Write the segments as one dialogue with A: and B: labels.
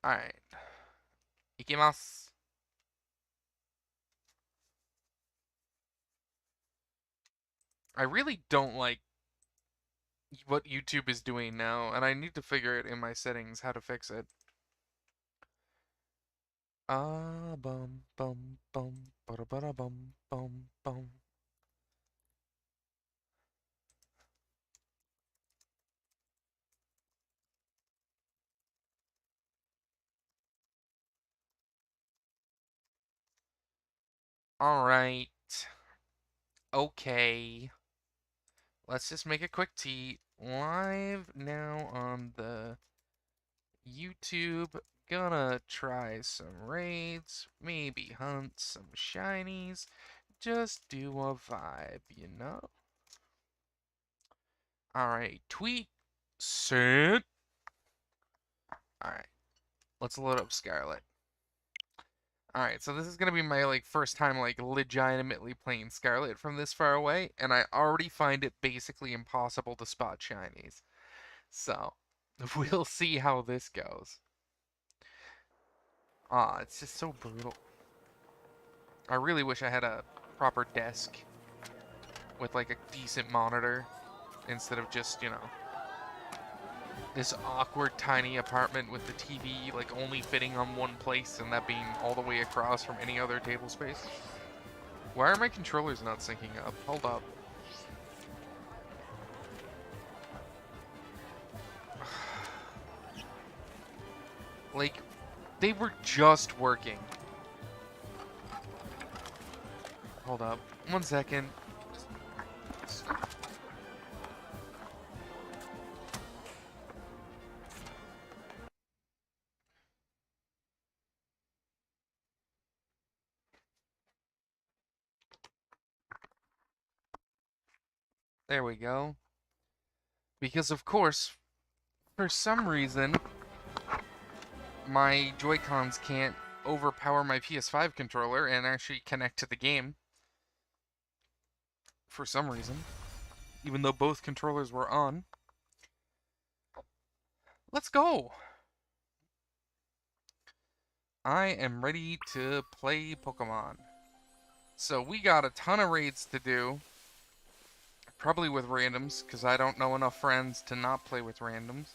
A: Alright. Ikimasu. I really don't like what YouTube is doing now, and I need to figure it in my settings how to fix it. Bum bum bum ba ba bum bum bum. Alright. Okay. Let's just make a quick tea. Live now on the YouTube. Gonna try some raids, maybe hunt some shinies. Just do a vibe, you know? Alright, tweet sent. Alright, let's load up Scarlet. Alright, so this is gonna be my first time legitimately playing Scarlet from this far away, and I already find it basically impossible to spot shinies. So, we'll see how this goes. It's just so brutal. I really wish I had a proper desk with like a decent monitor instead of just, this awkward tiny apartment with the TV like only fitting on one place and that being all the way across from any other table space. Why are my controllers not syncing up? Hold up. Like, they were just working. Hold up. 1 second. There we go. Because, of course, for some reason, my Joy-Cons can't overpower my PS5 controller and actually connect to the game. For some reason. Even though both controllers were on. Let's go! I am ready to play Pokemon. So we got a ton of raids to do. Probably with randoms, because I don't know enough friends to not play with randoms.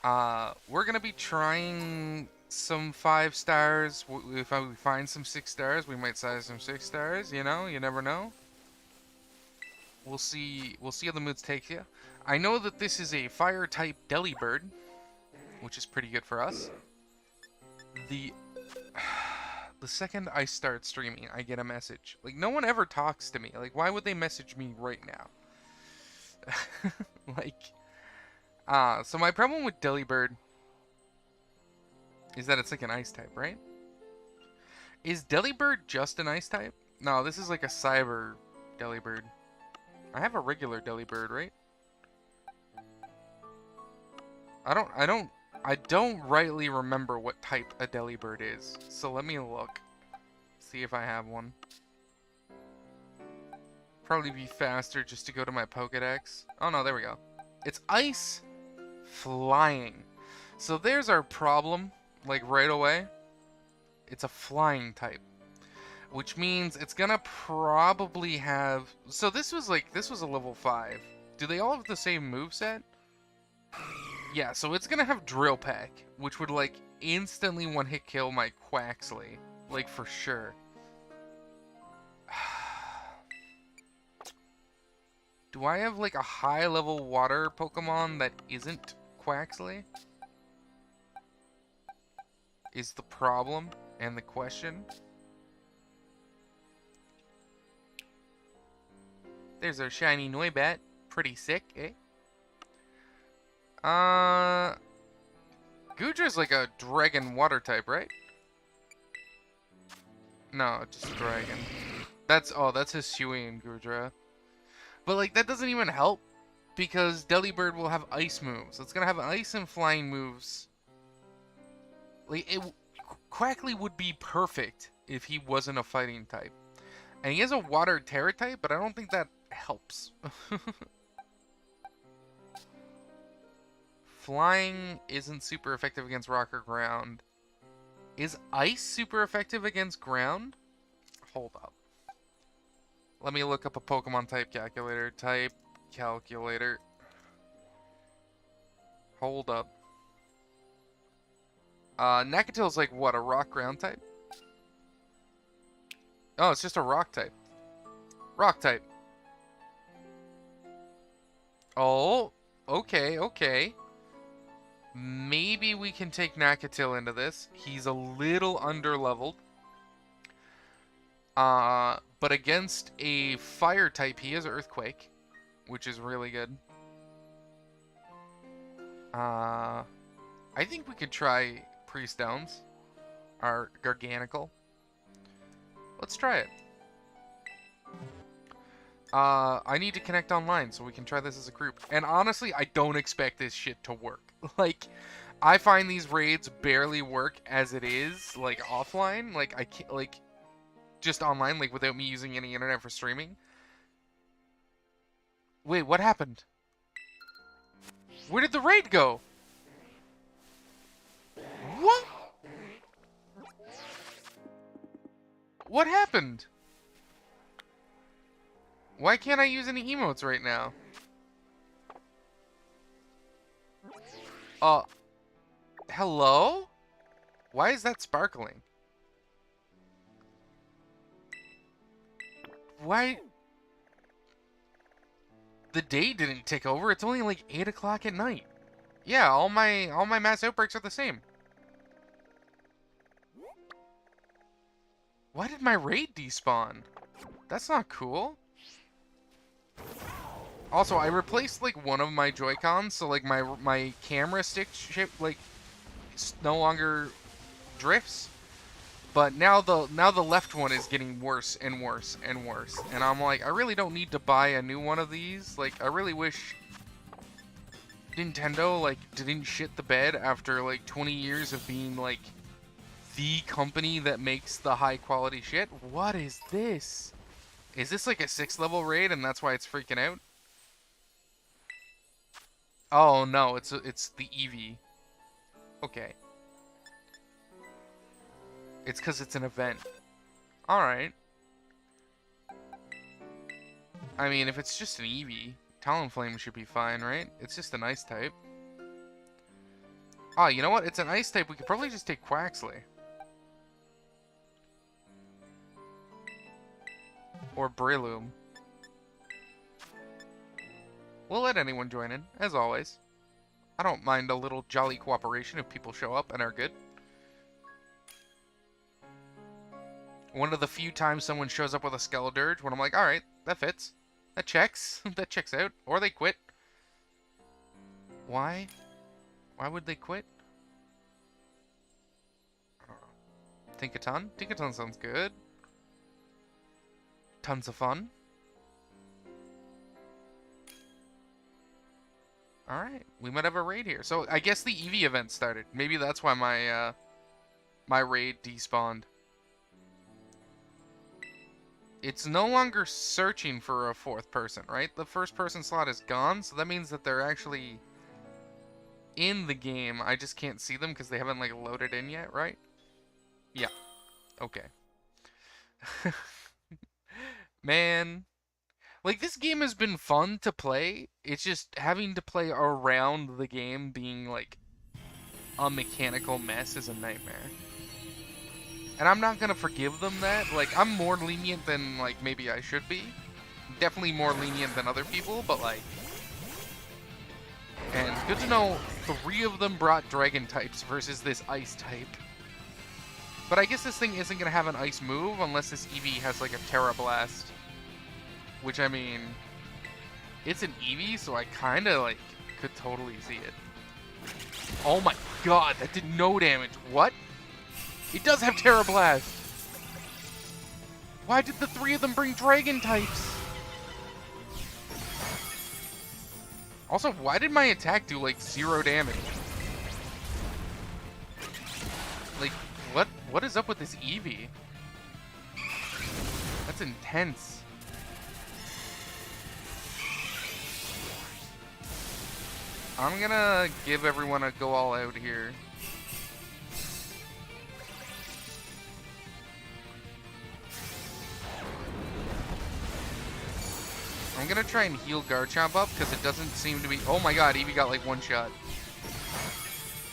A: We're going to be trying some 5 stars. If we find some 6 stars, we might size some 6 stars, you know? You never know. We'll see how the moods take you. I know that this is a fire-type Delibird, which is pretty good for us. The second I start streaming, I get a message. Like, no one ever talks to me. Like, why would they message me right now? So my problem with Delibird is that it's like an ice type, right? Is Delibird just an ice type? No, this is like a cyber Delibird. I have a regular Delibird, right? I don't rightly remember what type a Delibird is. So let me look. See if I have one. Probably be faster just to go to my Pokedex. Oh no, there we go. It's ice flying. So there's our problem, like right away. It's a flying type. Which means it's gonna probably have... So this was a level 5. Do they all have the same moveset? Yeah, so it's gonna have Drill Peck, which would like instantly one-hit kill my Quaxley. Like for sure. Do I have like a high-level water Pokemon that isn't Quaxley? Is the problem and the question. There's our shiny Noibat. Pretty sick, eh? Goodra's like a dragon water type, right? No, just a dragon. That's Hisuian Goodra. But like that doesn't even help because Delibird will have ice moves. It's gonna have ice and flying moves. Like Quackly would be perfect if he wasn't a fighting type. And he has a water terror type, but I don't think that helps. Flying isn't super effective against rock or ground. Is ice super effective against ground? Hold up. Let me look up a Pokemon type calculator. Type calculator. Hold up. Nakatil's like what, a rock ground type? Oh, it's just a rock type. Rock type. Oh, okay, okay. Maybe we can take Nakatil into this. He's a little under-leveled. But against a fire type, he has Earthquake, which is really good. I think we could try Priest Downs, our Garganical. Let's try it. I need to connect online so we can try this as a group. And honestly, I don't expect this shit to work. Like, I find these raids barely work as it is, like, offline. Like, I can't, like, just online, like, without me using any internet for streaming. Wait, what happened? Where did the raid go? What? What happened? Why can't I use any emotes right now? Hello? Why is that sparkling? Why? The day didn't tick over. It's only like 8 o'clock at night. Yeah, all my mass outbreaks are the same. Why did my raid despawn? That's not cool. Also, I replaced like one of my Joy-Cons, so like my camera stick shape like no longer drifts. But now the left one is getting worse and worse and worse. And I'm like, I really don't need to buy a new one of these. Like, I really wish Nintendo like didn't shit the bed after like 20 years of being like the company that makes the high quality shit. What is this? Is this like a 6th level raid and that's why it's freaking out? Oh no, it's the Eevee. Okay. It's because it's an event. Alright. I mean, if it's just an Eevee, Talonflame should be fine, right? It's just an ice type. Oh, you know what? It's an ice type. We could probably just take Quaxley. Or Breloom. We'll let anyone join in, as always. I don't mind a little jolly cooperation if people show up and are good. One of the few times someone shows up with a Skeledirge when I'm like, alright, that fits. That checks. That checks out. Or they quit. Why? Why would they quit? I don't know. Tinkaton? Tinkaton sounds good. Tons of fun. Alright, we might have a raid here. So I guess the Eevee event started. Maybe that's why my my raid despawned. It's no longer searching for a 4th person, right? The 1st person slot is gone, so that means that they're actually in the game. I just can't see them because they haven't like loaded in yet, right? Yeah. Okay. Man. Like, this game has been fun to play. It's just having to play around the game being, like, a mechanical mess is a nightmare. And I'm not gonna forgive them that. Like, I'm more lenient than, like, maybe I should be. Definitely more lenient than other people, but, like... And good to know 3 of them brought dragon types versus this ice type. But I guess this thing isn't gonna have an ice move unless this Eevee has, like, a Terra Blast. Which, I mean, it's an Eevee, so I kind of, like, could totally see it. Oh my god, that did no damage. What? It does have Terra Blast. Why did the 3 of them bring Dragon types? Also, why did my attack do, like, 0 damage? Like, what is up with this Eevee? That's intense. I'm gonna give everyone a go all out here. I'm gonna try and heal Garchomp up because it doesn't seem to be. Oh my god, Eevee got like one shot.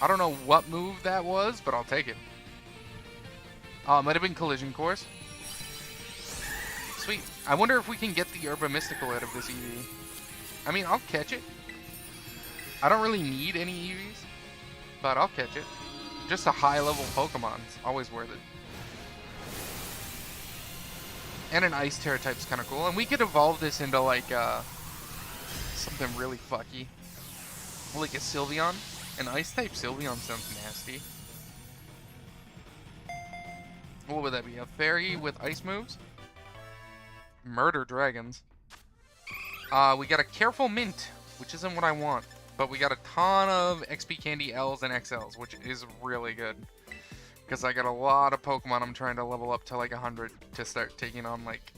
A: I don't know what move that was, but I'll take it. It might have been Collision Course. Sweet. I wonder if we can get the Herba Mystical out of this Eevee. I mean, I'll catch it. I don't really need any Eevees, but I'll catch it. Just a high-level Pokemon. It's always worth it. And an Ice Terror type's kind of cool. And we could evolve this into, like, something really fucky. Like a Sylveon. An Ice-type Sylveon sounds nasty. What would that be? A fairy with ice moves? Murder dragons. We got a Careful Mint, which isn't what I want. But we got a ton of XP Candy Ls and XLs, which is really good. Because I got a lot of Pokemon I'm trying to level up to like 100 to start taking on like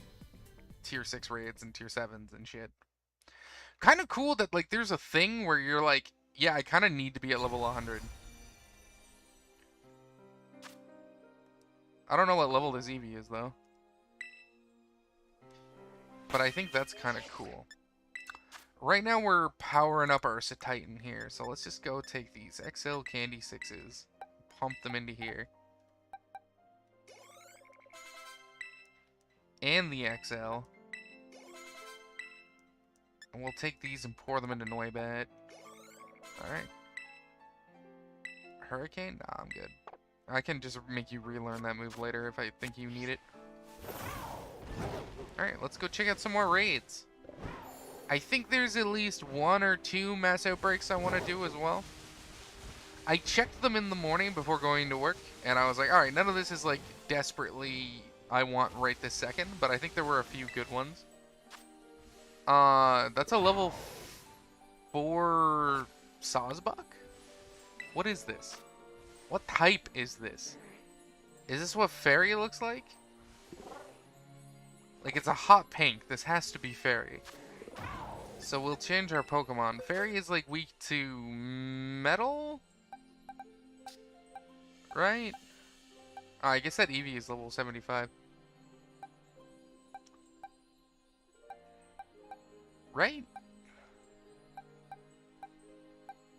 A: tier 6 raids and tier 7s and shit. Kind of cool that like there's a thing where you're like, yeah, I kind of need to be at level 100. I don't know what level this Eevee is though. But I think that's kind of cool. Right now we're powering up our Titan here, so let's just go take these XL Candy 6s, pump them into here. And the XL. And we'll take these and pour them into Noibat. Alright. Hurricane? Nah, I'm good. I can just make you relearn that move later if I think you need it. Alright, let's go check out some more raids. I think there's at least 1 or 2 mass outbreaks I want to do as well. I checked them in the morning before going to work, and I was like, alright, none of this is like desperately I want right this second, but I think there were a few good ones. That's a level 4 Sawsbuck? What is this? What type is this? Is this what Fairy looks like? Like, it's a hot pink. This has to be Fairy. So we'll change our Pokemon. Fairy is, like, weak to Metal? Right? Oh, I guess that Eevee is level 75. Right?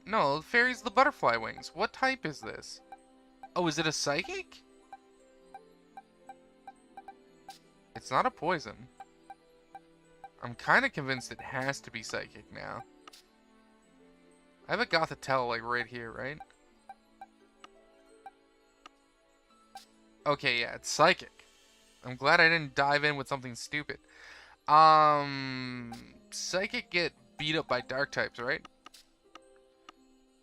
A: No, Fairy's the Butterfly Wings. What type is this? Oh, is it a Psychic? It's not a poison. I'm kind of convinced it has to be Psychic now. I have a Gothitelle, like, right here, right? Okay, yeah, it's Psychic. I'm glad I didn't dive in with something stupid. Psychic get beat up by Dark types, right?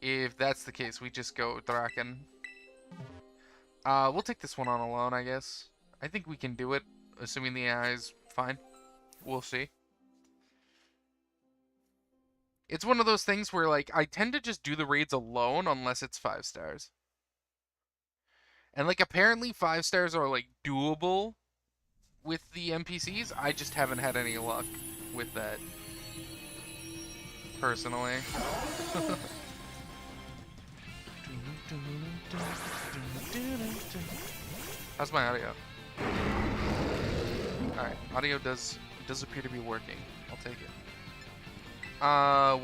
A: If that's the case, we just go Draken. We'll take this one on alone, I guess. I think we can do it, assuming the AI is fine. We'll see. It's one of those things where, like, I tend to just do the raids alone unless it's 5 stars. And, like, apparently 5 stars are, like, doable with the NPCs. I just haven't had any luck with that, personally. How's my audio? Alright, audio does appear to be working. I'll take it.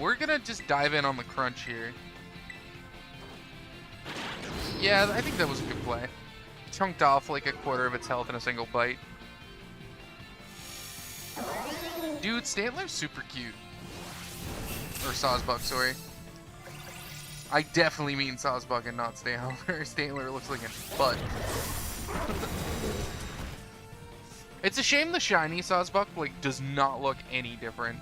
A: We're gonna just dive in on the crunch here. Yeah, I think that was a good play. Chunked off like a quarter of its health in a single bite. Dude, Stantler's super cute. Or Sawsbuck, sorry. I definitely mean Sawsbuck and not Stantler. Stantler looks like a butt. It's a shame the shiny Sawsbuck, like, does not look any different.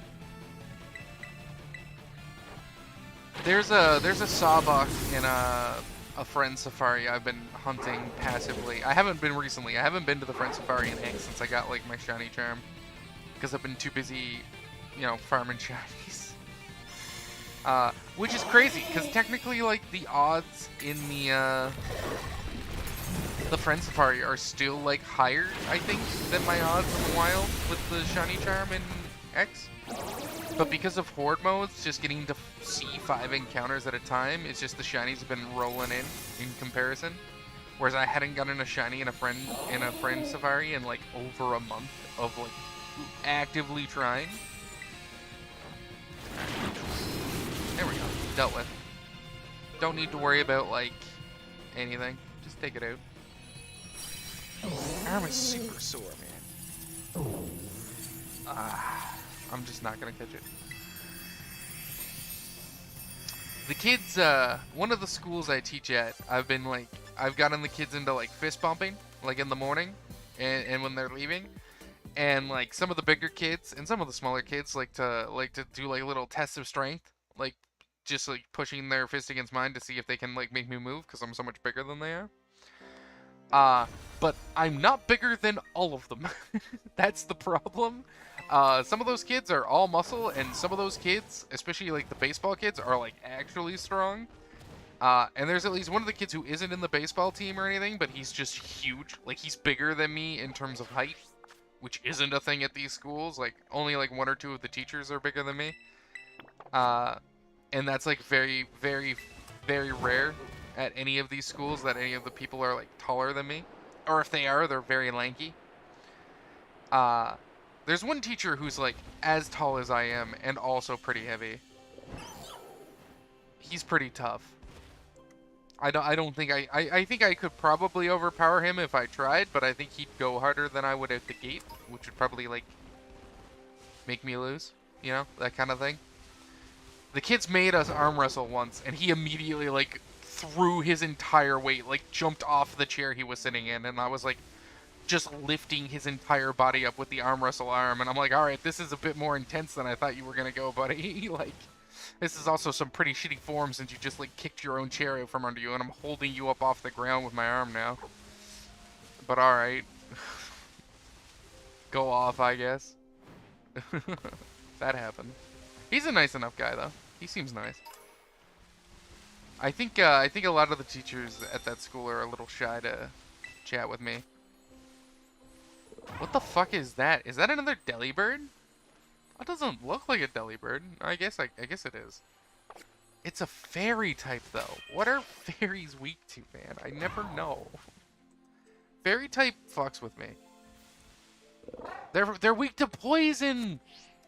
A: There's a Sawbuck in a Friend Safari I've been hunting passively. I haven't been recently. I haven't been to the Friend Safari in X since I got, like, my shiny charm. Because I've been too busy, you know, farming shinies. Which is crazy, because technically, like, the odds in the Friend Safari are still, like, higher, I think, than my odds in the wild with the shiny charm in X. But because of horde modes, just getting to see 5 encounters at a time, it's just the shinies have been rolling in comparison. Whereas I hadn't gotten a shiny in a friend safari in like over a month of like actively trying. There we go. Dealt with. Don't need to worry about like anything. Just take it out. My arm is super sore, man. I'm just not gonna catch it. The kids, one of the schools I teach at, I've gotten the kids into like fist bumping, like in the morning, and when they're leaving, and like some of the bigger kids and some of the smaller kids like to do like little tests of strength, like just like pushing their fist against mine to see if they can like make me move because I'm so much bigger than they are. But I'm not bigger than all of them. That's the problem. Some of those kids are all muscle, and some of those kids, especially like the baseball kids, are like actually strong. And there's at least one of the kids who isn't in the baseball team or anything, but he's just huge. Like, he's bigger than me in terms of height, which isn't a thing at these schools. Like, only like 1 or 2 of the teachers are bigger than me. And that's like very, very, very rare at any of these schools that any of the people are like taller than me. Or if they are, they're very lanky. There's one teacher who's like as tall as I am and also pretty heavy. He's pretty tough. I think I could probably overpower him if I tried, but I think he'd go harder than I would at the gate, which would probably like make me lose, you know, that kind of thing. The kids made us arm wrestle once, and he immediately like threw his entire weight, like jumped off the chair he was sitting in, and I was like just lifting his entire body up with the arm wrestle arm, and I'm like, all right, this is a bit more intense than I thought you were gonna go, buddy. Like, this is also some pretty shitty form since you just like kicked your own chair out from under you, and I'm holding you up off the ground with my arm now. But all right, go off, I guess. That happened. He's a nice enough guy though. He seems nice. I think a lot of the teachers at that school are a little shy to chat with me. What the fuck is that? Is that another Delibird? That doesn't look like a Delibird. I guess it is. It's a fairy type though. What are fairies weak to, man? I never know. Fairy type fucks with me. They're weak to poison.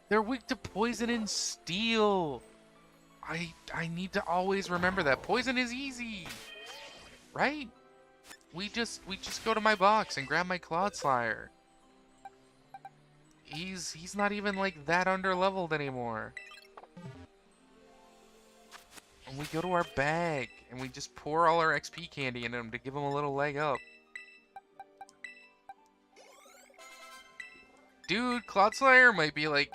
A: They're weak to poison and steel. I need to always remember that. Poison is easy. Right? We just go to my box and grab my Clodsire. He's not even like that under-leveled anymore. And we go to our bag and we just pour all our XP candy in him to give him a little leg up. Dude, Clodsire might be like...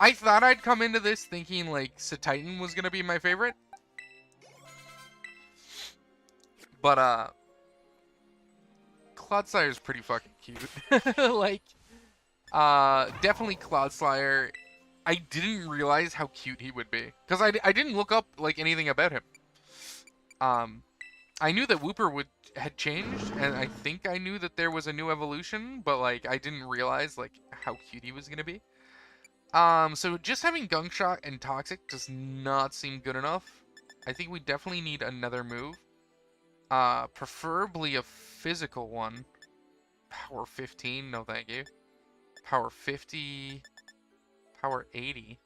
A: I thought I'd come into this thinking like Titan was gonna be my favorite. But Clodsire's pretty fucking cute. Like, definitely Clodsire. I didn't realize how cute he would be, because I didn't look up like anything about him. I knew that Wooper had changed, and I think I knew that there was a new evolution, but like I didn't realize like how cute he was gonna be. So just having Gunk Shot and Toxic does not seem good enough. I think we definitely need another move. Preferably a physical one. Power 15, no thank you. Power 50, Power 80.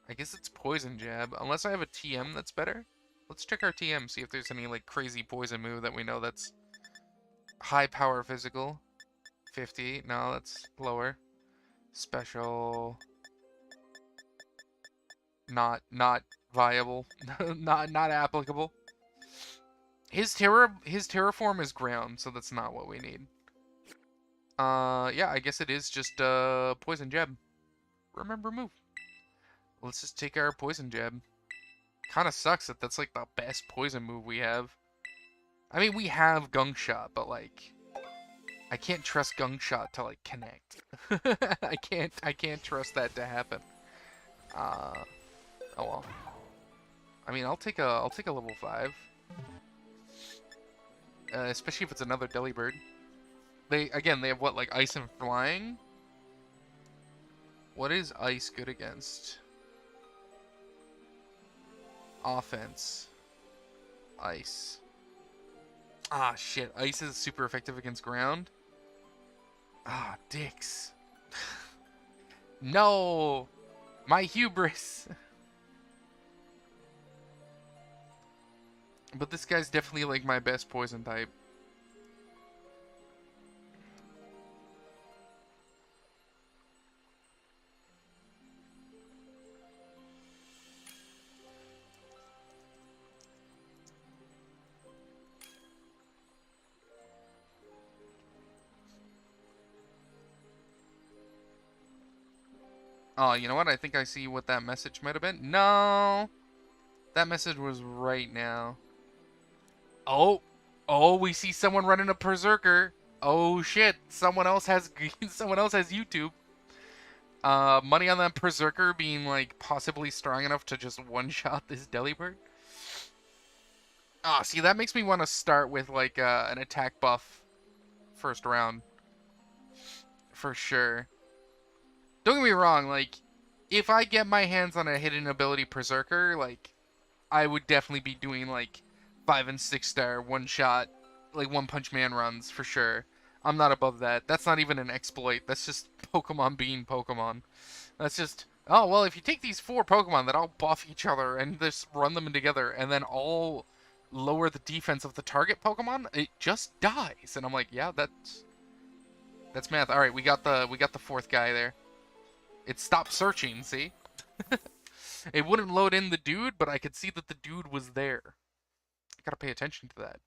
A: I guess it's Poison Jab, unless I have a TM that's better. Let's check our TM, see if there's any like crazy poison move that we know that's high power physical. 50, no, that's lower. Special, not viable, not applicable. His terraform is ground, so that's not what we need. Yeah, I guess it is just poison jab. Remember move. Let's just take our poison jab. Kind of sucks that that's like the best poison move we have. I mean, we have Gunk Shot, but like, I can't trust Gunk Shot to like connect. I can't trust that to happen. Oh well. I mean, I'll take a level 5. Especially if it's another Delibird. They have what, like ice and flying? What is ice good against? Offense. Ice. Ah, shit. Ice is super effective against ground. Ah, dicks. No! My hubris! But this guy's definitely like my best poison type. Oh, you know what? I think I see what that message might have been. No! That message was right now. Oh! Oh, we see someone running a berserker. Oh shit! Someone else has YouTube. Money on that berserker being like possibly strong enough to just one-shot this Delibird. Ah, see, that makes me want to start with like an attack buff first round for sure. Don't get me wrong, like if I get my hands on a hidden ability berserker, like I would definitely be doing like 5 and 6 star one shot, like One Punch Man runs for sure. I'm not above that. That's not even an exploit. That's just Pokemon being Pokemon. That's just, oh, well, if you take these 4 Pokemon that all buff each other and just run them together and then all lower the defense of the target Pokemon, it just dies. And I'm like, yeah, that's math. All right, we got the 4th guy there. It stopped searching, see? It wouldn't load in the dude, but I could see that the dude was there. I gotta pay attention to that.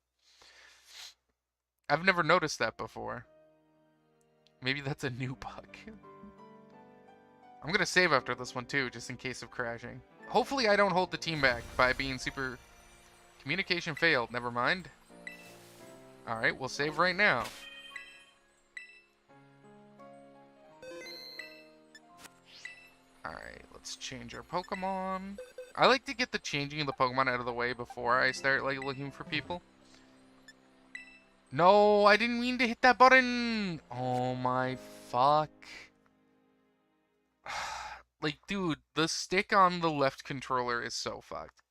A: I've never noticed that before. Maybe that's a new bug. I'm gonna save after this one too, just in case of crashing. Hopefully I don't hold the team back by being super... Communication failed, never mind. Alright, we'll save right now. Alright, let's change our Pokemon. I like to get the changing of the Pokemon out of the way before I start like looking for people. No, I didn't mean to hit that button! Oh my fuck. Like, dude, the stick on the left controller is so fucked.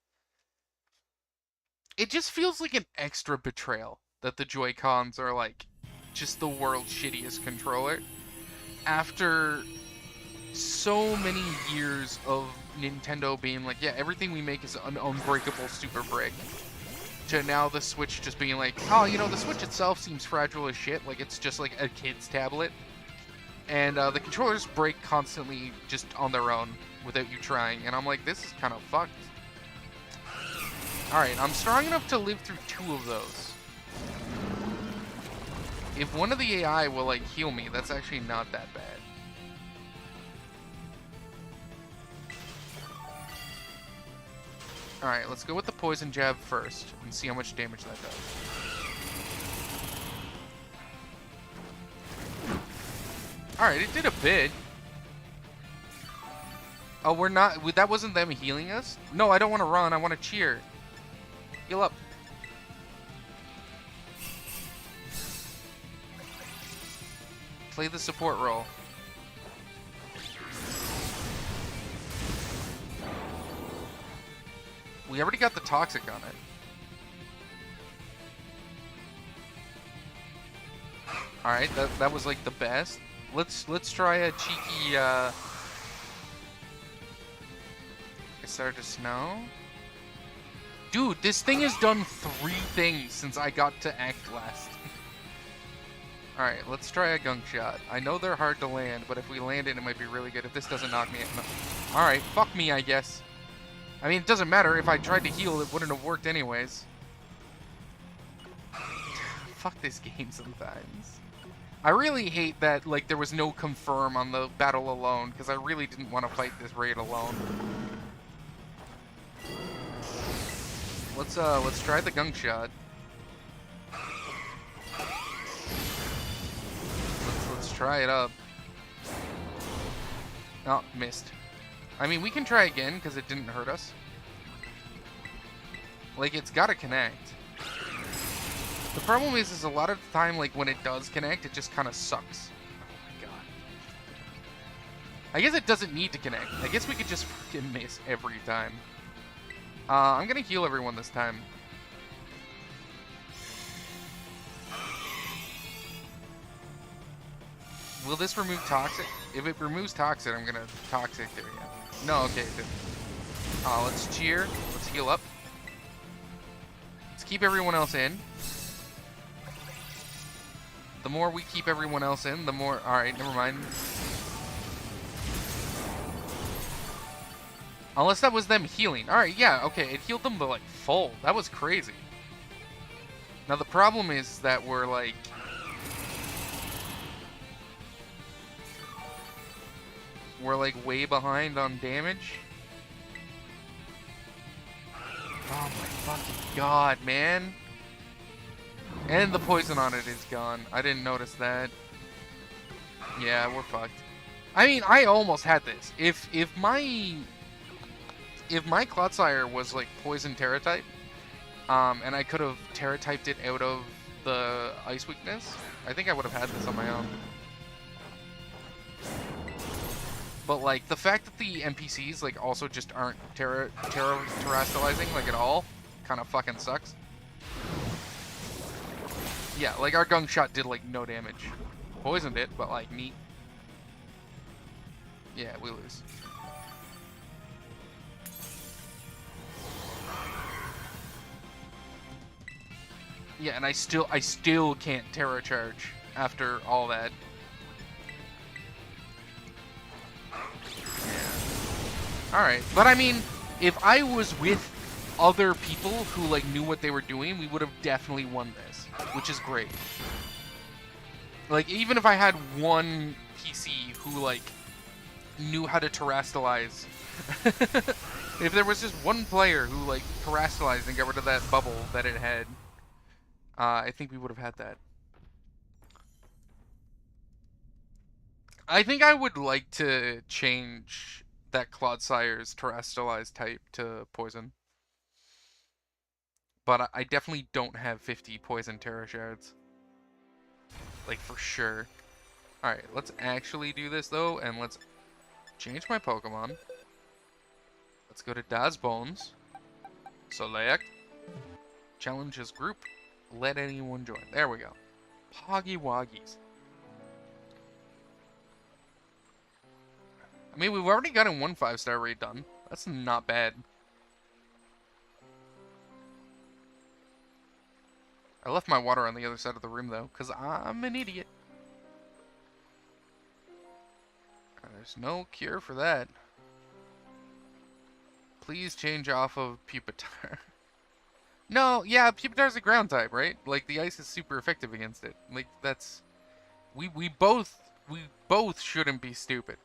A: It just feels like an extra betrayal that the Joy-Cons are like just the world's shittiest controller. After so many years of Nintendo being like, yeah, everything we make is an unbreakable super brick, to now the Switch just being like, oh, you know, the Switch itself seems fragile as shit, like it's just like a kid's tablet, and the controllers break constantly just on their own without you trying, and I'm like, this is kind of fucked. Alright, I'm strong enough to live through 2 of those. If one of the AI will like heal me, that's actually not that bad. Alright, let's go with the poison jab first and see how much damage that does. Alright, it did a bit. Oh, we're not... That wasn't them healing us? No, I don't want to run. I want to cheer. Heal up. Play the support role. We already got the toxic on it. Alright, that was like the best. Let's try a cheeky it started to snow. Dude, this thing has done 3 things since I got to act last. Alright, let's try a gunk shot. I know they're hard to land, but if we land it, it might be really good. If this doesn't knock me out. Alright, fuck me, I guess. I mean, it doesn't matter. If I tried to heal, it wouldn't have worked anyways. Fuck this game sometimes. I really hate that, like, there was no confirm on the battle alone, because I really didn't want to fight this raid alone. Let's try the gunk shot. Let's try it up. Oh, missed. I mean, we can try again, because it didn't hurt us. Like, it's gotta connect. The problem is a lot of the time, like, when it does connect, it just kind of sucks. Oh my god. I guess it doesn't need to connect. I guess we could just freaking miss every time. I'm gonna heal everyone this time. Will this remove toxic? If it removes toxic, I'm gonna toxic it again. No, okay, it didn't. Let's cheer. Let's heal up. Let's keep everyone else in. The more we keep everyone else in, the more... Alright, never mind. Unless that was them healing. Alright, yeah, okay, it healed them to, like, full. That was crazy. Now, the problem is that we're, like... We're, like, way behind on damage. Oh my fucking god, man. And the poison on it is gone. I didn't notice that. Yeah, we're fucked. I mean, I almost had this. If my Clodsire was like poison Terra type, and I could have Terra typed it out of the ice weakness, I think I would have had this on my own. But like the fact that the NPCs like also just aren't terastallizing like at all, kind of fucking sucks. Yeah, like our gung shot did like no damage. Poisoned it, but like neat. Yeah, we lose. Yeah, and I still can't Terra charge after all that. Yeah. Alright, but I mean, if I was with other people who like knew what they were doing, we would have definitely won this, which is great. Like, even if I had one PC who like knew how to terastallize, if there was just one player who like terastallized and got rid of that bubble that it had, I think we would have had that. I think I would like to change that Clodsire's terastallized type to poison. But I definitely don't have 50 poison Terra shards. Like, for sure. Alright, let's actually do this, though, and let's change my Pokemon. Let's go to Daz Bones. Select. Challenges group. Let anyone join. There we go. Poggy Woggies. I mean, we've already gotten one 5-star raid done. That's not bad. I left my water on the other side of the room, though, because I'm an idiot. There's no cure for that. Please change off of Pupitar. No, yeah, Pupitar's a ground type, right? Like, the ice is super effective against it. Like, that's... We both shouldn't be stupid.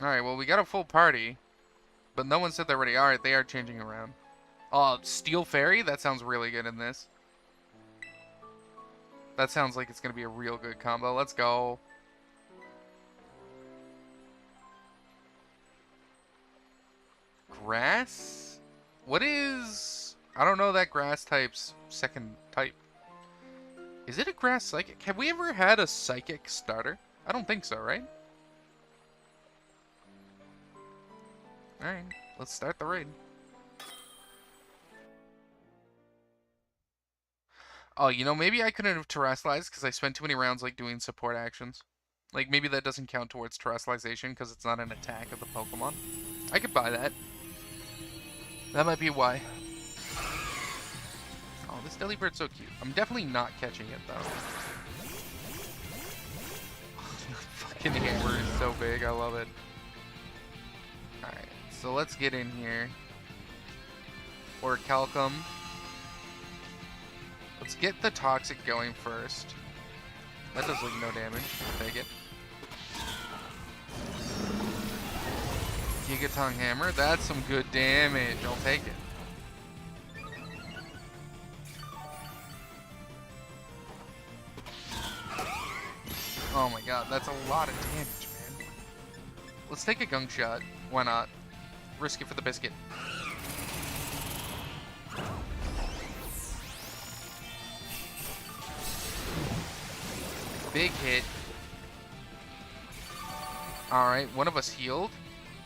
A: Alright, well, we got a full party. But no one said they're ready. Alright, they are changing around. Steel Fairy? That sounds really good in this. That sounds like it's going to be a real good combo. Let's go. Grass? What is... I don't know that grass type's second type. Is it a grass psychic? Have we ever had a psychic starter? I don't think so, right? Alright, let's start the raid. Oh, you know, maybe I couldn't have terastallized because I spent too many rounds, like, doing support actions. Like, maybe that doesn't count towards terastallization because it's not an attack of the Pokemon. I could buy that. That might be why. Oh, this Delibird's so cute. I'm definitely not catching it, though. The fucking hammer is so big. I love it. Alright, so let's get in here. Or Calcum. Let's get the Toxic going first. That does, like, no damage. I'll take it. Gigaton Hammer. That's some good damage. I'll take it. Oh my god, that's a lot of damage, man. Let's take a Gunk Shot. Why not? Risk it for the biscuit. Big hit. Alright, one of us healed.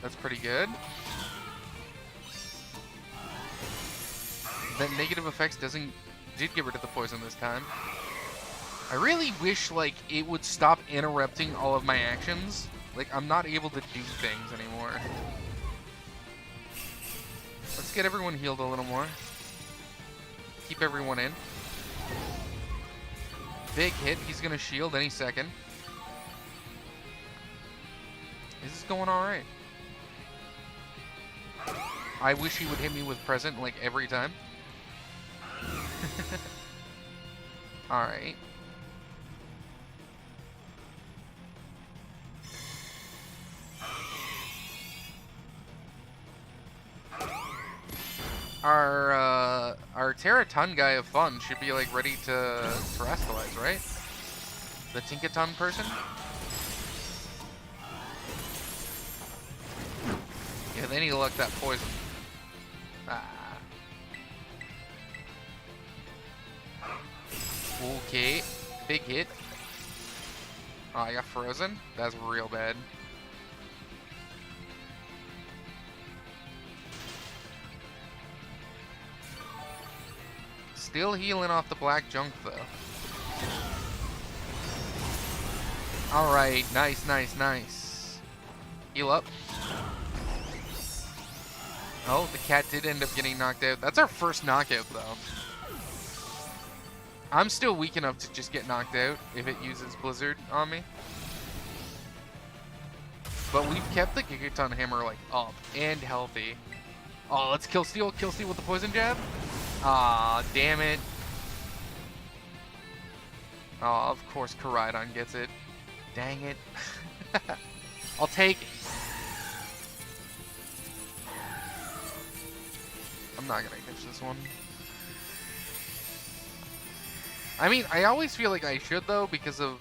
A: That's pretty good. That negative effects did get rid of the poison this time. I really wish, like, it would stop interrupting all of my actions. Like, I'm not able to do things anymore. Let's get everyone healed a little more. Keep everyone in. Big hit. He's gonna shield any second. This is going alright. I wish he would hit me with present, like, every time. Alright. Our Terraton guy of fun should be like ready to terrestrialize, right? The Tinkaton person? Yeah, they need to luck that poison. Ah. Okay, big hit. Oh, I got frozen? That's real bad. Still healing off the black junk, though. Alright, nice, nice, nice. Heal up. Oh, the cat did end up getting knocked out. That's our first knockout, though. I'm still weak enough to just get knocked out if it uses Blizzard on me. But we've kept the Gigaton Hammer, like, up and healthy. Oh, let's kill Steel with the poison jab. Ah, damn it. Oh, of course Koraidon gets it. Dang it. I'll take it. I'm not gonna catch this one. I mean, I always feel like I should, though, because of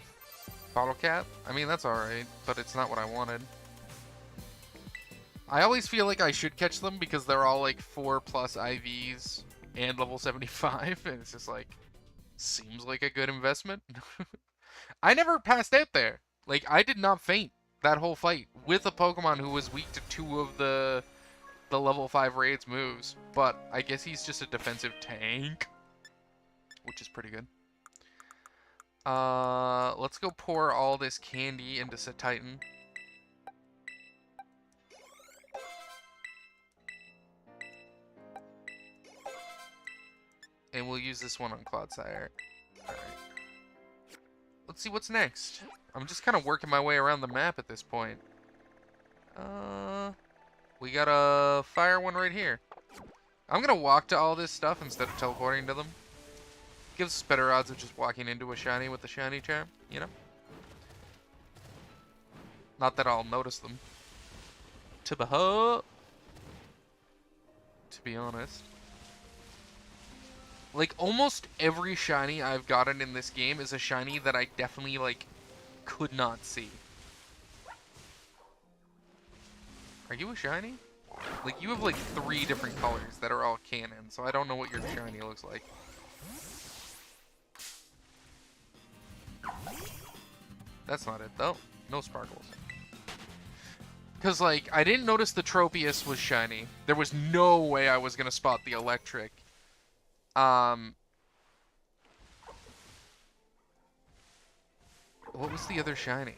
A: Bottle Cap. I mean, that's alright, but it's not what I wanted. I always feel like I should catch them because they're all like 4+ IVs and level 75, and it's just like, seems like a good investment. I never passed out there. Like, I did not faint that whole fight with a Pokemon who was weak to 2 of the level 5 raids moves, but I guess he's just a defensive tank, which is pretty good. Let's go pour all this candy into Titan. And we'll use this one on Clodsire. Alright. Let's see what's next. I'm just kind of working my way around the map at this point. We got a fire one right here. I'm gonna walk to all this stuff instead of teleporting to them. Gives us better odds of just walking into a shiny with the shiny charm, you know? Not that I'll notice them. To be honest. Like, almost every shiny I've gotten in this game is a shiny that I definitely, like, could not see. Are you a shiny? Like, you have, like, 3 different colors that are all canon, so I don't know what your shiny looks like. That's not it, though. No sparkles. Because, like, I didn't notice the Tropius was shiny. There was no way I was going to spot the electric. What was the other shiny?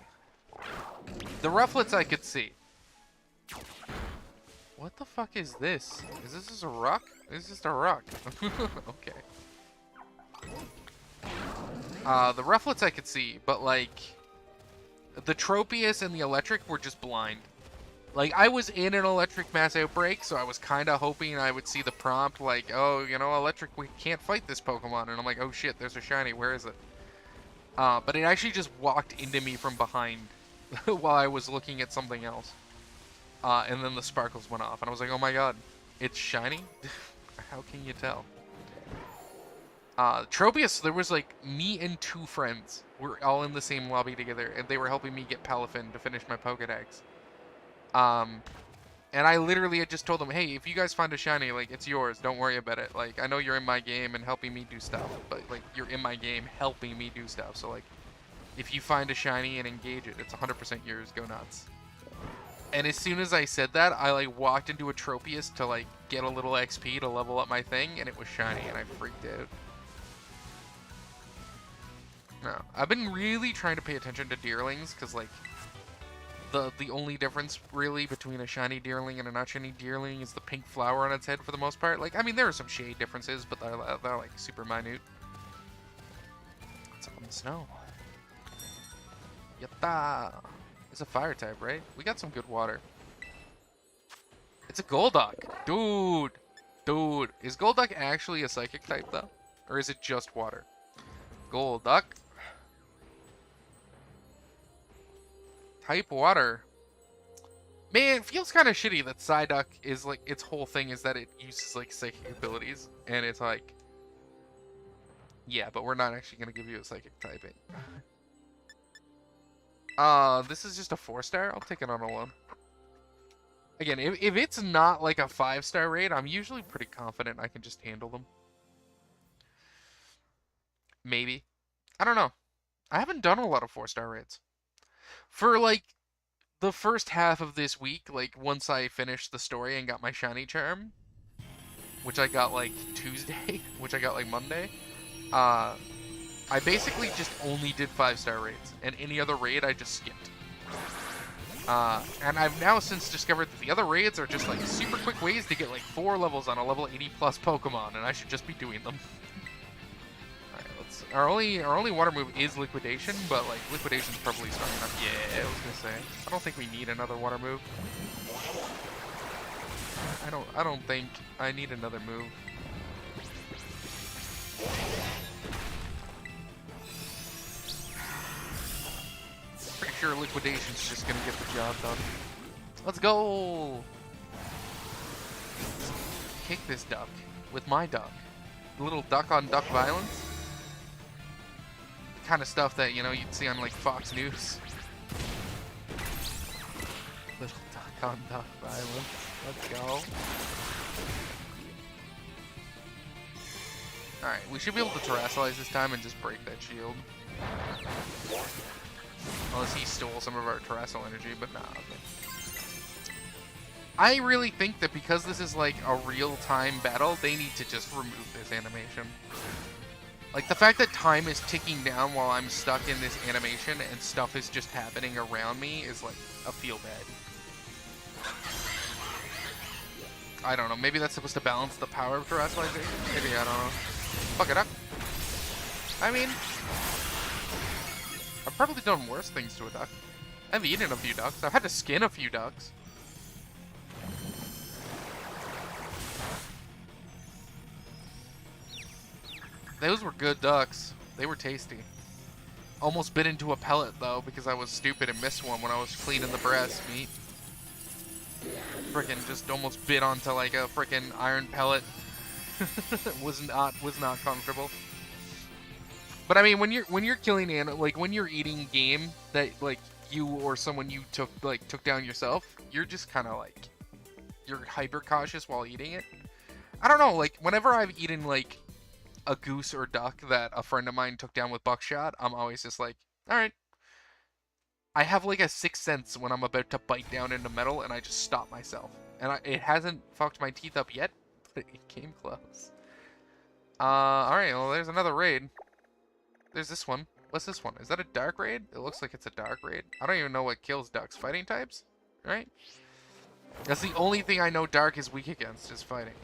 A: The Rufflets I could see. What the fuck is this? Is this just a rock? It's just a rock. Okay. The Rufflets I could see, but like the Tropius and the electric were just blind. Like, I was in an electric mass outbreak, so I was kind of hoping I would see the prompt, like, oh, you know, electric, we can't fight this Pokemon. And I'm like, oh shit, there's a shiny, where is it? But it actually just walked into me from behind while I was looking at something else. And then the sparkles went off, and I was like, oh my god, it's shiny? How can you tell? Tropius, there was like me and 2 friends. We're all in the same lobby together, and they were helping me get Palafin to finish my Pokedex. And I literally had just told them, hey, if you guys find a shiny, like, it's yours. Don't worry about it. Like, I know you're in my game and helping me do stuff, but, like, you're in my game helping me do stuff. So, like, if you find a shiny and engage it, it's 100% yours. Go nuts. And as soon as I said that, I like walked into a Tropius to like get a little XP to level up my thing, and it was shiny, and I freaked out. No, I've been really trying to pay attention to deerlings, because like the only difference really between a shiny deerling and a not shiny deerling is the pink flower on its head for the most part. Like, I mean, there are some shade differences, but they're like super minute. What's up on the snow? Yatta! It's a fire type, right? We got some good water. It's a Golduck! Dude! Dude! Is Golduck actually a psychic type, though? Or is it just water? Golduck. Type water. Man, it feels kind of shitty that Psyduck is like, its whole thing is that it uses like psychic abilities. And it's like, yeah, but we're not actually going to give you a psychic typing. This is just a 4-star. I'll take it on a loan. Again, if it's not like a 5-star raid, I'm usually pretty confident I can just handle them. Maybe. I don't know. I haven't done a lot of 4-star raids. For like the first half of this week, like once I finished the story and got my shiny charm, which I got like Tuesday, which I got like Monday, I basically just only did 5-star raids, and any other raid I just skipped. And I've now since discovered that the other raids are just like super quick ways to get like 4 levels on a level 80 plus Pokemon, and I should just be doing them. Alright, let's. Our only water move is Liquidation, but like Liquidation's probably strong enough. Yeah, I was gonna say. I don't think we need another water move. I don't think I need another move. Pretty sure Liquidation's just gonna get the job done. Let's go! Kick this duck with my duck. Little duck on duck violence. The kind of stuff that, you know, you'd see on like Fox News. Little duck on duck violence. Let's go. Alright, we should be able to Terrasilize this time and just break that shield. Unless he stole some of our Terrestrial energy, but nah. Okay. I really think that because this is like a real-time battle, they need to just remove this animation. Like, the fact that time is ticking down while I'm stuck in this animation and stuff is just happening around me is like a feel-bad. I don't know, maybe that's supposed to balance the power of Terrestrialization? Maybe, I don't know. Fuck it up. I mean, I've probably done worse things to a duck. I've eaten a few ducks. I've had to skin a few ducks. Those were good ducks. They were tasty. Almost bit into a pellet, though, because I was stupid and missed one when I was cleaning the breast meat. Frickin' just almost bit onto, like, a frickin' iron pellet. was not comfortable. But I mean, when you're killing like when you're eating game that like you or someone you took down yourself, you're just kind of like you're hyper cautious while eating it. I don't know, like whenever I've eaten like a goose or duck that a friend of mine took down with buckshot, I'm always just like, all right. I have like a sixth sense when I'm about to bite down into metal, and I just stop myself. And it hasn't fucked my teeth up yet, but it came close. All right, well, there's another raid. There's this one. What's this one? Is that a dark raid? It looks like it's a dark raid. I don't even know what kills ducks. Fighting types? Right? That's the only thing I know dark is weak against, is fighting.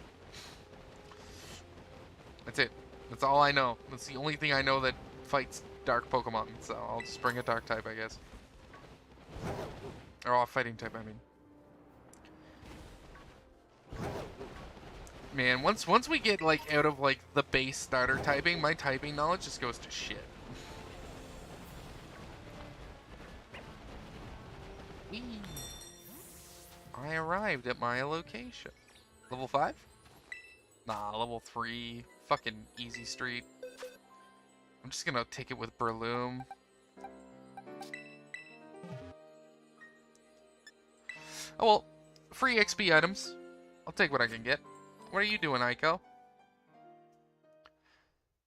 A: That's it. That's all I know. That's the only thing I know that fights dark Pokemon. So I'll just bring a dark type, I guess. Or a fighting type, I mean. Man, once we get like out of like the base starter typing, my typing knowledge just goes to shit. Whee! I arrived at my location. Level 5? Nah, level 3. Fucking easy street. I'm just gonna take it with Breloom. Oh well, free XP items. I'll take what I can get. What are you doing, Aiko?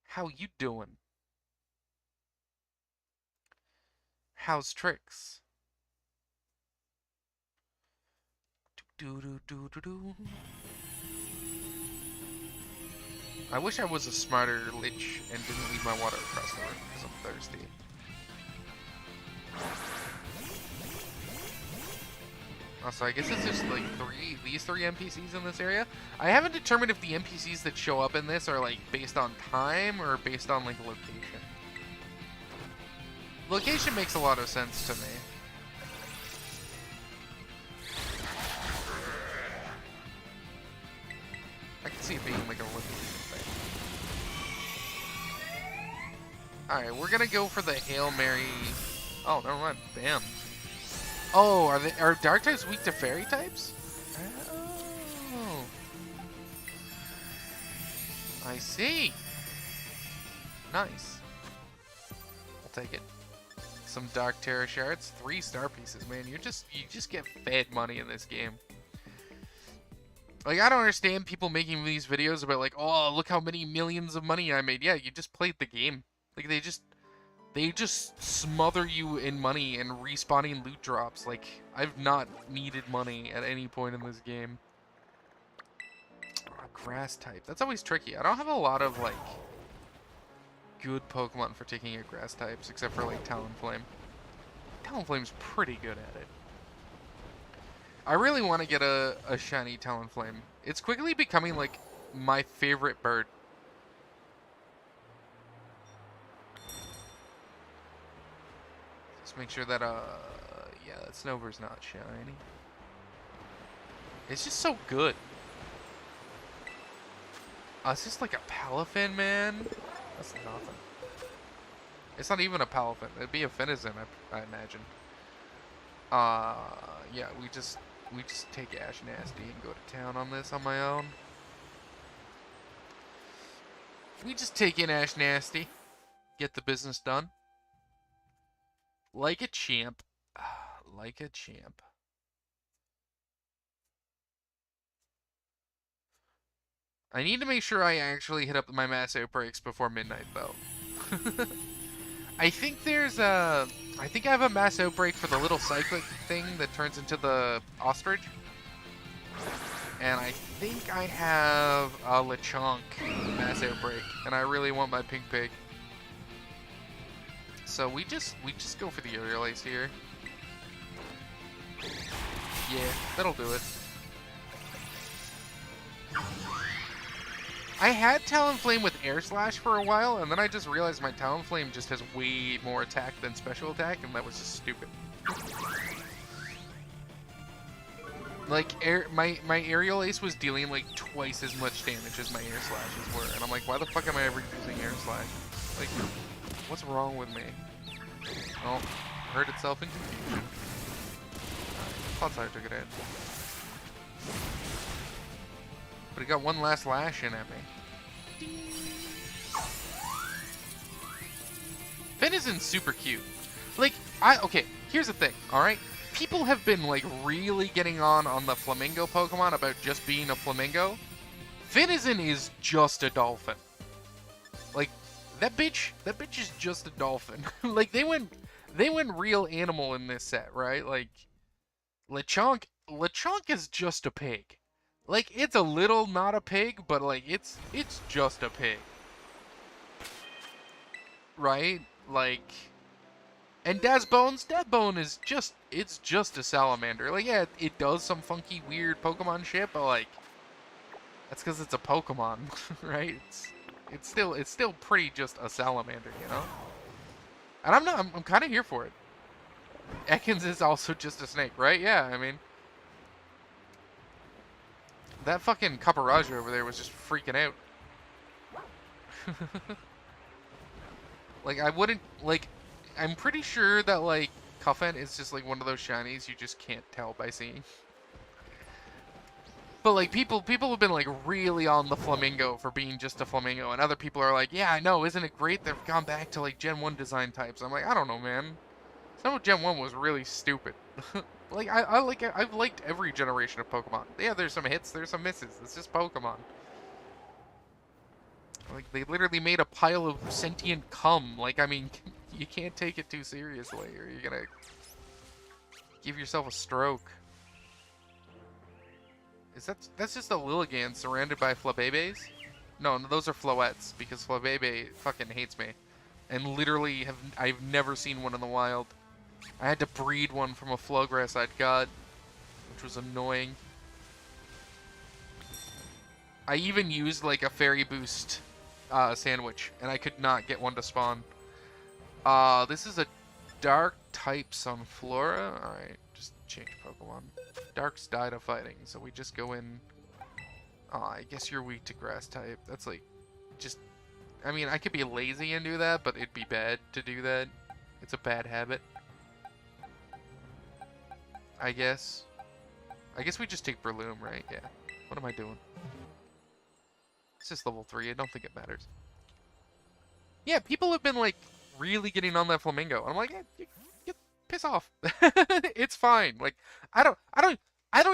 A: How you doing? How's tricks? Do do do do do. I wish I was a smarter lich and didn't leave my water across the room because I'm thirsty. Also, I guess it's just like these three NPCs in this area. I haven't determined if the NPCs that show up in this are like based on time or based on like location. Location makes a lot of sense to me. I can see it being like a location thing. Alright, we're gonna go for the Hail Mary. Oh, never mind. Bam. Oh, are dark types weak to fairy types? Oh. I see. Nice. I'll take it. Some Dark Terror shards, 3 star pieces, man. You just get fed money in this game. Like, I don't understand people making these videos about like, oh, look how many millions of money I made. Yeah, you just played the game. Like they just smother you in money and respawning loot drops. Like, I've not needed money at any point in this game. Oh, grass type. That's always tricky. I don't have a lot of like good Pokemon for taking at grass types, except for like Talonflame. Talonflame's pretty good at it. I really want to get a shiny Talonflame. It's quickly becoming like my favorite bird. Just make sure that yeah, that Snover's not shiny. It's just so good. It's just like a Palafin, man. That's nothing. It's not even a Palafin. It'd be a Finizen, I imagine. Yeah, we just take Ash Nasty and go to town on this on my own. We just take in Ash Nasty, get the business done. Like a champ. Like a champ. I need to make sure I actually hit up my mass outbreaks before midnight, though. I think there's a... I think I have a mass outbreak for the little cyclic thing that turns into the ostrich. And I think I have a Lechonk mass outbreak, and I really want my pink pig. So we just go for the aerial ace here. Yeah, that'll do it. I had Talonflame with Air Slash for a while, and then I just realized my Talonflame just has way more attack than special attack, and that was just stupid. Like, my Aerial Ace was dealing like twice as much damage as my Air Slashes were, and I'm like, why the fuck am I ever using Air Slash? Like, what's wrong with me? Oh, hurt itself in confusion. Thought I took it in. But it got one last lash in at me. Finizen's super cute. Like, okay, here's the thing, alright? People have been, like, really getting on the flamingo Pokemon about just being a flamingo. Finizen is just a dolphin. Like, that bitch is just a dolphin. Like, they went real animal in this set, right? Like, Lechonk is just a pig. Like, it's a little not a pig, but like it's just a pig. Right? Like, and Dazbone is just a salamander. Like, yeah, it does some funky weird Pokemon shit, but like that's because it's a Pokemon, right? It's still pretty just a salamander, you know? And I'm kind of here for it. Ekans is also just a snake, right? Yeah, I mean, that fucking Caparaja over there was just freaking out. Like, I wouldn't, like, I'm pretty sure that, like, Cuffent is just, like, one of those shinies you just can't tell by seeing. But, like, people have been, like, really on the Flamingo for being just a Flamingo, and other people are like, yeah, I know, isn't it great they've gone back to, like, Gen 1 design types? I'm like, I don't know, man. Some of Gen 1 was really stupid. Like, I've liked every generation of Pokemon. Yeah, there's some hits, there's some misses. It's just Pokemon. Like, they literally made a pile of sentient cum. Like, I mean, you can't take it too seriously, or you're gonna give yourself a stroke. That's just a Lilligant surrounded by Flabébés? No, those are Floettes, because Flabébé fucking hates me. And literally I've never seen one in the wild. I had to breed one from a Flowgrass I'd got, which was annoying. I even used like a Fairy Boost sandwich, and I could not get one to spawn. This is a Dark type Sunflora. Alright, just change Pokemon. Dark's died of fighting, so we just go in. I guess you're weak to Grass type. That's like, just, I mean, I could be lazy and do that, but it'd be bad to do that. It's a bad habit. I guess. I guess we just take Breloom, right? Yeah. What am I doing? It's just level 3. I don't think it matters. Yeah, people have been, like, really getting on that Flamingo. I'm like, you piss off. It's fine. Like, I don't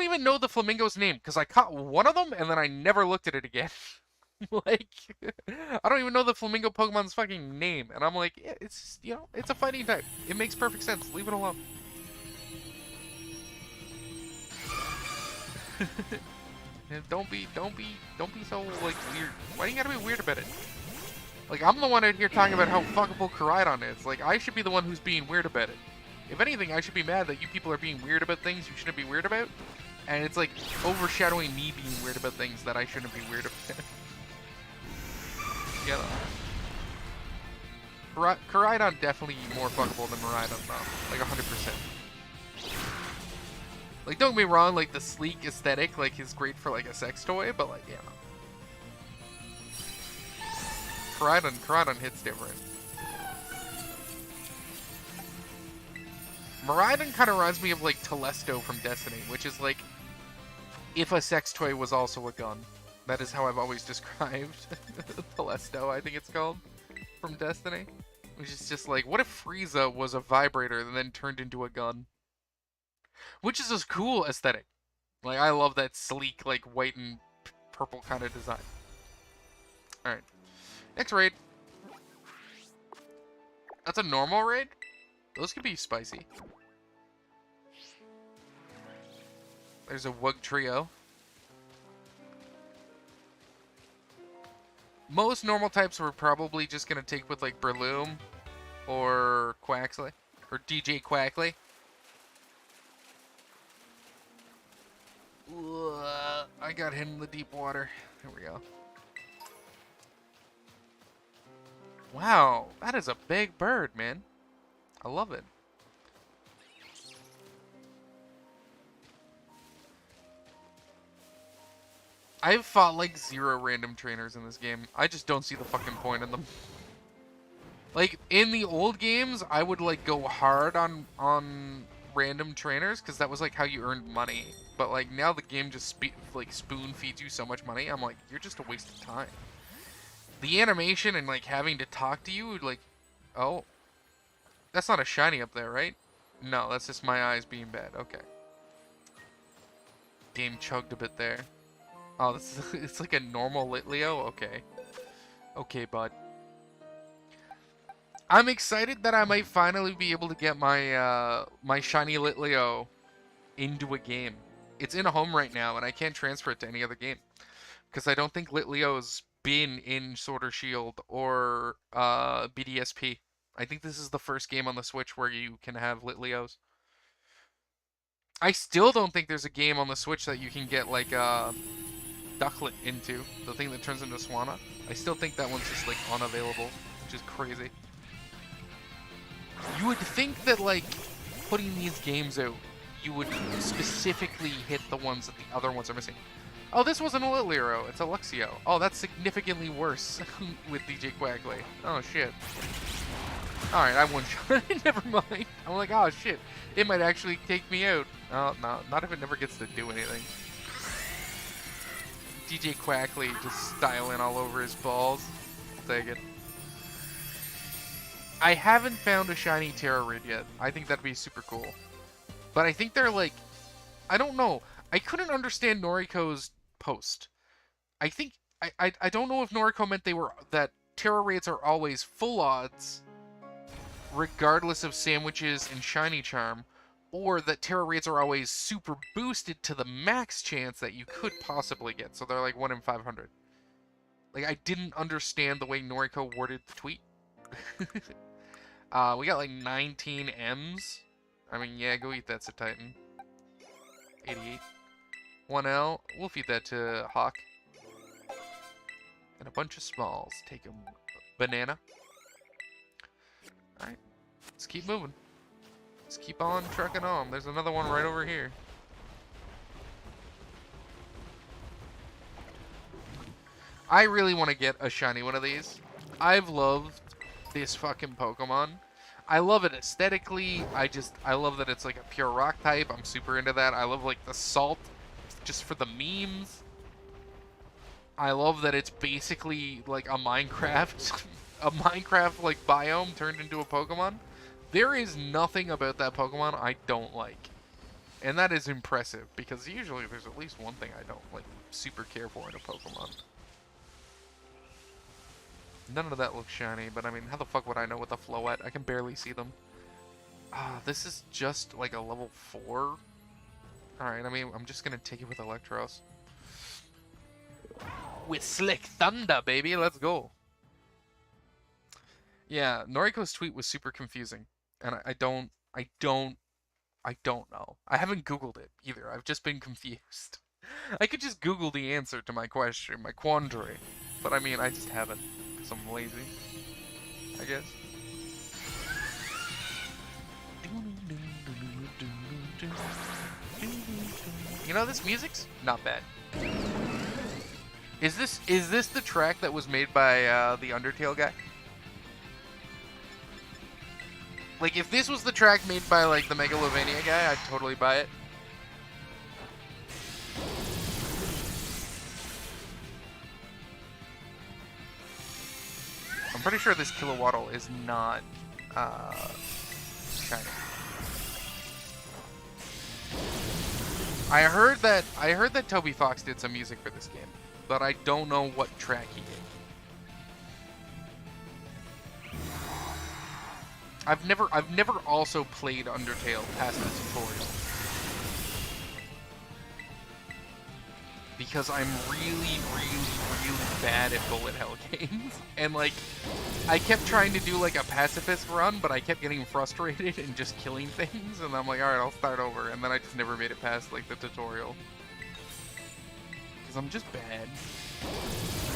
A: even know the Flamingo's name, because I caught one of them, and then I never looked at it again. Like, I don't even know the Flamingo Pokemon's fucking name. And I'm like, yeah, it's just, you know, it's a fighting type. It makes perfect sense. Leave it alone. Don't be so, like, weird. Why do you gotta be weird about it? Like, I'm the one out here talking about how fuckable Koraidon is. Like, I should be the one who's being weird about it. If anything, I should be mad that you people are being weird about things you shouldn't be weird about. And it's, like, overshadowing me being weird about things that I shouldn't be weird about. Yeah. Koraidon definitely more fuckable than Miraidon, though. Like, 100%. Like, don't get me wrong, like, the sleek aesthetic, like, is great for, like, a sex toy, but, like, yeah. Koraidon hits different. Miraidon kind of reminds me of, like, Telesto from Destiny, which is, like, if a sex toy was also a gun. That is how I've always described Telesto, I think it's called, from Destiny. Which is just like, what if Frieza was a vibrator and then turned into a gun? Which is a cool aesthetic. Like, I love that sleek, like, white and purple kind of design. Alright. Next raid. That's a normal raid? Those could be spicy. There's a Wug Trio. Most normal types we're probably just going to take with, like, Breloom or Quaxley. Or DJ Quackley. I got him in the deep water. There we go. Wow, that is a big bird, man. I love it. I've fought like 0 random trainers in this game. I just don't see the fucking point in them. Like, in the old games, I would like go hard on random trainers, because that was like how you earned money. But like now the game just like spoon feeds you so much money. I'm like, you're just a waste of time. The animation and like having to talk to you, like, oh, that's not a shiny up there, right? No, that's just my eyes being bad. Okay. Game chugged a bit there. Oh, this is, it's like a normal Litleo? Okay. Okay, bud. I'm excited that I might finally be able to get my my shiny Litleo into a game. It's in a home right now, and I can't transfer it to any other game. Because I don't think Litleo's been in Sword or Shield or BDSP. I think this is the first game on the Switch where you can have Litleos. I still don't think there's a game on the Switch that you can get, like, Ducklet into. The thing that turns into Swanna. I still think that one's just, like, unavailable, which is crazy. You would think that, like, putting these games out, you would specifically hit the ones that the other ones are missing. Oh, this wasn't a Litleo, it's a Luxio. Oh, that's significantly worse with DJ Quackley. Oh, shit. Alright, I one-shot it. Never mind. I'm like, oh, shit. It might actually take me out. Oh, no, not if it never gets to do anything. DJ Quackley just styling all over his balls. I'll take it. I haven't found a shiny Terrorid yet. I think that'd be super cool. But I think they're like, I don't know. I couldn't understand Noriko's post. I think, I don't know if Noriko meant that Terrorids are always full odds, regardless of sandwiches and shiny charm, or that terror rates are always super boosted to the max chance that you could possibly get. So they're like 1 in 500. Like, I didn't understand the way Noriko worded the tweet. We got like 19 M's. I mean, yeah, go eat that, Titan. 88. 1L. We'll feed that to Hawk. And a bunch of smalls. Take a banana. Alright. Let's keep moving. Let's keep on trucking on. There's another one right over here. I really want to get a shiny one of these. I've loved this fucking Pokemon. I love it aesthetically. I love that it's like a pure rock type. I'm super into that. I love like the salt just for the memes. I love that it's basically like a Minecraft, a Minecraft like biome turned into a Pokemon. There is nothing about that Pokemon I don't like. And that is impressive because usually there's at least one thing I don't like super care for in a Pokemon. None of that looks shiny, but I mean, how the fuck would I know what the Floette? I can barely see them. This is just like a level 4. Alright, I mean, I'm just gonna take it with Electros. With Slick Thunder, baby, let's go. Yeah, Noriko's tweet was super confusing. And I don't know. I haven't Googled it either. I've just been confused. I could just Google the answer to my question, my quandary. But I mean, I just haven't. Because I'm lazy, I guess. You know, this music's not bad. Is this the track that was made by the Undertale guy? Like, if this was the track made by, like, the Megalovania guy, I'd totally buy it. I'm pretty sure this Kilowattle is not, shiny. I heard that Toby Fox did some music for this game, but I don't know what track he did. I've never also played Undertale past the tutorial. Because I'm really bad at bullet hell games. And like, I kept trying to do like a pacifist run, but I kept getting frustrated and just killing things. And I'm like, alright, I'll start over. And then I just never made it past like the tutorial. Because I'm just bad.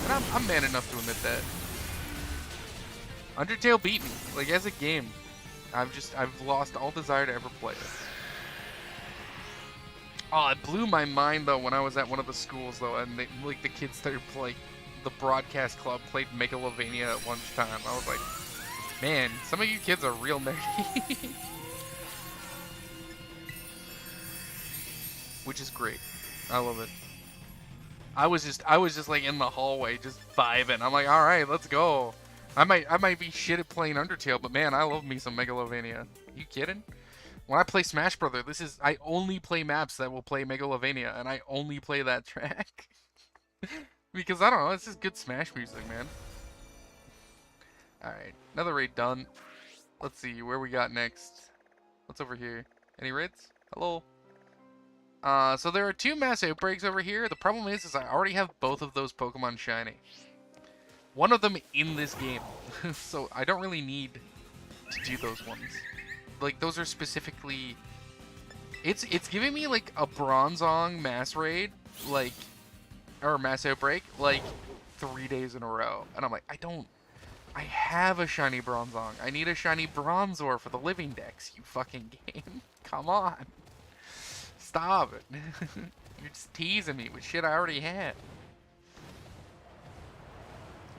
A: And I'm man enough to admit that. Undertale beat me, like as a game. I've lost all desire to ever play it. Oh, it blew my mind though when I was at one of the schools though, and they, like the kids started like the broadcast club played Megalovania at lunchtime. I was like, man, some of you kids are real nerdy. Which is great. I love it. I was just like in the hallway just vibing. I'm like, all right, let's go. I might be shit at playing Undertale, but man, I love me some Megalovania. You kidding? When I play Smash Brother, I only play maps that will play Megalovania, and I only play that track. Because, I don't know, it's just good Smash music, man. Alright, another raid done. Let's see, where we got next? What's over here? Any raids? Hello? So there are 2 mass outbreaks over here. The problem is I already have both of those Pokemon shiny. One of them in this game. So I don't really need to do those ones. Like, those are specifically... It's giving me, like, a Bronzong mass raid, like... Or mass outbreak, like, 3 days in a row. And I'm like, I have a shiny Bronzong. I need a shiny Bronzor for the living dex, you fucking game. Come on. Stop it. You're just teasing me with shit I already had.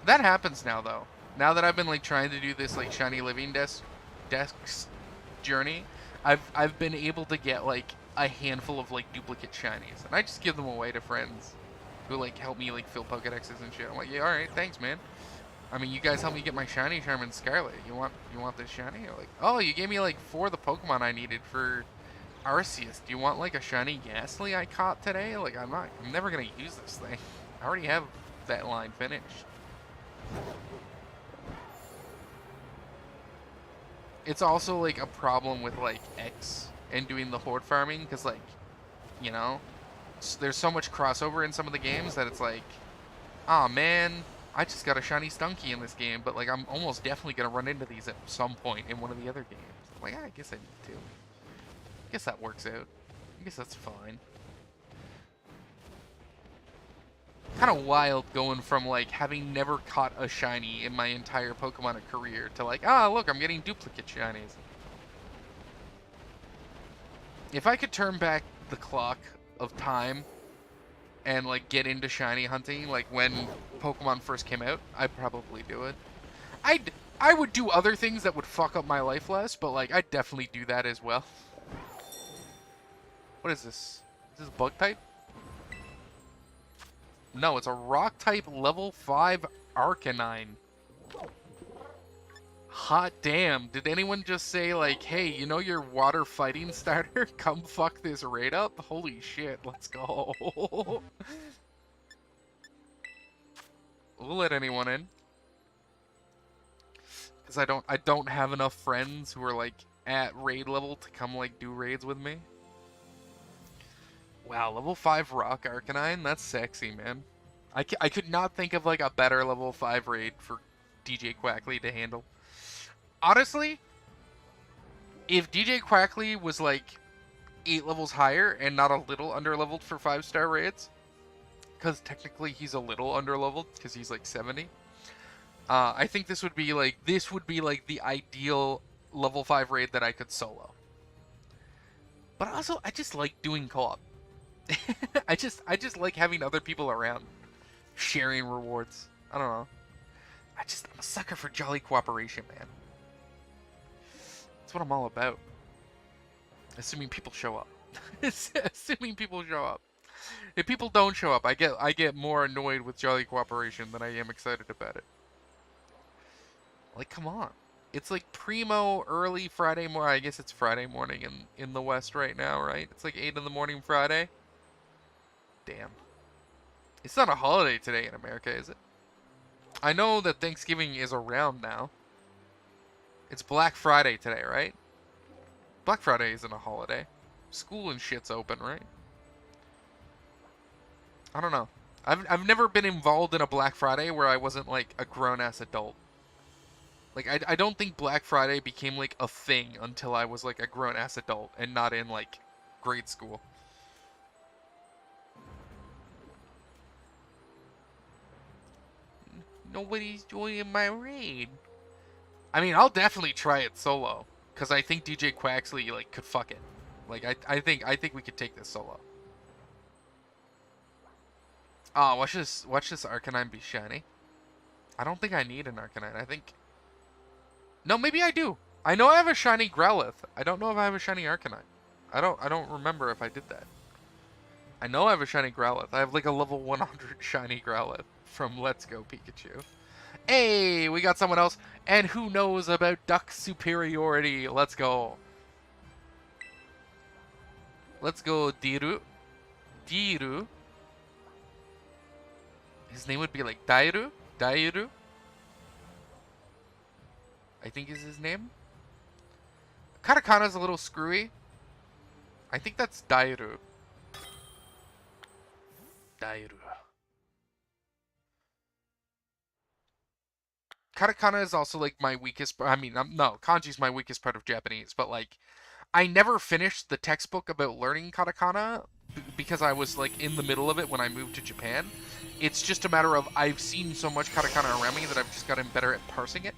A: That happens now, though. Now that I've been, like, trying to do this, like, shiny living desks journey, I've been able to get, like, a handful of, like, duplicate shinies. And I just give them away to friends who, like, help me, like, fill Pokedexes and shit. I'm like, yeah, alright, thanks, man. I mean, you guys helped me get my shiny Charmin Scarlet. You want this shiny? Or like, oh, you gave me, like, 4 of the Pokemon I needed for Arceus. Do you want, like, a shiny Ghastly I caught today? Like, I'm never gonna use this thing. I already have that line finished. It's also like a problem with like X and doing the horde farming, because, like, you know, there's so much crossover in some of the games that it's like, oh man, I just got a shiny Stunky in this game, but like I'm almost definitely gonna run into these at some point in one of the other games. I'm like, I guess I need to. I guess that works out. I guess that's fine. Kind of wild going from like having never caught a shiny in my entire Pokemon career to like, ah, look, I'm getting duplicate shinies. If I could turn back the clock of time and like get into shiny hunting like when Pokemon first came out, I'd probably do it. I would do other things that would fuck up my life less, but like I'd definitely do that as well. What is this? Is this bug type? No, it's a rock type level 5 Arcanine. Hot damn. Did anyone just say like, hey, you know your water fighting starter? Come fuck this raid up? Holy shit, let's go. We'll let anyone in. Because I don't have enough friends who are like at raid level to come like do raids with me. Wow, level 5 rock Arcanine? That's sexy, man. I could not think of like a better level 5 raid for DJ Quackley to handle. Honestly, if DJ Quackley was like 8 levels higher and not a little underleveled for 5-star raids, because technically he's a little underleveled because he's like 70, I think this would be like the ideal level 5 raid that I could solo. But also, I just like doing co-op. I just like having other people around, sharing rewards. I don't know. I'm a sucker for jolly cooperation, man. That's what I'm all about. Assuming people show up. Assuming people show up. If people don't show up, I get more annoyed with jolly cooperation than I am excited about it. Like, come on. It's like primo early Friday morning. I guess it's Friday morning in the West right now, right? It's like 8 in the morning Friday. Damn. It's not a holiday today in America, is it? I know that Thanksgiving is around now. It's Black Friday today, right? Black Friday isn't a holiday. School and shit's open, right? I don't know. I've never been involved in a Black Friday where I wasn't like a grown-ass adult. Like, I don't think Black Friday became like a thing until I was like a grown-ass adult and not in like grade school. Nobody's joining my raid. I mean, I'll definitely try it solo, because I think DJ Quaxley, like, could fuck it. Like, I think we could take this solo. Oh, watch this Arcanine be shiny. I don't think I need an Arcanine. I think... No, maybe I do. I know I have a shiny Growlithe. I don't know if I have a shiny Arcanine. I don't remember if I did that. I know I have a shiny Growlithe. I have, like, a level 100 shiny Growlithe from Let's Go Pikachu. Hey, we got someone else. And who knows about duck superiority? Let's go. Let's go, Diru. Diru. His name would be like Dairu? Dairu? I think is his name. Katakana's a little screwy. I think that's Dairu. Dairu. Katakana is also like my weakest part. I mean, no, kanji's my weakest part of Japanese, but like I never finished the textbook about learning katakana because I was like in the middle of it when I moved to Japan. It's just a matter of I've seen so much katakana around me that I've just gotten better at parsing it.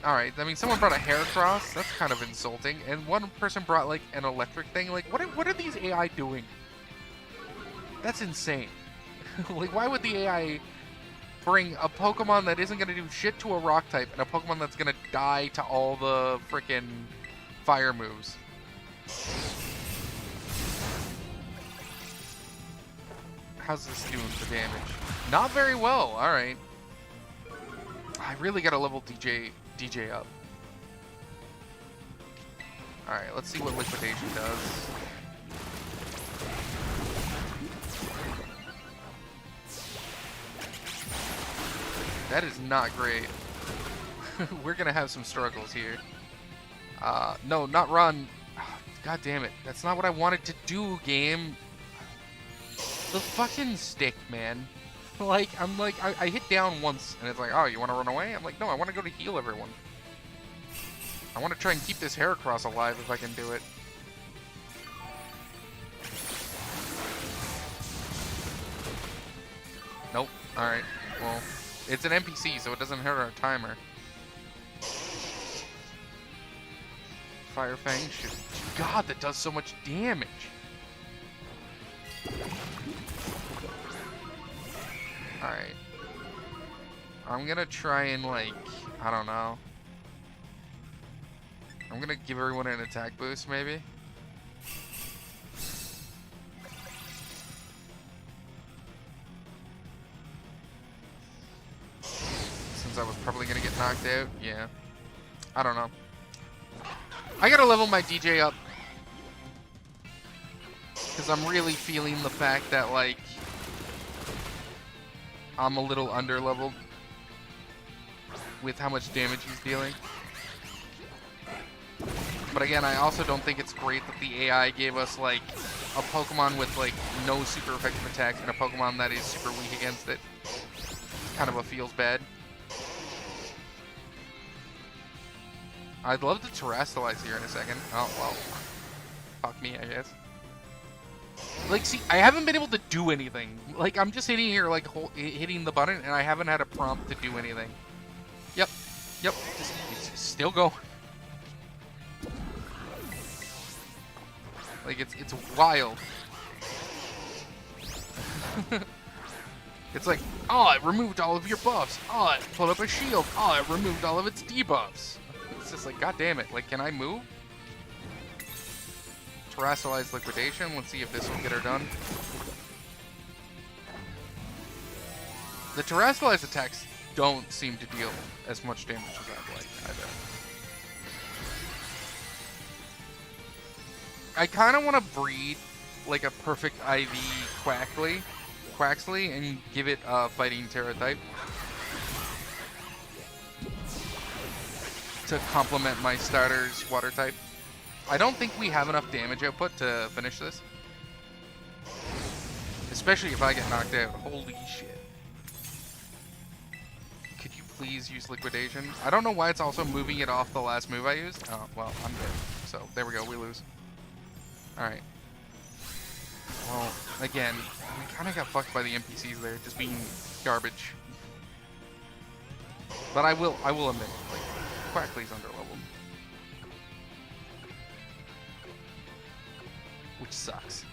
A: Alright, I mean, someone brought a Heracross. That's kind of insulting. And one person brought like an electric thing. Like, what are these AI doing? That's insane. Like, why would the AI bring a Pokemon that isn't going to do shit to a rock type and a Pokemon that's going to die to all the frickin' fire moves? How's this doing for damage? Not very well. Alright. I really got to level DJ up. Alright, let's see what Liquidation does. That is not great. We're gonna have some struggles here. No, not run. God damn it. That's not what I wanted to do, game. The fucking stick, man. Like, I hit down once, and it's like, oh, you want to run away? I'm like, no, I want to go to heal everyone. I want to try and keep this Heracross alive if I can do it. Nope. Alright. Well, it's an NPC, so it doesn't hurt our timer. Fire Fang shoot. God, that does so much damage. Alright. I'm gonna try and, like, I don't know. I'm gonna give everyone an attack boost, maybe. Since I was probably gonna get knocked out, yeah. I don't know. I gotta level my DJ up. Because I'm really feeling the fact that, like, I'm a little under-leveled with how much damage he's dealing. But again, I also don't think it's great that the AI gave us, like, a Pokemon with, like, no super effective attacks and a Pokemon that is super weak against it. Kind of a feels bad. I'd love to Terrasilize here in a second. Oh, well. Fuck me, I guess. Like, see, I haven't been able to do anything. Like, I'm just sitting here, like, hitting the button, and I haven't had a prompt to do anything. Yep. Yep. Just still go. Like, it's wild. It's like, oh, it removed all of your buffs. Oh, it put up a shield. Oh, it removed all of its debuffs. It's just like, god damn it. Like, can I move? Terrasilize Liquidation. Let's see if this will get her done. The Terrasilize attacks don't seem to deal as much damage as I'd like either. I kind of want to breed like a perfect IV Quaxley and give it a Fighting Terra type to complement my starter's Water type. I don't think we have enough damage output to finish this. Especially if I get knocked out. Holy shit. Could you please use Liquidation? I don't know why it's also moving it off the last move I used. Oh, well, I'm dead. So, there we go. We lose. Alright. Well, again, we kind of got fucked by the NPCs there, just being garbage. But I will admit, like, Quaxley's underleveled. Which sucks.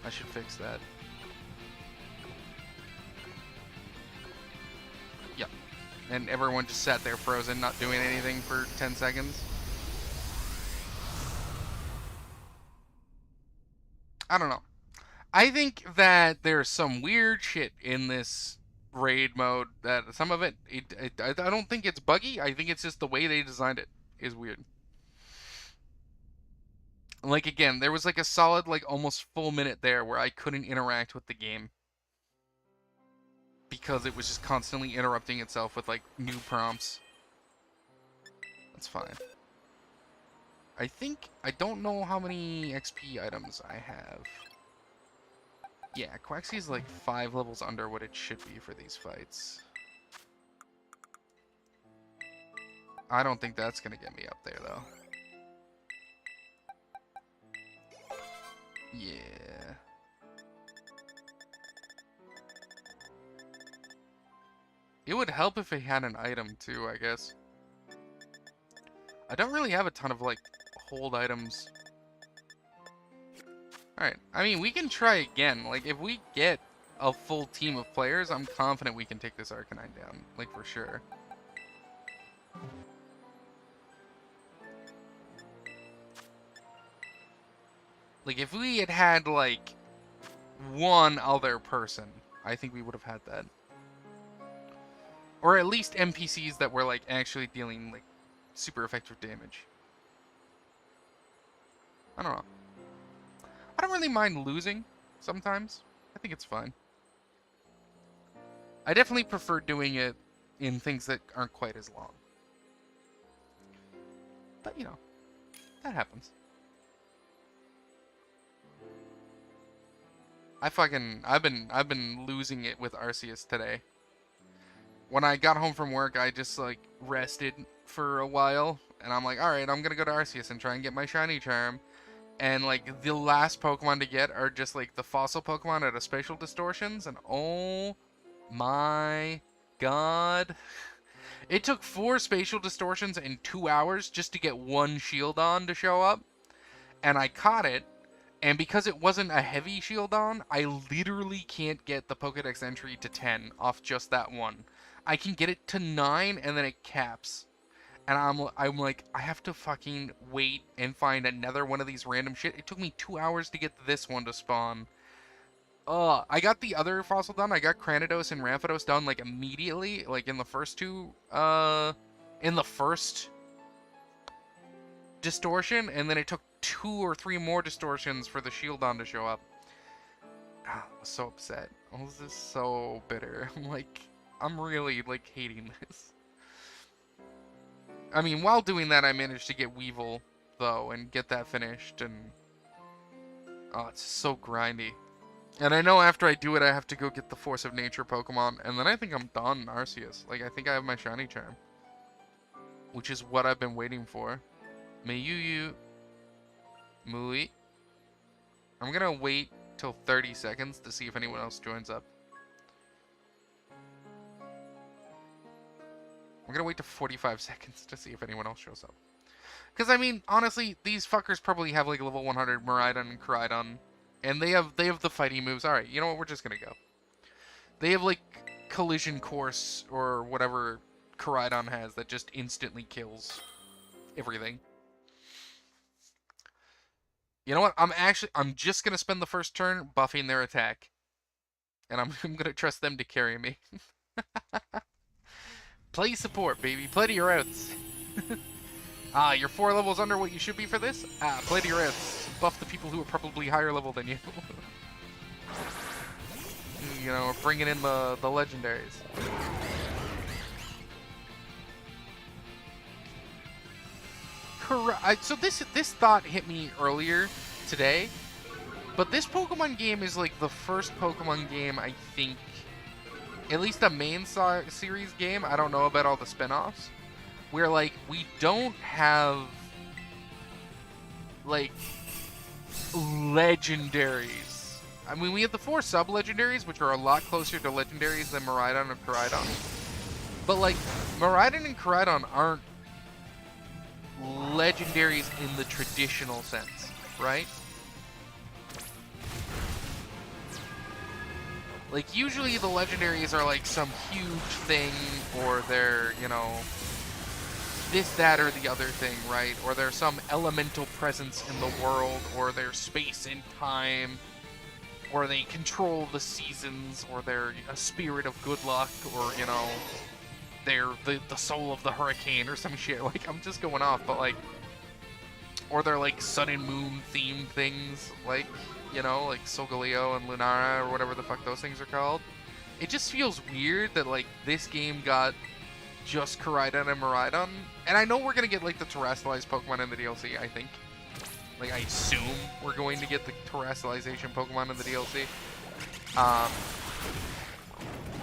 A: I should fix that. Yep. And everyone just sat there frozen, not doing anything for 10 seconds. I don't know. I think that there's some weird shit in this raid mode that some of it, I don't think it's buggy. I think it's just the way they designed it is weird. Like, again, there was like a solid, like, almost full minute there where I couldn't interact with the game because it was just constantly interrupting itself with, like, new prompts. That's fine. I don't know how many XP items I have. Yeah, Quaxly's like 5 levels under what it should be for these fights. I don't think that's gonna get me up there, though. Yeah. It would help if it had an item, too, I guess. I don't really have a ton of, like, hold items. Alright, I mean, we can try again. Like, if we get a full team of players, I'm confident we can take this Arcanine down. Like, for sure. Like, if we had had, like, one other person, I think we would have had that. Or at least NPCs that were, like, actually dealing, like, super effective damage. I don't know. I don't really mind losing sometimes. I think it's fine. I definitely prefer doing it in things that aren't quite as long. But, you know, that happens. I've been losing it with Arceus today. When I got home from work, I just, like, rested for a while. And I'm like, alright, I'm gonna go to Arceus and try and get my shiny charm. And, like, the last Pokemon to get are just, like, the fossil Pokemon out of spatial distortions. And oh my god. It took 4 spatial distortions in 2 hours just to get one Shieldon to show up. And I caught it. And because it wasn't a heavy Shieldon, I literally can't get the Pokedex entry to 10 off just that one. I can get it to 9 and then it caps. And I'm like, I have to fucking wait and find another one of these random shit. It took me 2 hours to get this one to spawn. I got the other fossil done. I got Cranidos and Rampardos done, like, immediately. Like, in the first two, in the first distortion. And then it took 2 or 3 more distortions for the Shieldon to show up. I was so upset. I was just so bitter. I'm really, like, hating this. I mean, while doing that, I managed to get Weevil, though, and get that finished, and... Oh, it's so grindy. And I know after I do it, I have to go get the Force of Nature Pokemon, and then I think I'm done Arceus. Like, I think I have my Shiny Charm. Which is what I've been waiting for. Mayuyu. Mui. I'm gonna wait till 30 seconds to see if anyone else joins up. I'm gonna wait to 45 seconds to see if anyone else shows up. Because, I mean, honestly, these fuckers probably have, like, level 100 Miraidon and Koraidon. And they have the fighting moves. Alright, you know what? We're just gonna go. They have, like, Collision Course or whatever Koraidon has that just instantly kills everything. You know what? I'm just gonna spend the first turn buffing their attack. And I'm gonna trust them to carry me. Play support, baby. Play to your outs. You're 4 levels under what you should be for this? Play to your outs. Buff the people who are probably higher level than you. You know, bringing in the legendaries. So this thought hit me earlier today. But this Pokemon game is like the first Pokemon game, I think, at least a main series game, I don't know about all the spin-offs, where, like, we don't have, like, legendaries. I mean, we have the 4 sub-legendaries, which are a lot closer to legendaries than Miraidon and Koraidon. But, like, Miraidon and Koraidon aren't legendaries in the traditional sense, right? Like, usually the legendaries are, like, some huge thing, or they're, you know, this, that, or the other thing, right? Or they're some elemental presence in the world, or they're space and time, or they control the seasons, or they're a spirit of good luck, or, you know, they're the soul of the hurricane, or some shit. Like, I'm just going off, but, like, or they're, like, sun and moon themed things, like, you know, like Solgaleo and Lunara, or whatever the fuck those things are called. It just feels weird that, like, this game got just Koraidon and Miraidon. And I know we're gonna get, like, the terrestrialized Pokemon in the DLC, I think. Like, I assume we're going to get the terrestrialization Pokemon in the DLC.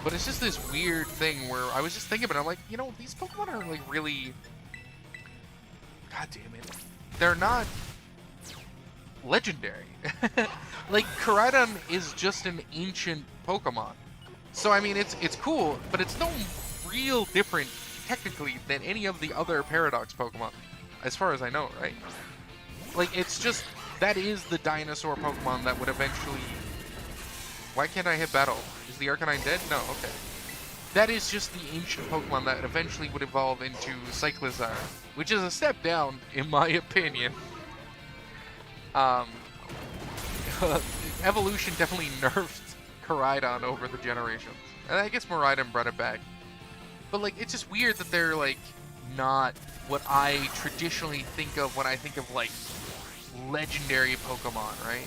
A: But it's just this weird thing where I was just thinking about it, I'm like, you know, these Pokemon are, like, really... God damn it. They're not legendary. Like, Koraidon is just an ancient Pokemon. So, I mean, it's cool, but it's no real different, technically, than any of the other Paradox Pokemon. As far as I know, right? Like, it's just, that is the dinosaur Pokemon that would eventually... Why can't I hit battle? Is the Arcanine dead? No, okay. That is just the ancient Pokemon that eventually would evolve into Cyclizar, which is a step down, in my opinion. Evolution definitely nerfed Koraidon over the generations. And I guess Miraidon brought it back. But, like, it's just weird that they're, like, not what I traditionally think of when I think of, like, legendary Pokemon, right?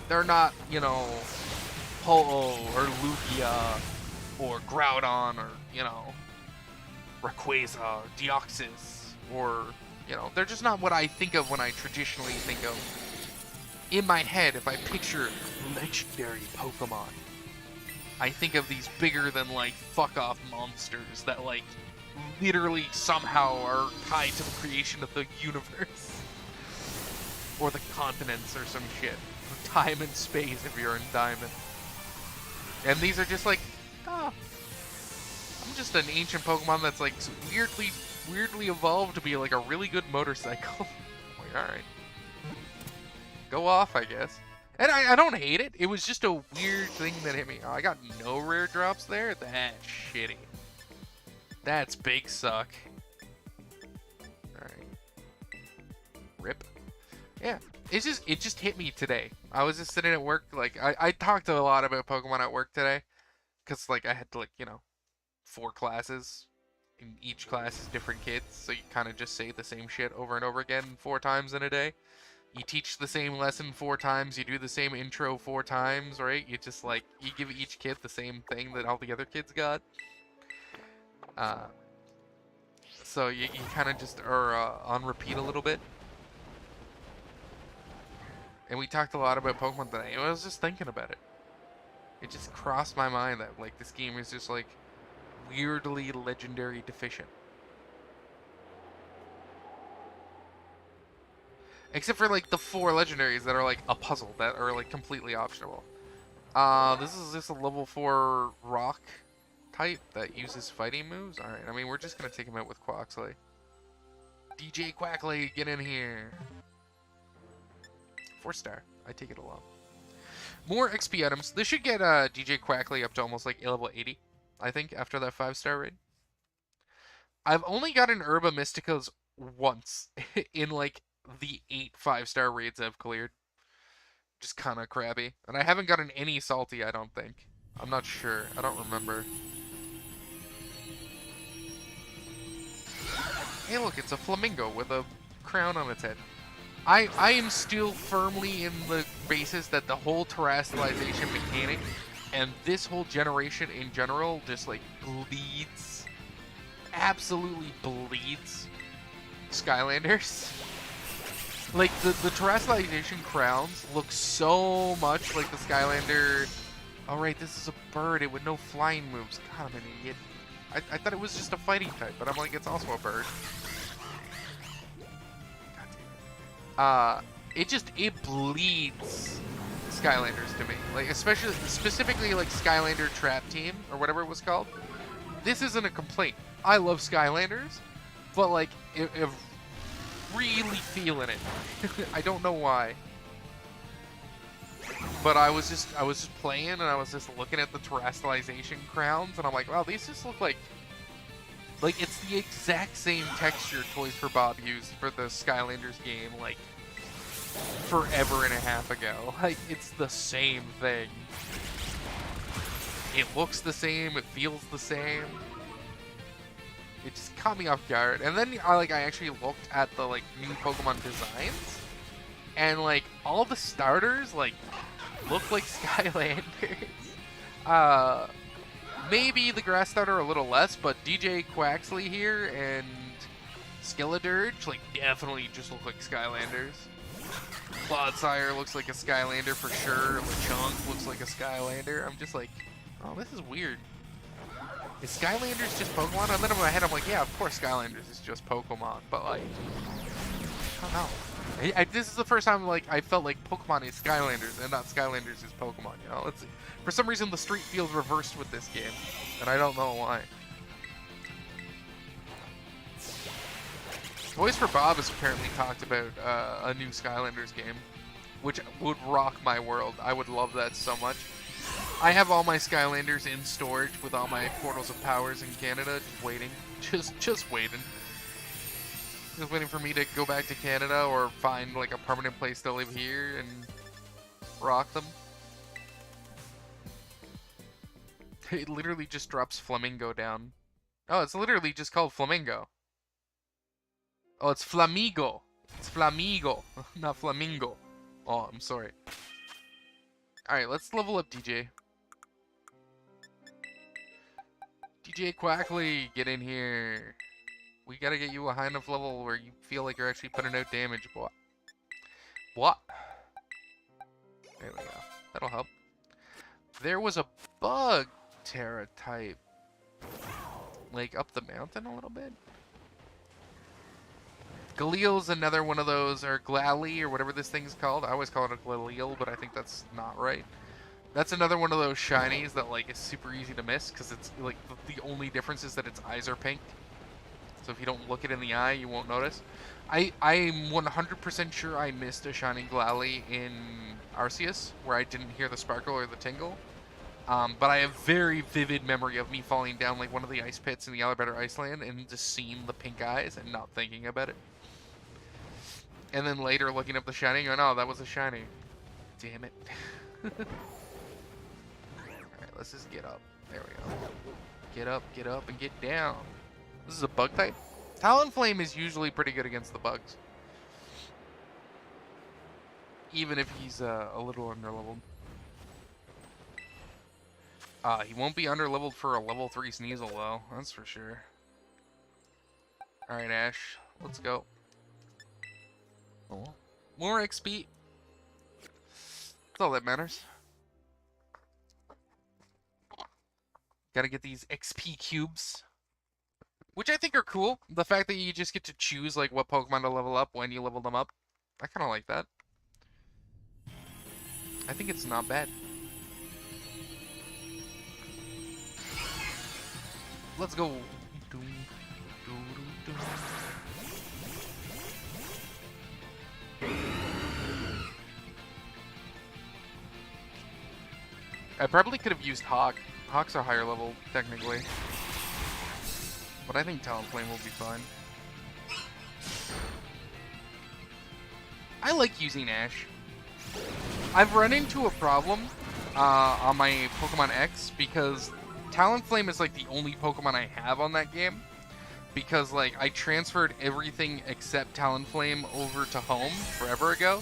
A: They're not, you know, Ho-Oh or Lugia or Groudon or, you know, Rayquaza or Deoxys or, You know, they're just not what I think of when I traditionally think of. In my head, if I picture legendary Pokemon, I think of these bigger than, like, fuck-off monsters that, like, literally somehow are tied to the creation of the universe. Or the continents or some shit. Time and space if you're in Diamond. And these are just like, oh, I'm just an ancient Pokemon that's like weirdly evolved to be like a really good motorcycle. Like, alright. Go off, I guess. And I don't hate it. It was just a weird thing that hit me. Oh, I got no rare drops there? That's shitty. That's big suck. Alright. Rip. Yeah. It just hit me today. I was just sitting at work, like, I talked a lot about Pokemon at work today. Because, like, I had, like, you know, 4 classes. And each class is different kids, so you kind of just say the same shit over and over again 4 times in a day. You teach the same lesson 4 times, you do the same intro 4 times, right? You just, like, you give each kid the same thing that all the other kids got. So you kind of just are on repeat a little bit. And we talked a lot about Pokemon today. I was just thinking about it. It just crossed my mind that, like, this game is just, like, weirdly legendary deficient. Except for, like, the 4 legendaries that are, like, a puzzle, that are, like, completely optional. This is just a level 4 rock type that uses fighting moves. Alright, I mean, we're just gonna take him out with Quaxley. DJ Quackley, get in here. 4-star. I take it along. More XP items. This should get DJ Quackley up to almost like level 80, I think, after that 5-star raid. I've only gotten Herba Mysticas once in like the 8 5-star raids I've cleared. Just kind of crabby. And I haven't gotten any Salty, I don't think. I'm not sure. I don't remember. Hey look, it's a flamingo with a crown on its head. I am still firmly in the basis that the whole terrestrialization mechanic and this whole generation in general just like bleeds, absolutely bleeds Skylanders. Like the terrestrialization crowns look so much like the Skylander. Alright, this is a bird, it would know flying moves. God, I'm an idiot. I thought it was just a fighting type, but I'm like, it's also a bird. It bleeds Skylanders to me. Like, especially, specifically, like, Skylander Trap Team, or whatever it was called. This isn't a complaint. I love Skylanders, but, like, I'm really feeling it. I don't know why. But I was just playing, and I was just looking at the terrestrialization crowns, and I'm like, wow, these just look like it's the exact same texture Toys for Bob used for the Skylanders game, like, forever and a half ago. Like, it's the same thing. It looks the same, it feels the same. It just caught me off guard. And then I actually looked at the, like, new Pokemon designs, and, like, all the starters, like, look like Skylanders. Maybe the grass starter a little less, but DJ Quaxley here and Skeledirge, like, definitely just look like Skylanders. Clodsire looks like a Skylander for sure. Lechonk looks like a Skylander. I'm just like, oh, this is weird. Is Skylanders just Pokemon? And then in my head, I'm like, yeah, of course Skylanders is just Pokemon, but like, I don't know. This is the first time like I felt like Pokemon is Skylanders and not Skylanders is Pokemon. You know, for some reason the street feels reversed with this game, and I don't know why. Toys for Bob has apparently talked about a new Skylanders game, which would rock my world. I would love that so much. I have all my Skylanders in storage with all my Portals of Powers in Canada, just waiting. Just waiting. Just waiting for me to go back to Canada or find like a permanent place to live here and rock them. It literally just drops Flamingo down. Oh, it's literally just called Flamingo. Oh, it's Flamigo. It's Flamigo, not Flamingo. Oh, I'm sorry. Alright, let's level up DJ. DJ Quackley, get in here. We gotta get you a high enough level where you feel like you're actually putting out damage. What? There we go. That'll help. There was a bug Terra type. Like up the mountain a little bit. Galeel's another one of those, or Glalie, or whatever this thing's called. I always call it a Galeel, but I think that's not right. That's another one of those shinies that like is super easy to miss because it's like the only difference is that its eyes are pink. So if you don't look it in the eye, you won't notice. I'm 100% sure I missed a shiny Glalie in Arceus where I didn't hear the sparkle or the tingle. But I have very vivid memory of me falling down like one of the ice pits in the Alabama Iceland and just seeing the pink eyes and not thinking about it. And then later looking up the shiny and going, oh, that was a shiny. Damn it. Alright, let's just get up. There we go. Get up, and get down. This is a bug type. Talonflame is usually pretty good against the bugs. Even if he's a little underleveled. He won't be underleveled for a level 3 Sneasel though, that's for sure. Alright, Ash, let's go. Oh. More XP. That's all that matters. Gotta get these XP cubes. Which I think are cool. The fact that you just get to choose like what Pokemon to level up when you level them up. I kind of like that. I think it's not bad. Let's go. I probably could have used Hawk. Hawk's a higher level, technically. But I think Talonflame will be fine. I like using Ash. I've run into a problem on my Pokemon X because Talonflame is like the only Pokemon I have on that game. Because like I transferred everything except Talonflame over to home forever ago.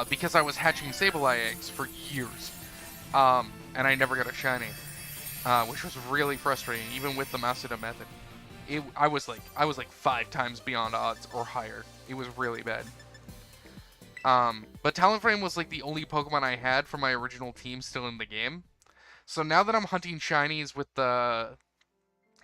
A: Because I was hatching Sableye eggs for years. And I never got a shiny. Which was really frustrating, even with the Masuda method. I was like 5 times beyond odds or higher. It was really bad. But Talonflame was like the only Pokemon I had from my original team still in the game. So now that I'm hunting shinies with the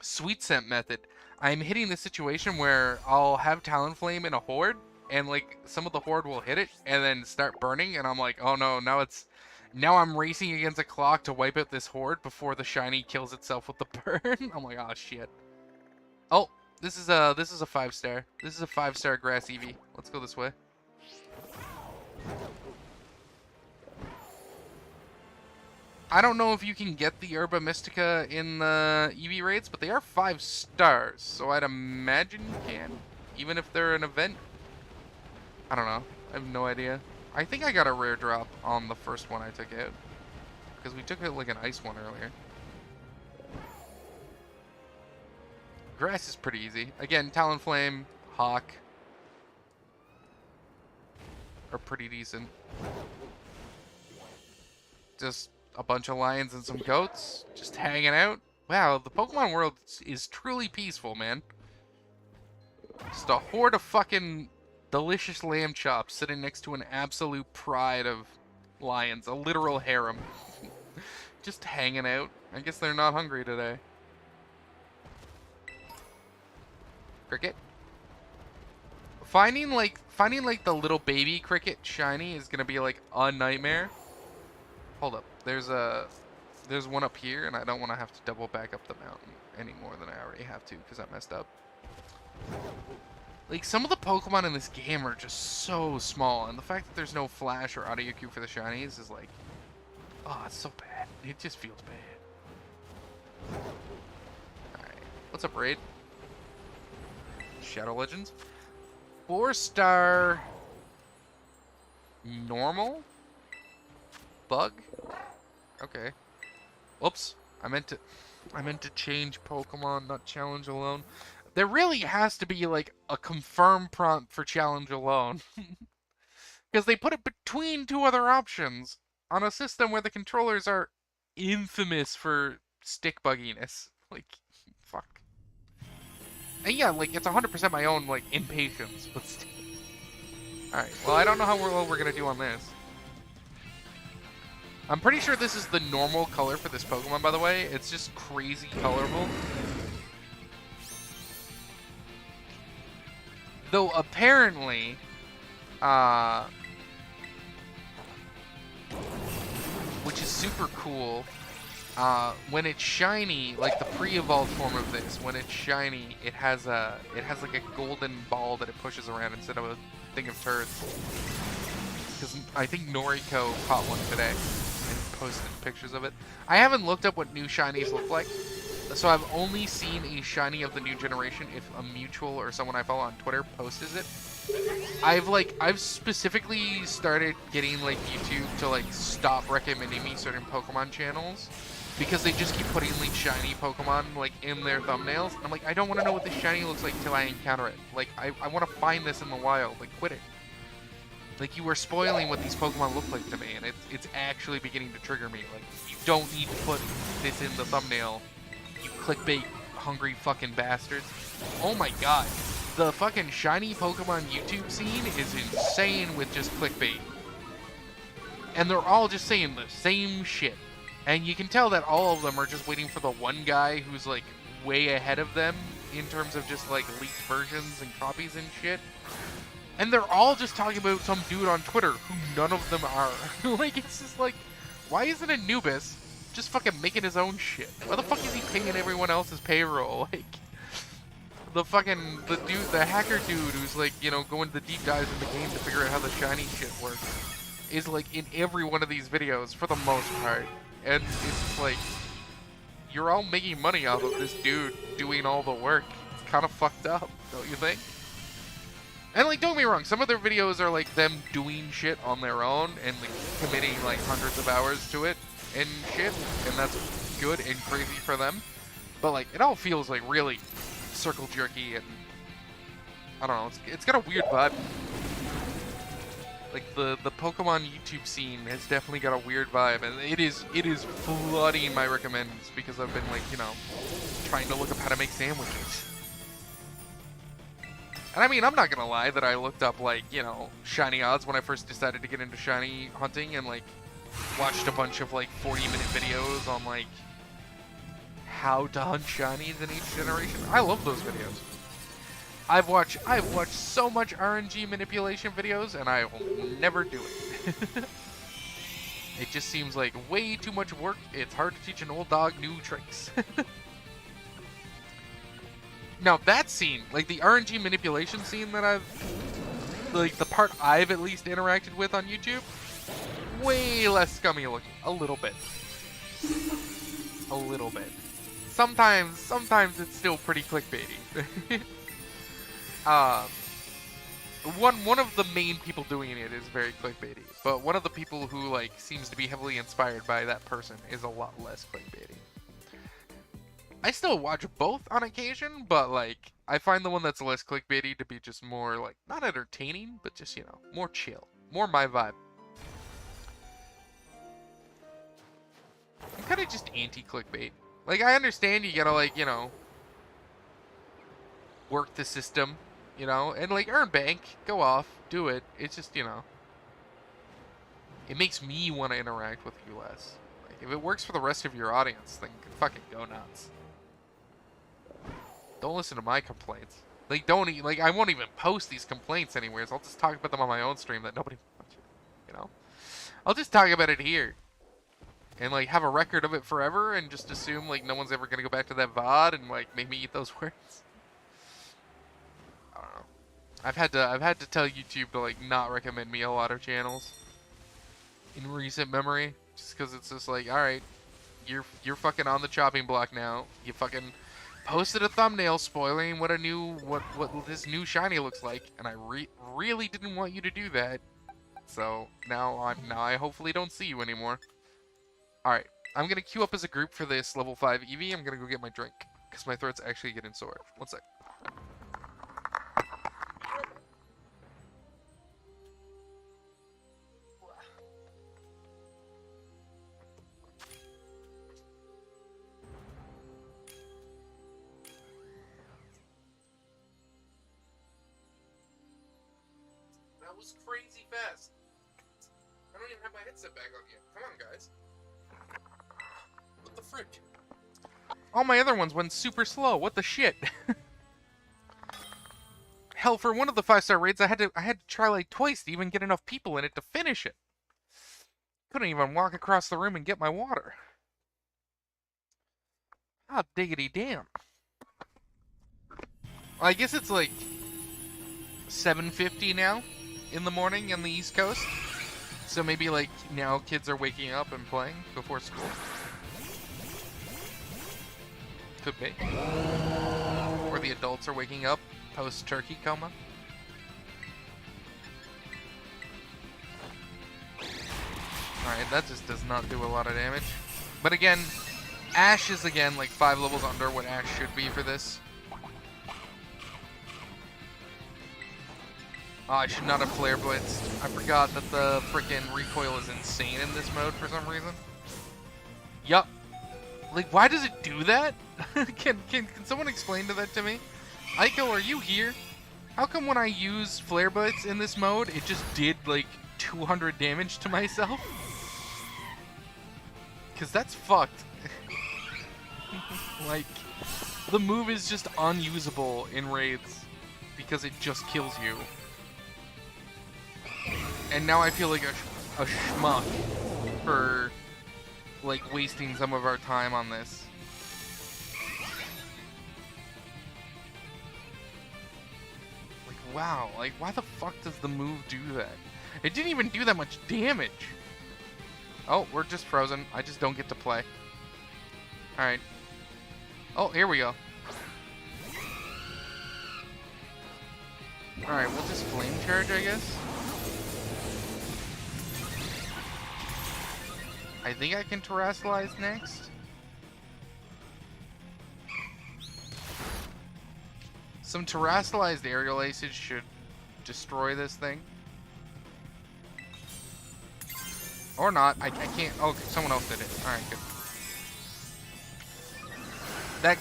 A: Sweet Scent method, I'm hitting the situation where I'll have Talonflame in a horde, and like some of the horde will hit it and then start burning, and I'm like, oh no, now I'm racing against a clock to wipe out this horde before the shiny kills itself with the burn. I'm like, oh shit. Oh, this is a 5-star. This is a 5-star grass Eevee. Let's go this way. I don't know if you can get the Herba Mystica in the Eevee raids, but they are 5 stars, so I'd imagine you can, even if they're an event. I don't know. I have no idea. I think I got a rare drop on the first one I took out, because we took it like an ice one earlier. Grass is pretty easy. Again, Talonflame, Hawk are pretty decent. Just a bunch of lions and some goats, just hanging out. Wow, the Pokemon world is truly peaceful, man. Just a horde of fucking delicious lamb chops sitting next to an absolute pride of lions, a literal harem. Just hanging out. I guess they're not hungry today. Cricket. Finding like the little baby cricket shiny is gonna be like a nightmare. Hold up, there's one up here, and I don't want to have to double back up the mountain any more than I already have to because I messed up. Like some of the Pokemon in this game are just so small, and the fact that there's no Flash or Audio Cube for the shinies is like, oh, it's so bad. It just feels bad. All right, what's up, Raid? Shadow Legends. 4-star normal bug. Okay. Whoops. I meant to change Pokemon, not challenge alone. There really has to be like a confirm prompt for challenge alone. Because they put it between 2 other options on a system where the controllers are infamous for stick bugginess. Like, fuck. And yeah, like, it's 100% my own, like, impatience, but still. Alright, well, I don't know how well we're gonna do on this. I'm pretty sure this is the normal color for this Pokemon, by the way. It's just crazy colorful. Though, apparently, which is super cool, when it's shiny, like the pre-evolved form of this, when it's shiny, it has like a golden ball that it pushes around instead of a thing of turds. Because I think Noriko caught one today and posted pictures of it. I haven't looked up what new shinies look like, so I've only seen a shiny of the new generation if a mutual or someone I follow on Twitter posts it. I've specifically started getting like YouTube to like stop recommending me certain Pokemon channels because they just keep putting like shiny Pokemon like in their thumbnails. And I'm like, I don't want to know what this shiny looks like till I encounter it. Like I want to find this in the wild. Like quit it. Like you are spoiling what these Pokemon look like to me, and it's actually beginning to trigger me. Like you don't need to put this in the thumbnail. You clickbait hungry fucking bastards. Oh my god. The fucking shiny Pokemon YouTube scene is insane with just clickbait. And they're all just saying the same shit. And you can tell that all of them are just waiting for the one guy who's like way ahead of them in terms of just like leaked versions and copies and shit. And they're all just talking about some dude on Twitter who none of them are. Like, it's just like, why isn't Anubis just fucking making his own shit? Why the fuck is he paying everyone else's payroll? Like, the hacker dude who's like, you know, going to the deep dives in the game to figure out how the shiny shit works is like in every one of these videos for the most part. And it's just like, you're all making money off of this dude doing all the work. It's kind of fucked up, don't you think? And like, don't get me wrong, some of their videos are like them doing shit on their own and like committing like hundreds of hours to it and shit, and that's good and crazy for them. But like, it all feels like really circle jerky, and I don't know, it's got a weird vibe. Like the Pokemon YouTube scene has definitely got a weird vibe, and it is flooding my recommends because I've been like, you know, trying to look up how to make sandwiches. And I mean, I'm not gonna lie that I looked up like, you know, shiny odds when I first decided to get into shiny hunting, and like watched a bunch of like 40-minute videos on like how to hunt shinies in each generation. I love those videos. I've watched so much RNG manipulation videos, and I will never do it. It just seems like way too much work. It's hard to teach an old dog new tricks. Now that scene, like the RNG manipulation scene that like the part I've at least interacted with on YouTube, way less scummy looking. A little bit. A little bit. Sometimes it's still pretty clickbaity. One of the main people doing it is very clickbaity, but one of the people who like seems to be heavily inspired by that person is a lot less clickbaity. I still watch both on occasion, but like I find the one that's less clickbaity to be just more like not entertaining, but just, you know, more chill, more my vibe. I'm kind of just anti-clickbait. Like I understand you gotta like, you know, work the system, you know, and like earn bank, go off, do it. It's just, you know, it makes me want to interact with you less. Like if it works for the rest of your audience, then fucking go nuts. Don't listen to my complaints. Like like I won't even post these complaints anywhere. I'll just talk about them on my own stream that nobody, you know. I'll just talk about it here. And like have a record of it forever and just assume like no one's ever gonna go back to that VOD and like make me eat those words. I don't know. I've had to tell YouTube to like not recommend me a lot of channels in recent memory, just because it's just like, all right, you're fucking on the chopping block now. You fucking posted a thumbnail spoiling what this new shiny looks like, and I really didn't want you to do that. So now I hopefully don't see you anymore. All right, I'm gonna queue up as a group for this level 5 Eevee. I'm gonna go get my drink because my throat's actually getting sore. One sec. That was crazy fast. I don't even have my headset back on yet. Come on, guys. What the frick? All my other ones went super slow. What the shit? Hell, for one of the 5-star raids, I had to try like twice to even get enough people in it to finish it. Couldn't even walk across the room and get my water. Ah, diggity damn. Well, I guess it's like 7:50 now in the morning on the East Coast. So maybe like now kids are waking up and playing before school. Could be. Or the adults are waking up post-turkey coma. Alright, that just does not do a lot of damage. But again, Ash is again like 5 levels under what Ash should be for this. Oh, I should not have Flare Blitzed. I forgot that the frickin' recoil is insane in this mode for some reason. Yup. Like, why does it do that? Can someone explain that to me? Aiko, are you here? How come when I use Flare Blitz in this mode, it just did like 200 damage to myself? Because that's fucked. Like, the move is just unusable in raids because it just kills you. And now I feel like a schmuck for like wasting some of our time on this. Like, wow, like why the fuck does the move do that? It didn't even do that much damage. Oh, we're just frozen. I just don't get to play. Alright. Oh, here we go. Alright, we'll just flame charge, I guess. I think I can terrestrialize next. Some terrestrialized aerial aces should destroy this thing. Or not. I can't. Oh, someone else did it. Alright, good.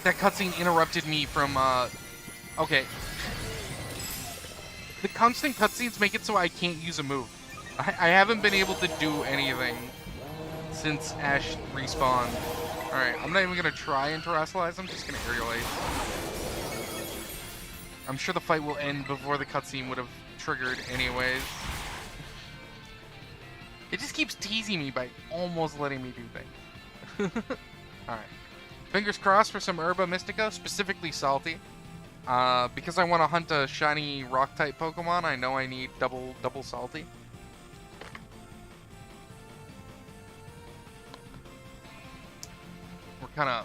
A: That cutscene interrupted me from, okay. The constant cutscenes make it so I can't use a move. I haven't been able to do anything since Ash respawned. Alright, I'm not even gonna try and terrestrialize, I'm just gonna aerial ace. I'm sure the fight will end before the cutscene would have triggered anyways. It just keeps teasing me by almost letting me do things. Alright. Fingers crossed for some Herba Mystica, specifically Salty. Because I want to hunt a shiny rock-type Pokemon, I know I need double Salty.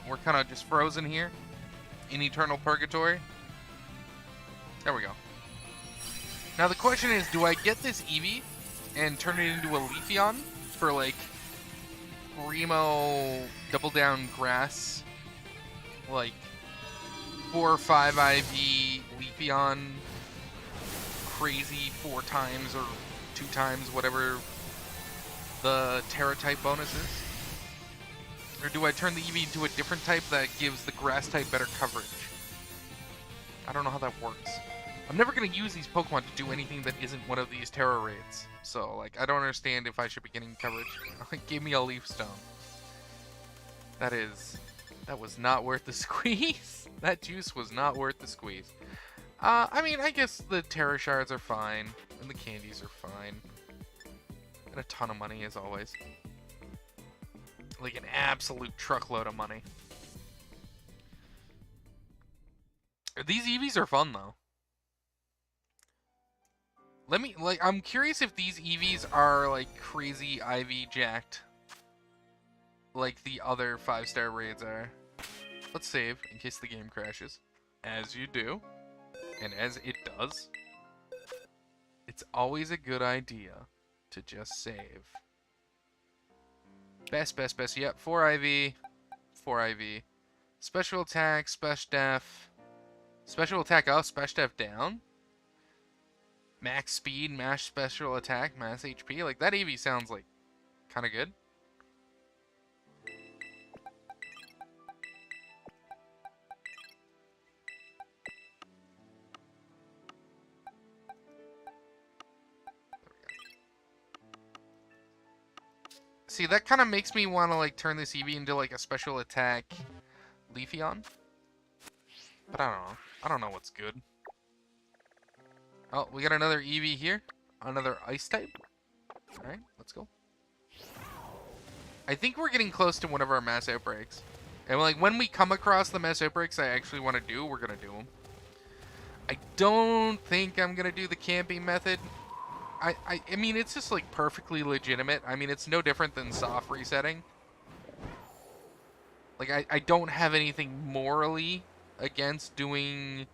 A: We're kinda just frozen here in eternal purgatory. There we go. Now the question is, do I get this Eevee and turn it into a Leafeon for like Primo Double Down Grass, like 4 or 5 IV Leafeon, crazy 4 times or 2 times, whatever the Terra type bonus is? Or do I turn the Eevee into a different type that gives the grass type better coverage? I don't know how that works. I'm never going to use these Pokemon to do anything that isn't one of these Terra raids. So, like, I don't understand if I should be getting coverage. Give me a Leaf Stone. That was not worth the squeeze. That juice was not worth the squeeze. I mean, I guess the Terra Shards are fine. And the candies are fine. And a ton of money, as always. Like an absolute truckload of money. These EVs are fun, though. I'm curious if these EVs are, like, crazy IV jacked. Like the other 5-star raids are. Let's save, in case the game crashes. As you do. And as it does. It's always a good idea to just save. Best. Yep, 4 IV. 4 IV. Special attack, special def. Special attack up, special def down. Max speed, max special attack, max HP. Like, that EV sounds like kind of good. See, that kind of makes me want to, like, turn this Eevee into, like, a special attack Leafeon. But I don't know. I don't know what's good. Oh, we got another Eevee here. Another Ice type. Alright, let's go. I think we're getting close to one of our mass outbreaks. And, like, when we come across the mass outbreaks I actually want to do, we're going to do them. I don't think I'm going to do the camping method. I mean, it's just, like, perfectly legitimate. I mean, it's no different than soft resetting. Like, I don't have anything morally against doing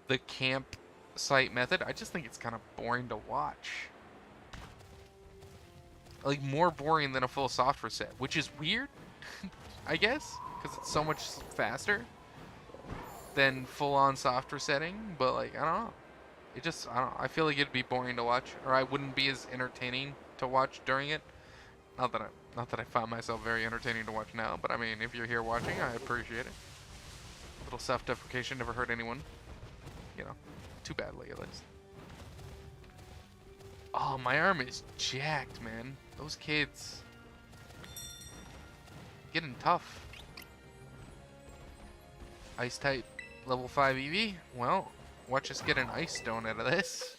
A: the campsite method. I just think it's kind of boring to watch. Like, more boring than a full soft reset, which is weird, I guess, because it's so much faster than full-on soft resetting, but, like, I don't know. It just, I don't know, I feel like it'd be boring to watch, or I wouldn't be as entertaining to watch during it. Not that I find myself very entertaining to watch now, but I mean, if you're here watching, I appreciate it. A little self-deprecation never hurt anyone. You know, too badly at least. Oh, my arm is jacked, man. Those kids. Getting tough. Ice type level 5 Eevee. Well, watch us get an Ice Stone out of this.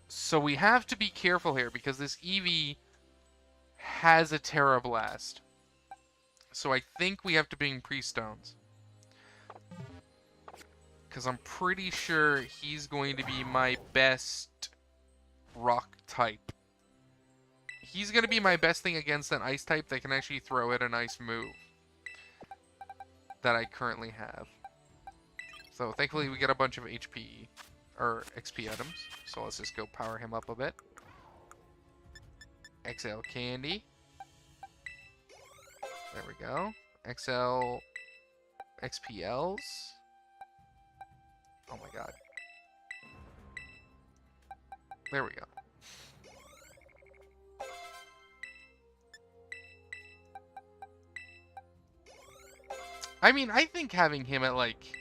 A: So we have to be careful here because this Eevee has a Terra Blast. So I think we have to bring Pre-Stones. Because I'm pretty sure he's going to be my best rock type. He's going to be my best thing against an ice type that can actually throw it a nice move that I currently have. So thankfully we get a bunch of HP or XP items. So let's just go power him up a bit. XL Candy. There we go. XL XPLs. Oh my god. There we go. I mean, I think having him at like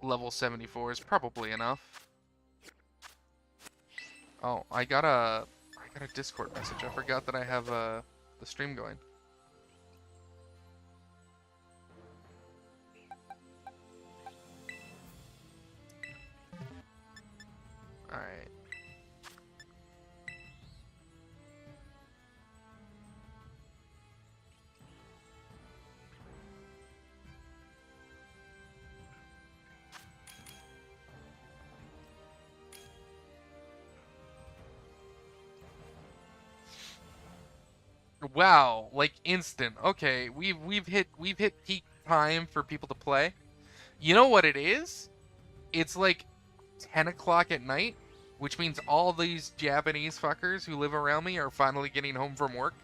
A: level 74 is probably enough. Oh, I got a Discord message. I forgot that I have the stream going. Alright. Wow, like instant. Okay, we've hit peak time for people to play. You know what it is? It's like 10 o'clock at night, which means all these Japanese fuckers who live around me are finally getting home from work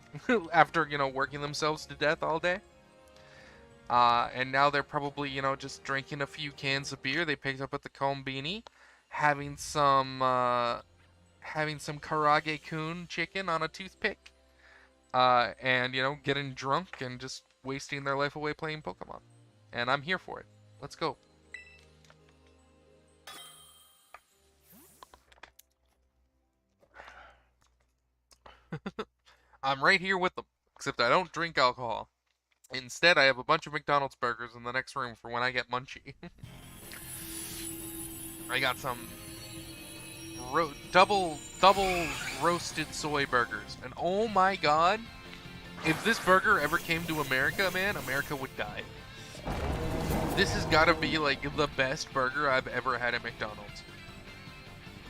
A: after, you know, working themselves to death all day. And now they're probably, you know, just drinking a few cans of beer they picked up at the Kombini, having some Karage-kun chicken on a toothpick, and, you know, getting drunk and just wasting their life away playing Pokemon. And I'm here for it. Let's go. I'm right here with them, except I don't drink alcohol. Instead, I have a bunch of McDonald's burgers in the next room for when I get munchy. I got some double roasted soy burgers, and oh my god, if this burger ever came to America, man, America would die. This has got to be like the best burger I've ever had at McDonald's.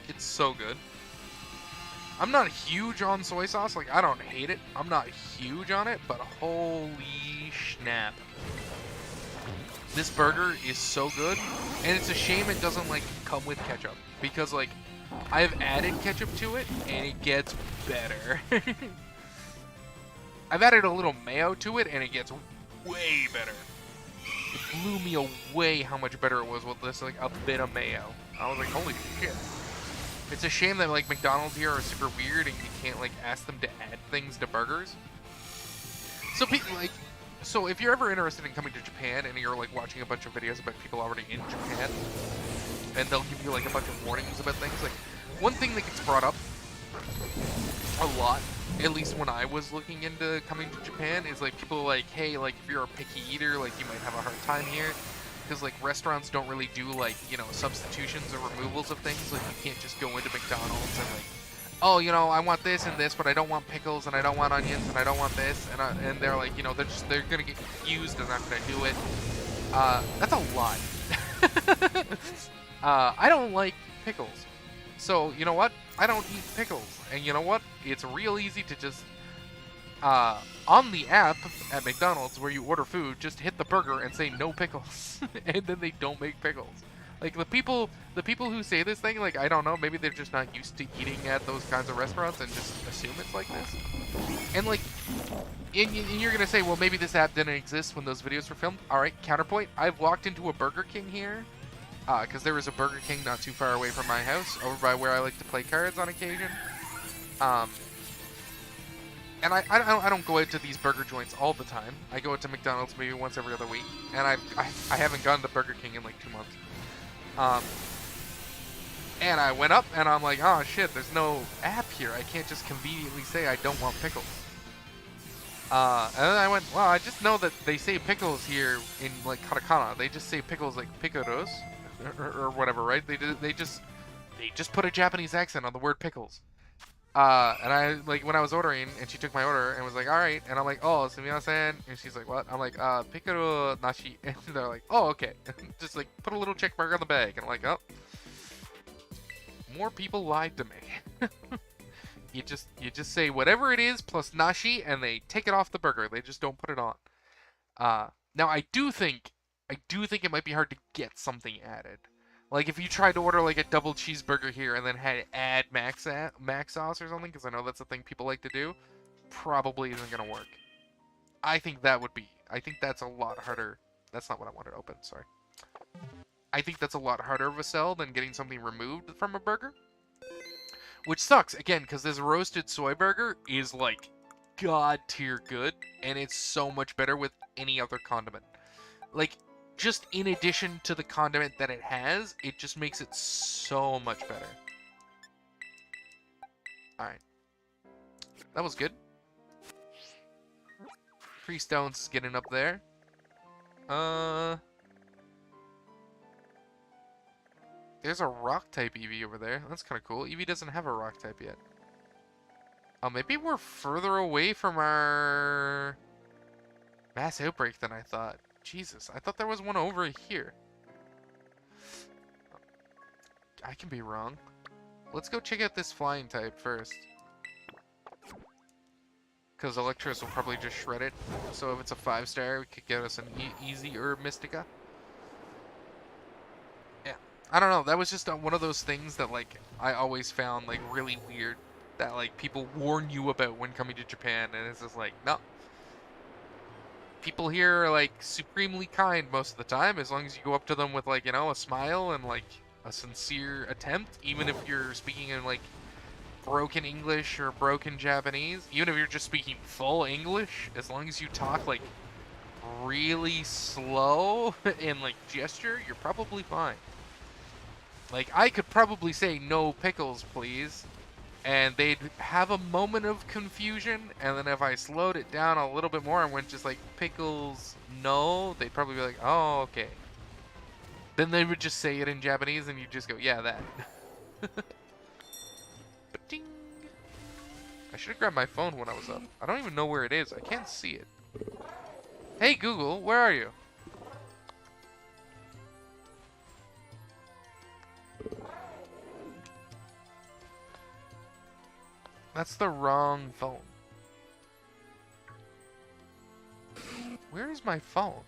A: It's so good. I'm not huge on soy sauce, like I don't hate it. I'm not huge on it, but holy snap. This burger is so good, and it's a shame it doesn't like come with ketchup, because like I've added ketchup to it and it gets better. I've added a little mayo to it and it gets way better. It blew me away how much better it was with this, like a bit of mayo. I was like, holy shit. It's a shame that like McDonald's here are super weird and you can't like ask them to add things to burgers. So people like, so if you're ever interested in coming to Japan and you're like watching a bunch of videos about people already in Japan, and they'll give you like a bunch of warnings about things, like one thing that gets brought up a lot, at least when I was looking into coming to Japan, is like people like, hey, like if you're a picky eater, like you might have a hard time here, because like restaurants don't really do like, you know, substitutions or removals of things. Like you can't just go into McDonald's and like, oh, you know, I want this and this, but I don't want pickles and I don't want onions and I don't want this, and they're like, you know, they're gonna get confused and not gonna do it. That's a lot. I don't like pickles. So, you know what? I don't eat pickles. And you know what? It's real easy to just, on the app at McDonald's where you order food, just hit the burger and say no pickles. And then they don't make pickles. Like, the people who say this thing, like, I don't know, maybe they're just not used to eating at those kinds of restaurants and just assume it's like this. And, like, and you're gonna say, well, maybe this app didn't exist when those videos were filmed. Alright, counterpoint. I've walked into a Burger King here, because there was a Burger King not too far away from my house, over by where I like to play cards on occasion. And I don't go out to these burger joints all the time. I go out to McDonald's maybe once every other week, and I haven't gone to Burger King in like 2 months. And I went up, and I'm like, oh shit, there's no app here. I can't just conveniently say I don't want pickles. And then I went, well, I just know that they say pickles here in like katakana. They just say pickles like picoros, or whatever, right? They just put a Japanese accent on the word pickles. And I, like, when I was ordering, and she took my order and was like, alright, and I'm like, oh, sumimasen, and she's like, what? I'm like, piccolo nashi, and they're like, oh, okay. Just, like, put a little check mark on the bag, and I'm like, oh. More people lied to me. You just say whatever it is plus nashi, and they take it off the burger. They just don't put it on. Now, I do think it might be hard to get something added. Like, if you tried to order, like, a double cheeseburger here and then had to add mac sauce or something, because I know that's a thing people like to do, probably isn't going to work. I think that's a lot harder. That's not what I wanted to open, sorry. I think that's a lot harder of a sell than getting something removed from a burger. Which sucks, again, because this roasted soy burger is, like, god tier good, and it's so much better with any other condiment. Like, just in addition to the condiment that it has, it just makes it so much better. Alright. That was good. 3 stones getting up there. There's a rock type Eevee over there. That's kind of cool. Eevee doesn't have a rock type yet. Oh, maybe we're further away from our mass outbreak than I thought. Jesus, I thought there was one over here. I can be wrong. Let's go check out this flying type first. Because Electros will probably just shred it. So if it's a 5-star, we could get us an easy Herb Mystica. Yeah. I don't know. That was just one of those things that, like, I always found, like, really weird. That, like, people warn you about when coming to Japan. And it's just like, no. People here are, like, supremely kind most of the time, as long as you go up to them with, like, you know, a smile and, like, a sincere attempt, even if you're speaking in, like, broken English or broken Japanese, even if you're just speaking full English, as long as you talk, like, really slow and, like, gesture, you're probably fine. Like, I could probably say, no pickles, please, and they'd have a moment of confusion, and then if I slowed it down a little bit more and went just like, pickles, no, they'd probably be like, oh, okay. Then they would just say it in Japanese, and you'd just go, yeah, that. Ba-ding. I should have grabbed my phone when I was up. I don't even know where it is. I can't see it. Hey, Google, where are you? That's the wrong phone. Where is my phone?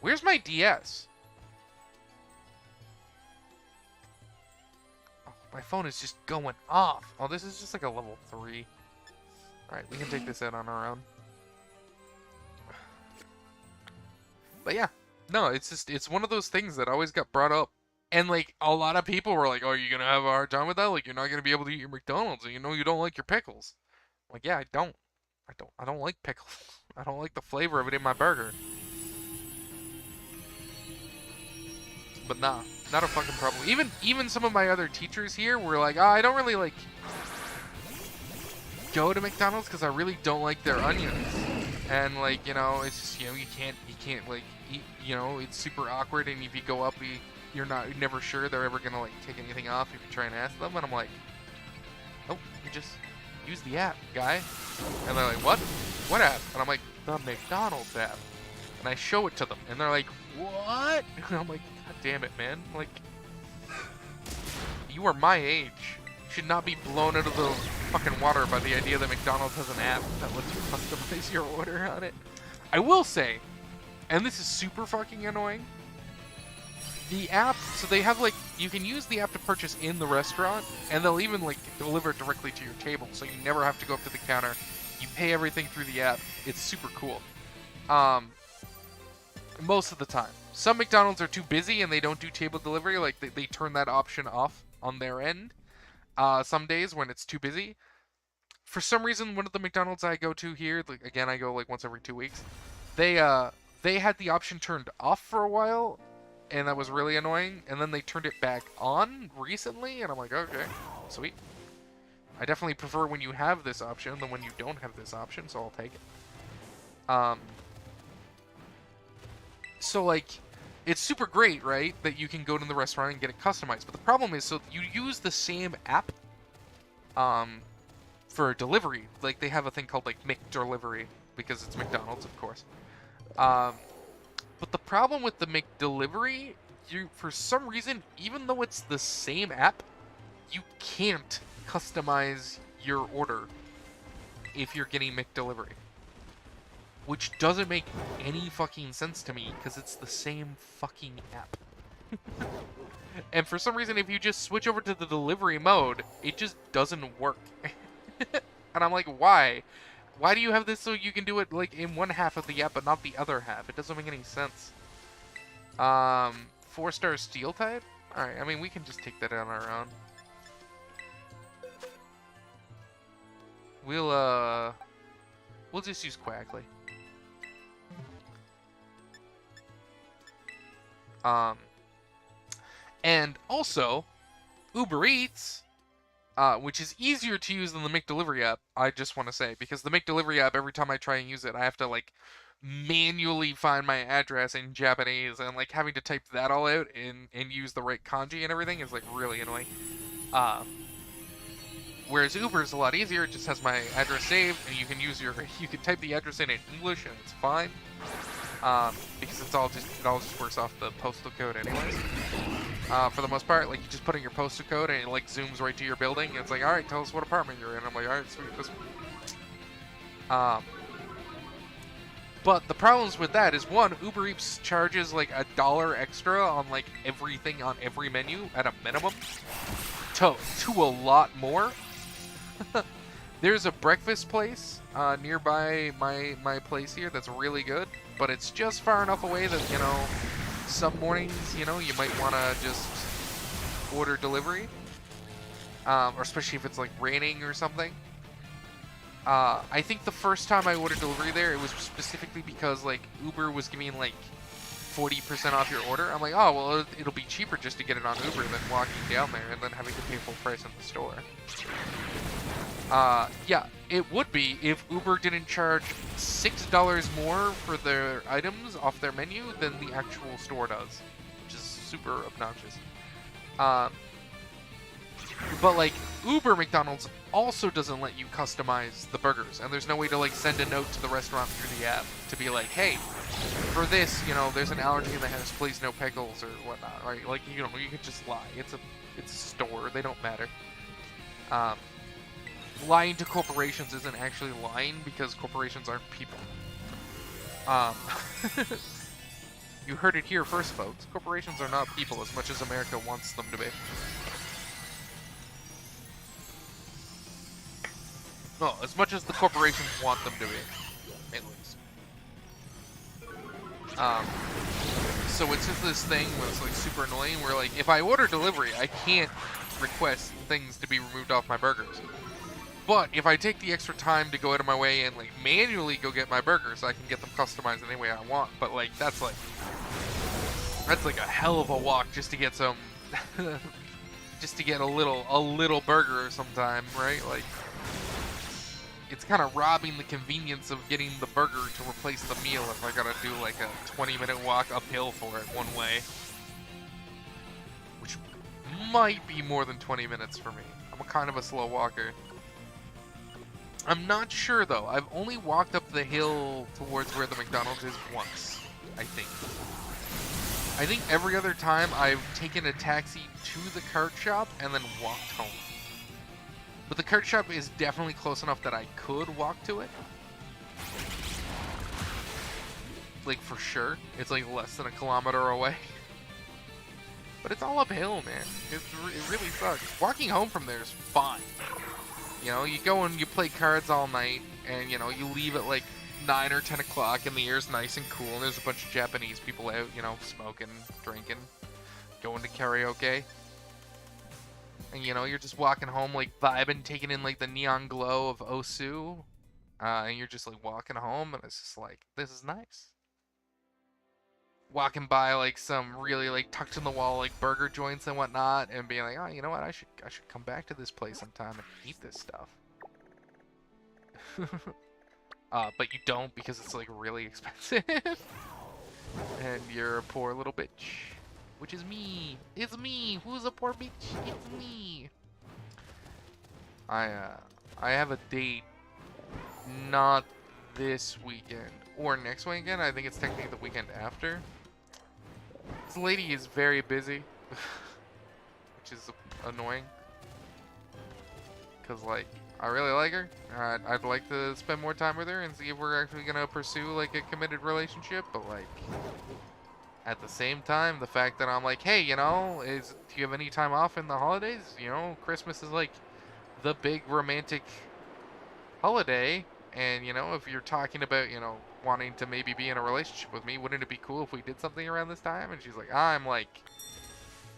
A: Where's my DS? Oh, my phone is just going off. Oh, this is just like a level 3. Alright, we can take this out on our own. But yeah, no, it's just, it's one of those things that always got brought up. And, like, a lot of people were like, oh, you're gonna have a hard time with that? Like, you're not gonna be able to eat your McDonald's, and you know you don't like your pickles. I'm like, yeah, I don't like pickles. I don't like the flavor of it in my burger. But nah, Not a fucking problem. Even some of my other teachers here were like, oh, I don't really like go to McDonald's because I really don't like their onions. And like, you know, it's just, you know, you can't like eat, you know, it's super awkward, and if you go up, you're never sure they're ever gonna like take anything off if you try and ask them. And I'm like, oh, you just use the app, guy. And they're like, what app? And I'm like, the McDonald's app. And I show it to them, and they're like, what? And I'm like, god damn it, man. Like, you are my age. You should not be blown out of the fucking water by the idea that McDonald's has an app that lets you customize your order on it. I will say, and this is super fucking annoying, the app, so they have like, you can use the app to purchase in the restaurant, and they'll even like deliver it directly to your table, so you never have to go up to the counter. You pay everything through the app. It's super cool. Most of the time. Some McDonald's are too busy and they don't do table delivery, like they turn that option off on their end. Some days when it's too busy. For some reason, one of the McDonald's I go to here, like, again, I go like once every 2 weeks, they had the option turned off for a while, and that was really annoying, and then they turned it back on recently, and I'm like, okay, sweet. I definitely prefer when you have this option than when you don't have this option, so I'll take it. So, like, it's super great, right, that you can go to the restaurant and get it customized. But the problem is, so you use the same app for delivery. Like, they have a thing called, like, McDelivery, because it's McDonald's, of course. But the problem with the McDelivery, for some reason, even though it's the same app, you can't customize your order if you're getting McDelivery. Which doesn't make any fucking sense to me, because it's the same fucking app. And for some reason, if you just switch over to the delivery mode, it just doesn't work. And I'm like, why? Why do you have this so you can do it like in one half of the app, but not the other half? It doesn't make any sense. 4-star steel type? Alright, I mean, we can just take that on our own. We'll just use Quackley. And also, Uber Eats, which is easier to use than the McDelivery app, I just want to say, because the McDelivery app, every time I try and use it, I have to, like, manually find my address in Japanese, and, like, having to type that all out and use the right kanji and everything is, like, really annoying. Whereas Uber is a lot easier, it just has my address saved, and you can type the address in English, and it's fine. Because it all just works off the postal code anyways. For the most part, like, you just put in your postal code and it like zooms right to your building, and it's like, alright, tell us what apartment you're in. I'm like, alright, sweet, this one. But the problems with that is, one, Uber Eats charges like $1 extra on like everything on every menu at a minimum, to a lot more. There's a breakfast place nearby my place here that's really good, but it's just far enough away that, you know, some mornings, you know, you might want to just order delivery, or especially if it's like raining or something. I think the first time I ordered delivery there, it was specifically because like Uber was giving like 40% off your order. I'm like, oh, well, it'll be cheaper just to get it on Uber than walking down there and then having to pay full price in the store. Yeah, it would be if Uber didn't charge $6 more for their items off their menu than the actual store does, which is super obnoxious. But like, Uber McDonald's also doesn't let you customize the burgers, and there's no way to like send a note to the restaurant through the app to be like, hey, for this, you know, there's an allergy in the house, please no pickles or whatnot, right? Like, you know, you could just lie. It's a store, they don't matter. Lying to corporations isn't actually lying, because corporations aren't people. You heard it here first, folks. Corporations are not people as much as America wants them to be. No, as much as the corporations want them to be, at least. So it's just this thing where it's like super annoying, where like, if I order delivery, I can't request things to be removed off my burgers. But if I take the extra time to go out of my way and like manually go get my burgers, I can get them customized any way I want. But like, that's like That's like a hell of a walk just to get some, just to get a little burger sometime, right? Like, it's kind of robbing the convenience of getting the burger to replace the meal if I gotta do like a 20-minute walk uphill for it one way. Which might be more than 20 minutes for me. I'm a kind of a slow walker. I'm not sure though. I've only walked up the hill towards where the McDonald's is once, I think. I think every other time I've taken a taxi to the cart shop and then walked home. But the cart shop is definitely close enough that I could walk to it. Like, for sure. It's like less than a kilometer away. But it's all uphill, man. It really sucks. Walking home from there is fine. You know, you go and you play cards all night, and, you know, you leave at like 9 or 10 o'clock, and the air's nice and cool, and there's a bunch of Japanese people out, you know, smoking, drinking, going to karaoke. And, you know, you're just walking home, like, vibing, taking in, like, the neon glow of Osu. And you're just, like, walking home, and it's just like, this is nice. Walking by, like, some really, like, tucked-in-the-wall, like, burger joints and whatnot, and being like, oh, you know what, I should come back to this place sometime and eat this stuff. But you don't because it's, like, really expensive. And you're a poor little bitch. Which is me. It's me. Who's a poor bitch? It's me. I have a date not this weekend or next weekend. I think it's technically the weekend after. This lady is very busy, which is annoying. Cause like I really like her. I'd like to spend more time with her and see if we're actually gonna pursue like a committed relationship. But like, at the same time, the fact that I'm like, hey, you know, do you have any time off in the holidays? You know, Christmas is like the big romantic holiday, and you know, if you're talking about, you know, wanting to maybe be in a relationship with me, wouldn't it be cool if we did something around this time? And she's like, I'm like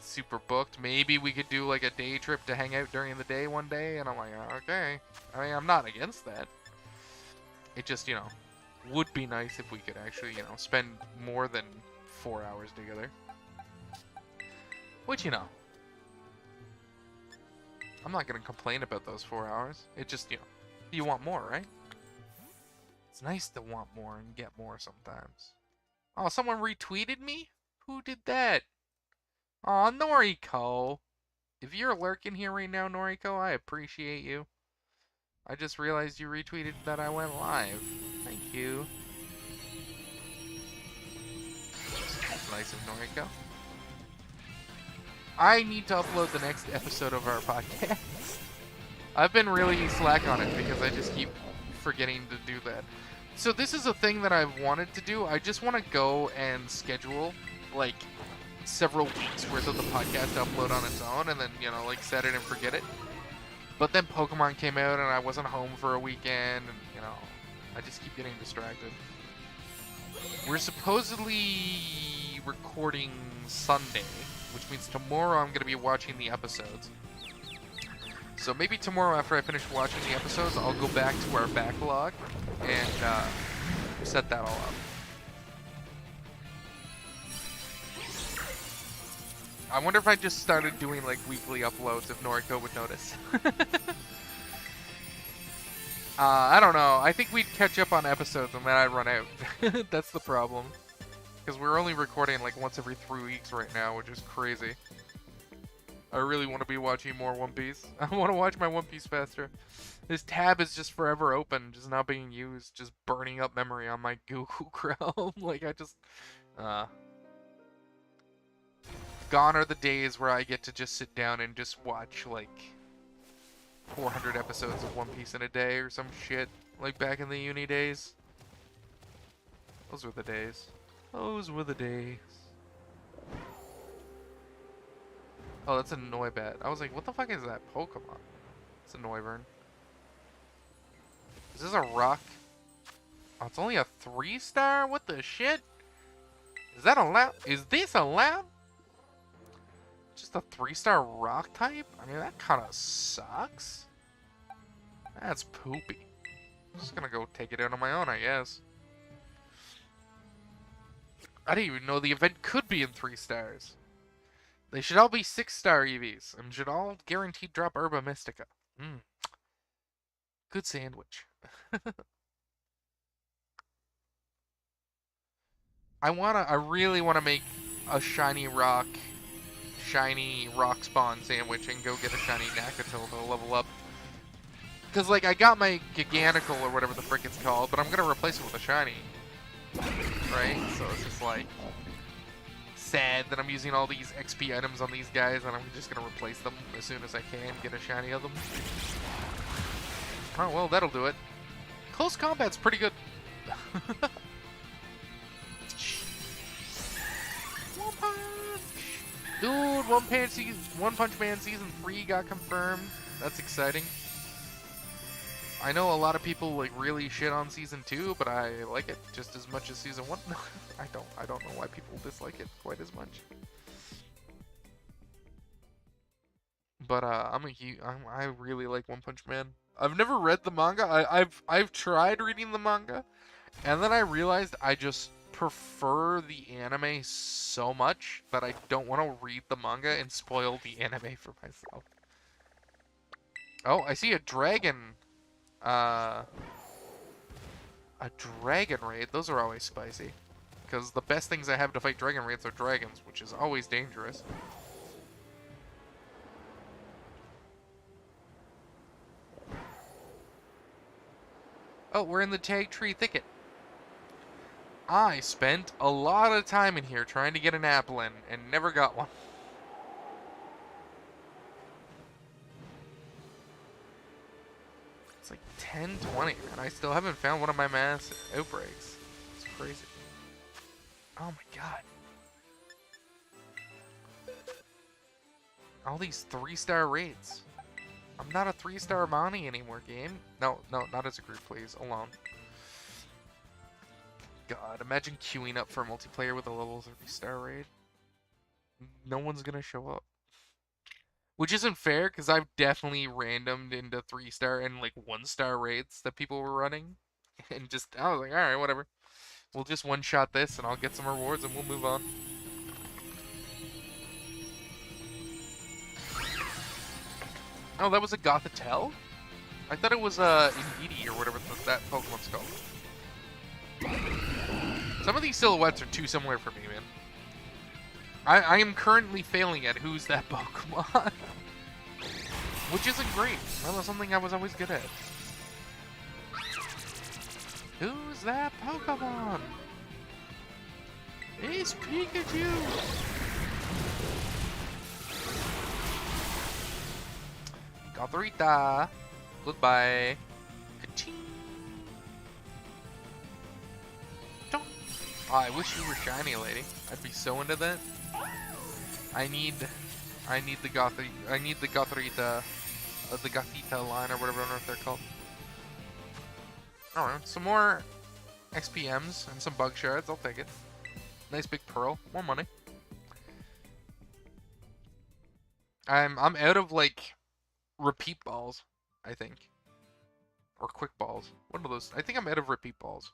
A: super booked. Maybe we could do like a day trip to hang out during the day one day. And I'm like, okay. I mean, I'm not against that. It just, you know, would be nice if we could actually, you know, spend more than 4 hours together. Which, you know, I'm not gonna complain about those 4 hours. It just, you know, you want more, right? It's nice to want more and get more sometimes. Oh, someone retweeted me? Who did that? Aw, Noriko. If you're lurking here right now, Noriko, I appreciate you. I just realized you retweeted that I went live. Thank you. That's nice of Noriko. I need to upload the next episode of our podcast. I've been really slack on it because I just keep forgetting to do that. So this is a thing that I've wanted to do. I just want to go and schedule, like, several weeks worth of the podcast to upload on its own, and then, you know, like, set it and forget it. But then Pokemon came out, and I wasn't home for a weekend, and, you know, I just keep getting distracted. We're supposedly recording Sunday, which means tomorrow I'm going to be watching the episodes. So maybe tomorrow after I finish watching the episodes, I'll go back to our backlog and set that all up. I wonder if I just started doing like weekly uploads if Noriko would notice. I don't know. I think we'd catch up on episodes and then I'd run out. That's the problem. Because we're only recording like once every 3 weeks right now, which is crazy. I really want to be watching more One Piece. I want to watch my One Piece faster. This tab is just forever open, just not being used, just burning up memory on my Google Chrome. Like, I just... Gone are the days where I get to just sit down and just watch, like, 400 episodes of One Piece in a day or some shit. Like back in the uni days. Those were the days. Those were the days. Oh, that's a Noibat. I was like, what the fuck is that Pokemon? It's a Noivern. Is this a rock? Oh, it's only a 3-star? What the shit? Is that allowed? Is this allowed? Just a 3-star rock type? I mean, that kind of sucks. That's poopy. I'm just gonna go take it out on my own, I guess. I didn't even know the event could be in 3 stars. They should all be 6-star EVs, and should all guaranteed drop Herba Mystica. Good sandwich. I really wanna make a shiny rock spawn sandwich and go get a shiny Nakatil to level up. Cause like I got my Gigantical or whatever the frick it's called, but I'm gonna replace it with a shiny. Right? So it's just like sad that I'm using all these XP items on these guys and I'm just gonna replace them as soon as I can, get a shiny of them. Oh well, that'll do it. Close combat's pretty good. Dude, One Punch Man Season 3 got confirmed. That's exciting. I know a lot of people like really shit on Season 2, but I like it just as much as Season 1. I don't know why people dislike it quite as much. But I really like One Punch Man. I've never read the manga. I've tried reading the manga, and then I realized I just prefer the anime so much that I don't want to read the manga and spoil the anime for myself. Oh, I see a dragon. A dragon raid. Those are always spicy. Because the best things I have to fight dragon raids are dragons, which is always dangerous. Oh, we're in the Tag Tree Thicket. I spent a lot of time in here trying to get an Applin and never got one. It's like 10:20 and I still haven't found one of my mass outbreaks. It's crazy. Oh my god. All these 3-star raids. I'm not a 3-star Monty anymore, game. No, not as a group, please. Alone. God, imagine queuing up for multiplayer with a level 3-star raid. No one's gonna show up. Which isn't fair, because I've definitely randomed into 3-star and like 1-star raids that people were running. And just, I was like, alright, whatever. We'll just one-shot this and I'll get some rewards and we'll move on. Oh, that was a Gothitelle? I thought it was Indeedee or whatever that Pokemon's called. Some of these silhouettes are too similar for me, man. I am currently failing at who's that Pokemon. Which isn't great. That was something I was always good at. Who's that Pokemon? It's Pikachu! Gotharita! Goodbye. Ka-ching! Oh, I wish you were shiny, lady. I'd be so into that. I need the Gotharita, the Gothita line or whatever on earth they're called. Alright, some more XPMs and some bug shards. I'll take it. Nice big pearl. More money. I'm out of like repeat balls, I think. Or quick balls. One of those. I think I'm out of repeat balls.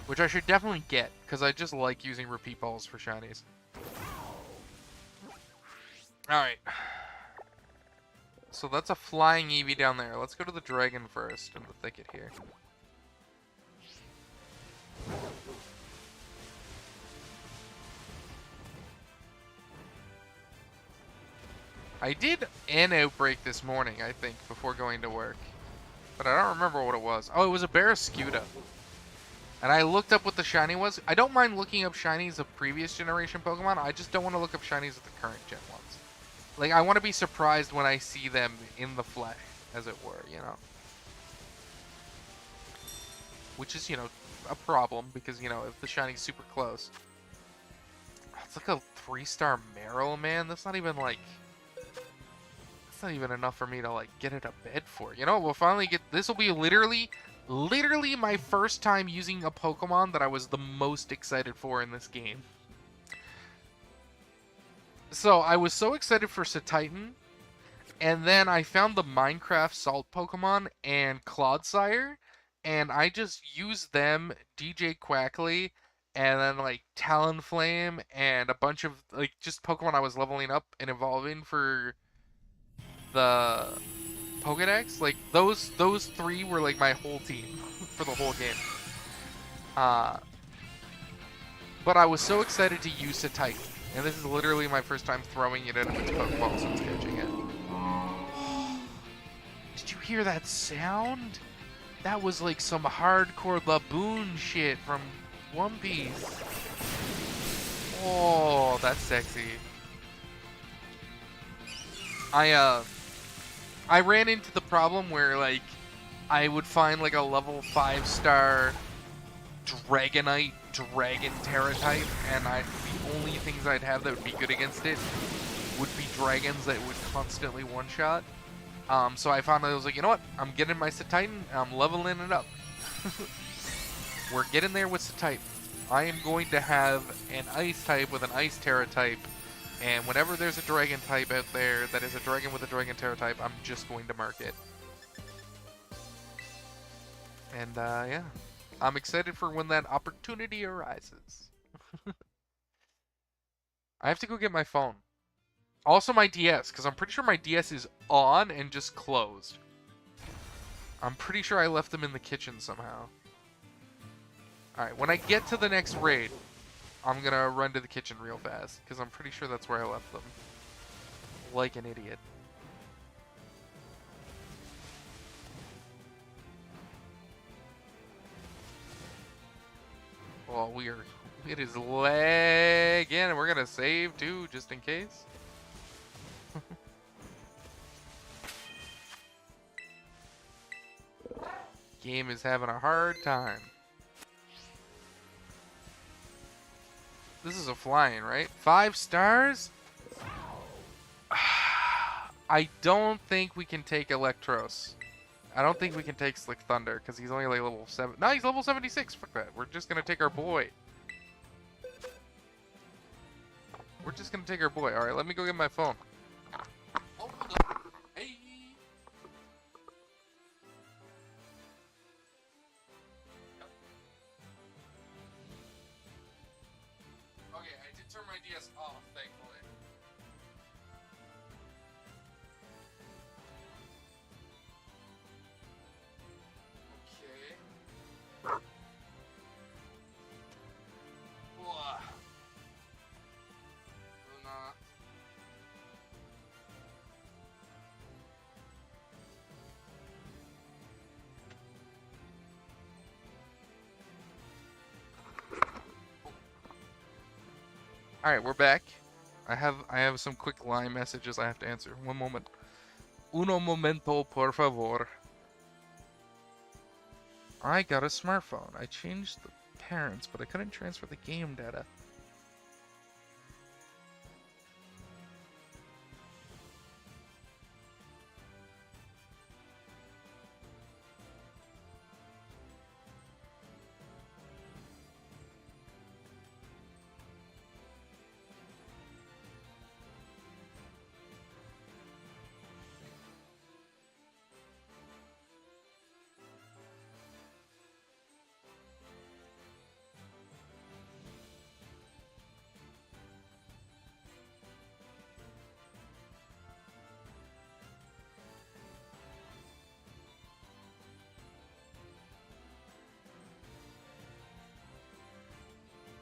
A: Which I should definitely get, because I just like using repeat balls for shinies. Alright. So that's a flying Eevee down there. Let's go to the dragon first in the thicket here. I did an outbreak this morning, I think, before going to work. But I don't remember what it was. Oh, it was a Barraskewda. And I looked up what the shiny was. I don't mind looking up shinies of previous generation Pokemon. I just don't want to look up shinies of the current gen ones. Like, I want to be surprised when I see them in the flesh, as it were, you know. Which is, you know, a problem, because, you know, if the shiny's super close. It's like a 3-star Meryl, man. That's not even, like... That's not even enough for me to, like, get it a bed for. You know, we'll finally get... This will be literally my first time using a Pokemon that I was the most excited for in this game. So, I was so excited for Cetitan, and then I found the Minecraft Salt Pokemon and Clodsire, and I just used them, DJ Quackley, and then like Talonflame and a bunch of like just Pokemon I was leveling up and evolving for the Pokedex. Like those three were like my whole team for the whole game. Uh, but I was so excited to use a Titan, and this is literally my first time throwing it into its Pokeball since catching it. Did you hear that sound? That was like some hardcore Laboon shit from One Piece. Oh, that's sexy. I ran into the problem where like I would find like a level 5-star Dragonite Dragon Terra type, and the only things I'd have that would be good against it would be dragons that would constantly one-shot. So I found I was like, you know what? I'm getting my Titan. I'm leveling it up. We're getting there with Titan. I am going to have an Ice type with an Ice Terra type, and whenever there's a Dragon type out there that is a Dragon with a Dragon Terra type, I'm just going to mark it. And yeah, I'm excited for when that opportunity arises. I have to go get my phone. Also my DS, because I'm pretty sure my DS is on and just closed. I'm pretty sure I left them in the kitchen somehow. Alright, when I get to the next raid, I'm gonna run to the kitchen real fast, because I'm pretty sure that's where I left them. Like an idiot. Well, it is lagging, and we're gonna save too, just in case. Game is having a hard time. This is a flying, right? 5 stars? I don't think we can take Electros. I don't think we can take Slick Thunder, because he's only like level 7. No, he's level 76. Fuck that. We're just going to take our boy. We're just going to take our boy. Alright, let me go get my phone. Oh, hold up. Hey. Okay, I did turn my DS off, thankfully. Okay. Alright, we're back. I have some quick line messages I have to answer. One moment. Uno momento, por favor. I got a smartphone. I changed the parents, but I couldn't transfer the game data.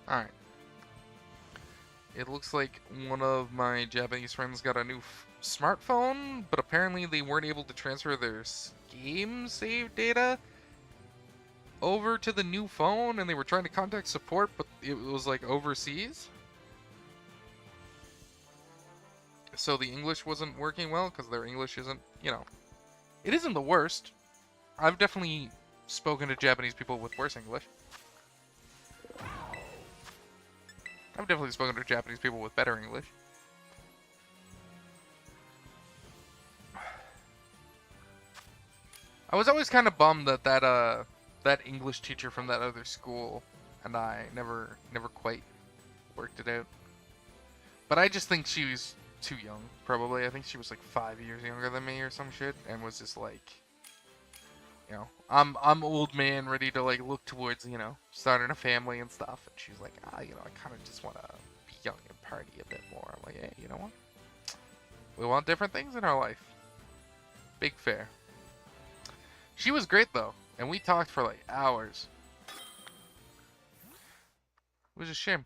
A: Alright. It looks like one of my Japanese friends got a new smartphone, but apparently they weren't able to transfer their game save data over to the new phone, and they were trying to contact support, but it was like overseas. So the English wasn't working well, because their English isn't, you know, it isn't the worst. I've definitely spoken to Japanese people with worse English. I've definitely spoken to Japanese people with better English. I was always kind of bummed that that English teacher from that other school and I never quite worked it out. But I just think she was too young, probably. I think she was like 5 years younger than me or some shit, and was just like you know, I'm old man ready to like look towards, you know, starting a family and stuff. And she's like, you know, I kind of just want to be young and party a bit more. I'm like, hey, you know what? We want different things in our life. Big fair. She was great though, and we talked for like hours. It was a shame.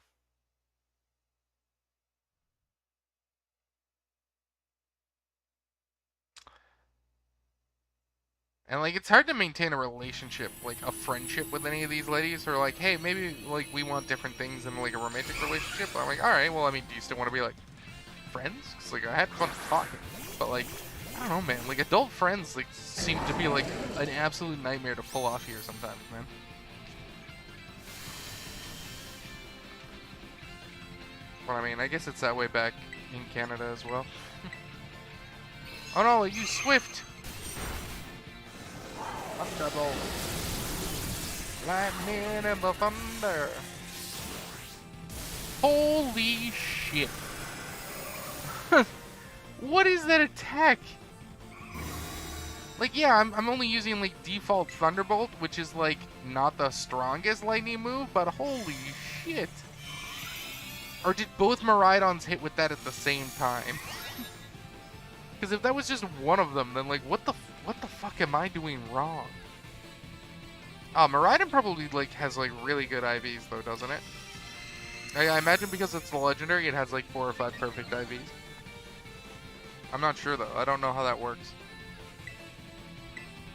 A: And like it's hard to maintain a relationship, like a friendship with any of these ladies. Or like, hey, maybe like we want different things in like a romantic relationship. I'm like, all right, well, I mean, do you still want to be like friends? Cause like I had fun talking, but like I don't know, man. Like adult friends like seem to be like an absolute nightmare to pull off here sometimes, man. Well, I mean, I guess it's that way back in Canada as well. Oh no, you Swift! Thunderbolt. Lightning and the thunder. Holy shit. What is that attack? Like, yeah, I'm only using, like, default Thunderbolt, which is, like, not the strongest lightning move, but holy shit. Or did both Miraidons hit with that at the same time? Because if that was just one of them, then, like, what the fuck am I doing wrong? Miraidon probably, like, has, like, really good IVs, though, doesn't it? I imagine because it's the legendary, it has, like, 4 or 5 perfect IVs. I'm not sure, though. I don't know how that works.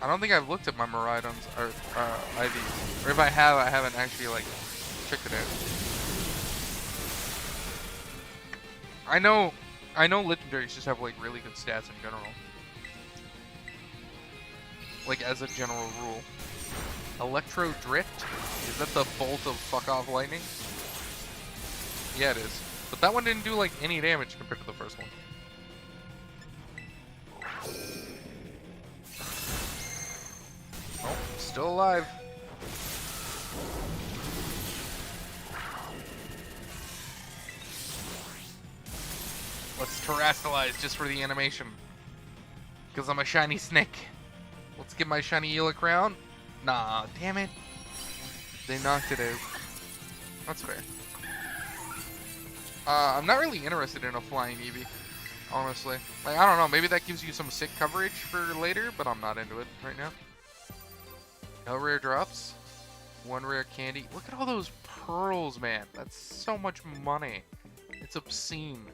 A: I don't think I've looked at my Miraidon's or IVs. Or if I have, I haven't actually, like, checked it out. I know legendaries just have, like, really good stats in general. Like, as a general rule. Electro Drift? Is that the bolt of fuck-off lightning? Yeah, it is. But that one didn't do, like, any damage compared to the first one. Oh, still alive. Let's terrestrialize just for the animation. Because I'm a shiny snake. Let's get my shiny Ela crown. Nah, damn it. They knocked it out. That's fair. I'm not really interested in a flying Eevee, honestly. Like, I don't know, maybe that gives you some sick coverage for later, but I'm not into it right now. No rare drops. 1 rare candy. Look at all those pearls, man. That's so much money. It's obscene.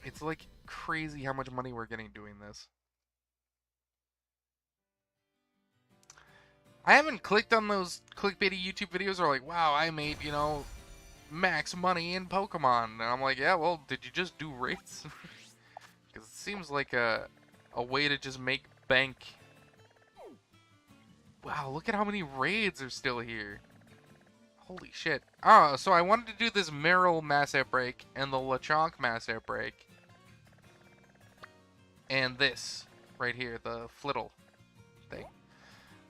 A: It's like crazy how much money we're getting doing this. I haven't clicked on those clickbaity YouTube videos or like, wow, I made, you know, max money in Pokemon. And I'm like, yeah, well, did you just do raids? Because it seems like a way to just make bank. Wow, look at how many raids are still here. Holy shit. So I wanted to do this Meryl mass outbreak and the Lechonk mass outbreak. And this right here, the Flittle thing.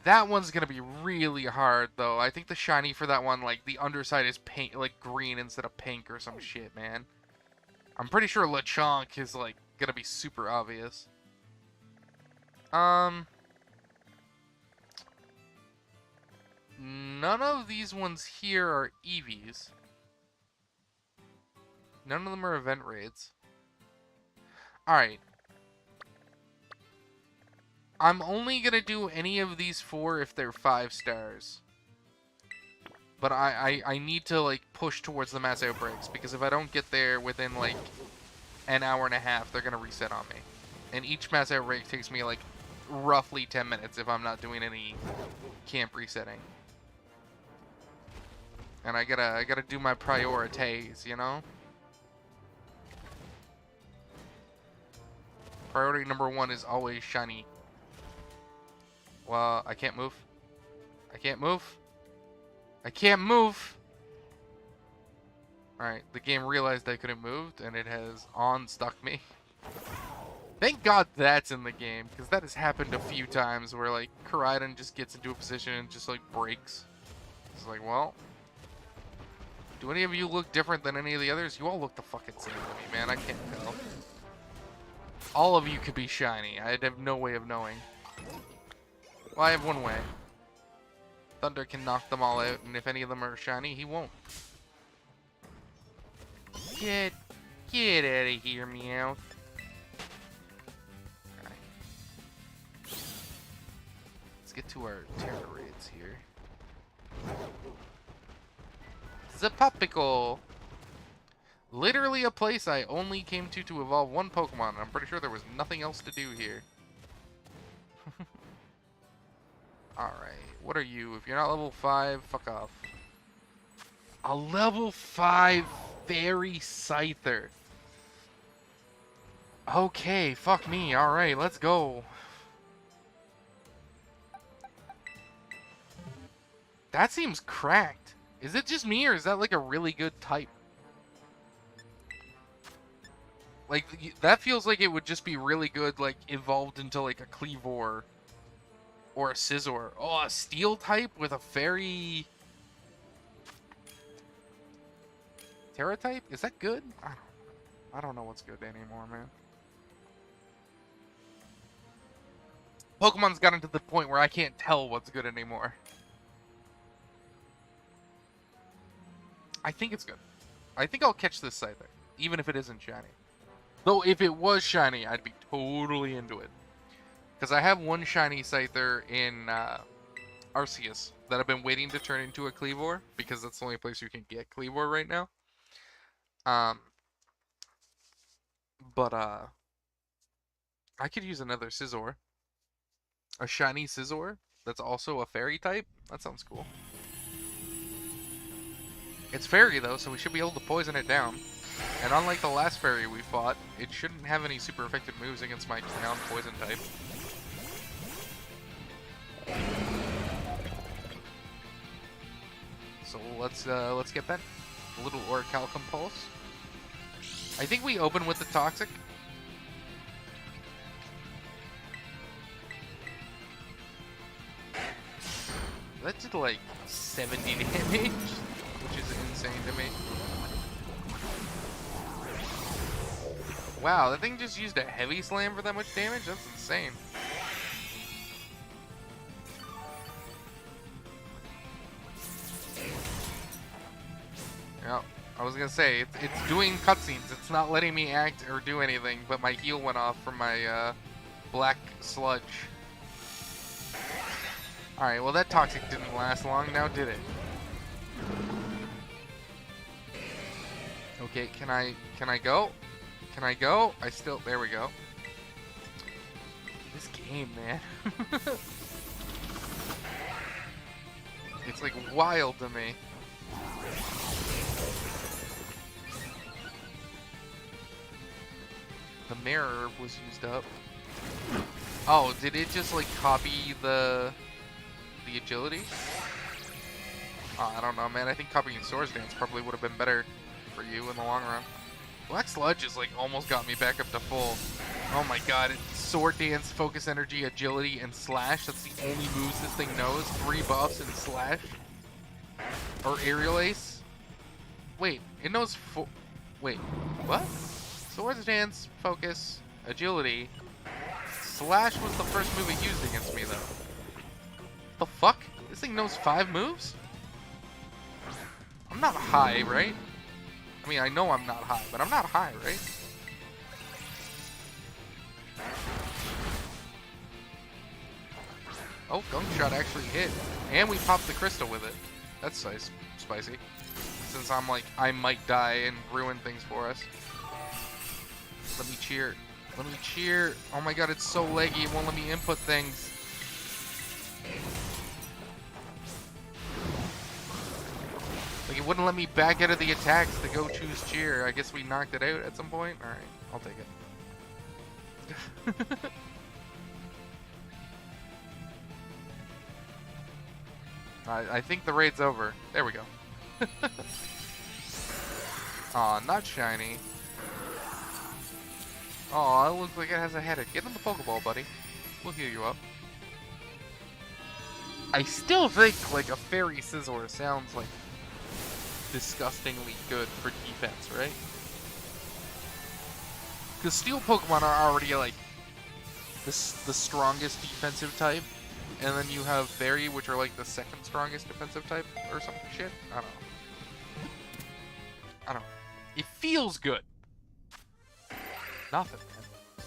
A: That one's gonna be really hard, though. I think the shiny for that one, like, the underside is pink, like, green instead of pink or some shit, man. I'm pretty sure Lechonk is, like, gonna be super obvious. None of these ones here are Eevees. None of them are event raids. Alright. I'm only gonna do any of these 4 if they're 5 stars. But I need to, like, push towards the mass outbreaks, because if I don't get there within, like, an hour and a half, they're gonna reset on me. And each mass outbreak takes me, like, roughly 10 minutes if I'm not doing any camp resetting. And I gotta do my priorities, you know? Priority number 1 is always shiny. Well, I can't move. I can't move. I can't move! Alright, the game realized I couldn't move, and it has unstuck me. Thank God that's in the game, because that has happened a few times where, like, Koraidon just gets into a position and just, like, breaks. It's like, well, do any of you look different than any of the others? You all look the fucking same to me, man. I can't tell. All of you could be shiny. I'd have no way of knowing. Well, I have one way. Thunder can knock them all out, and if any of them are shiny, he won't. Get out of here, Meowth. Okay. Let's get to our Terra raids here. Zapopical. Literally a place I only came to evolve one Pokemon. I'm pretty sure there was nothing else to do here. Alright, what are you? If you're not level 5, fuck off. A level 5 Fairy Scyther. Okay, fuck me. Alright, let's go. That seems cracked. Is it just me, or is that like a really good type? Like, that feels like it would just be really good, like, evolved into, like, a Cleavor or a Scizor. Oh, a Steel type with a Fairy... Terra type? Is that good? I don't know what's good anymore, man. Pokemon's gotten to the point where I can't tell what's good anymore. I think it's good. I think I'll catch this Scyther, even if it isn't shiny. Though, if it was shiny, I'd be totally into it. Because I have one shiny Scyther in Arceus that I've been waiting to turn into a Cleavor, because that's the only place you can get Cleavor right now. But I could use another Scizor. A shiny Scizor that's also a Fairy type. That sounds cool. It's Fairy, though, so we should be able to poison it down. And unlike the last Fairy we fought, it shouldn't have any super effective moves against my ground poison type. So let's get that little Orichalcum Pulse. I think we open with the Toxic. That did like 70 damage, which is insane to me. Wow, that thing just used a Heavy Slam for that much damage? That's insane. Yeah, I was gonna say, it's doing cutscenes. It's not letting me act or do anything, but my heal went off from my black sludge. Alright, well that Toxic didn't last long, now did it? Okay, can I go? Can I go? There we go. This game, man. It's like wild to me. The mirror was used up. Oh, did it just like copy the agility? Oh, I don't know, man. I think copying Swords Dance probably would have been better for you in the long run. Black Sludge is like almost got me back up to full. Oh my god, it's Sword Dance, Focus Energy, Agility, and Slash. That's the only moves this thing knows. 3 buffs and Slash. Or Aerial Ace. Wait, it knows wait, what? Swords Dance, Focus, Agility. Slash was the first move it used against me though. The fuck? This thing knows 5 moves? I'm not high, right? I mean, I know I'm not high, but I'm not high, right? Oh, Gunk Shot actually hit. And we popped the crystal with it. That's nice, spicy. Since I'm like, I might die and ruin things for us. Let me cheer. Let me cheer. Oh my god, it's so laggy, it won't let me input things. Like, it wouldn't let me back out of the attacks to go choose cheer. I guess we knocked it out at some point. Alright, I'll take it. I think the raid's over. There we go. Aw, not shiny. Aw, it looks like it has a headache. Get in the Pokeball, buddy. We'll heal you up. I still think, like, a Fairy Scizor sounds like disgustingly good for defense, right? the steel Pokemon are already like the strongest defensive type, and then you have Fairy, which are like the second strongest defensive type or some shit. I don't know. It feels good. Nothing, man.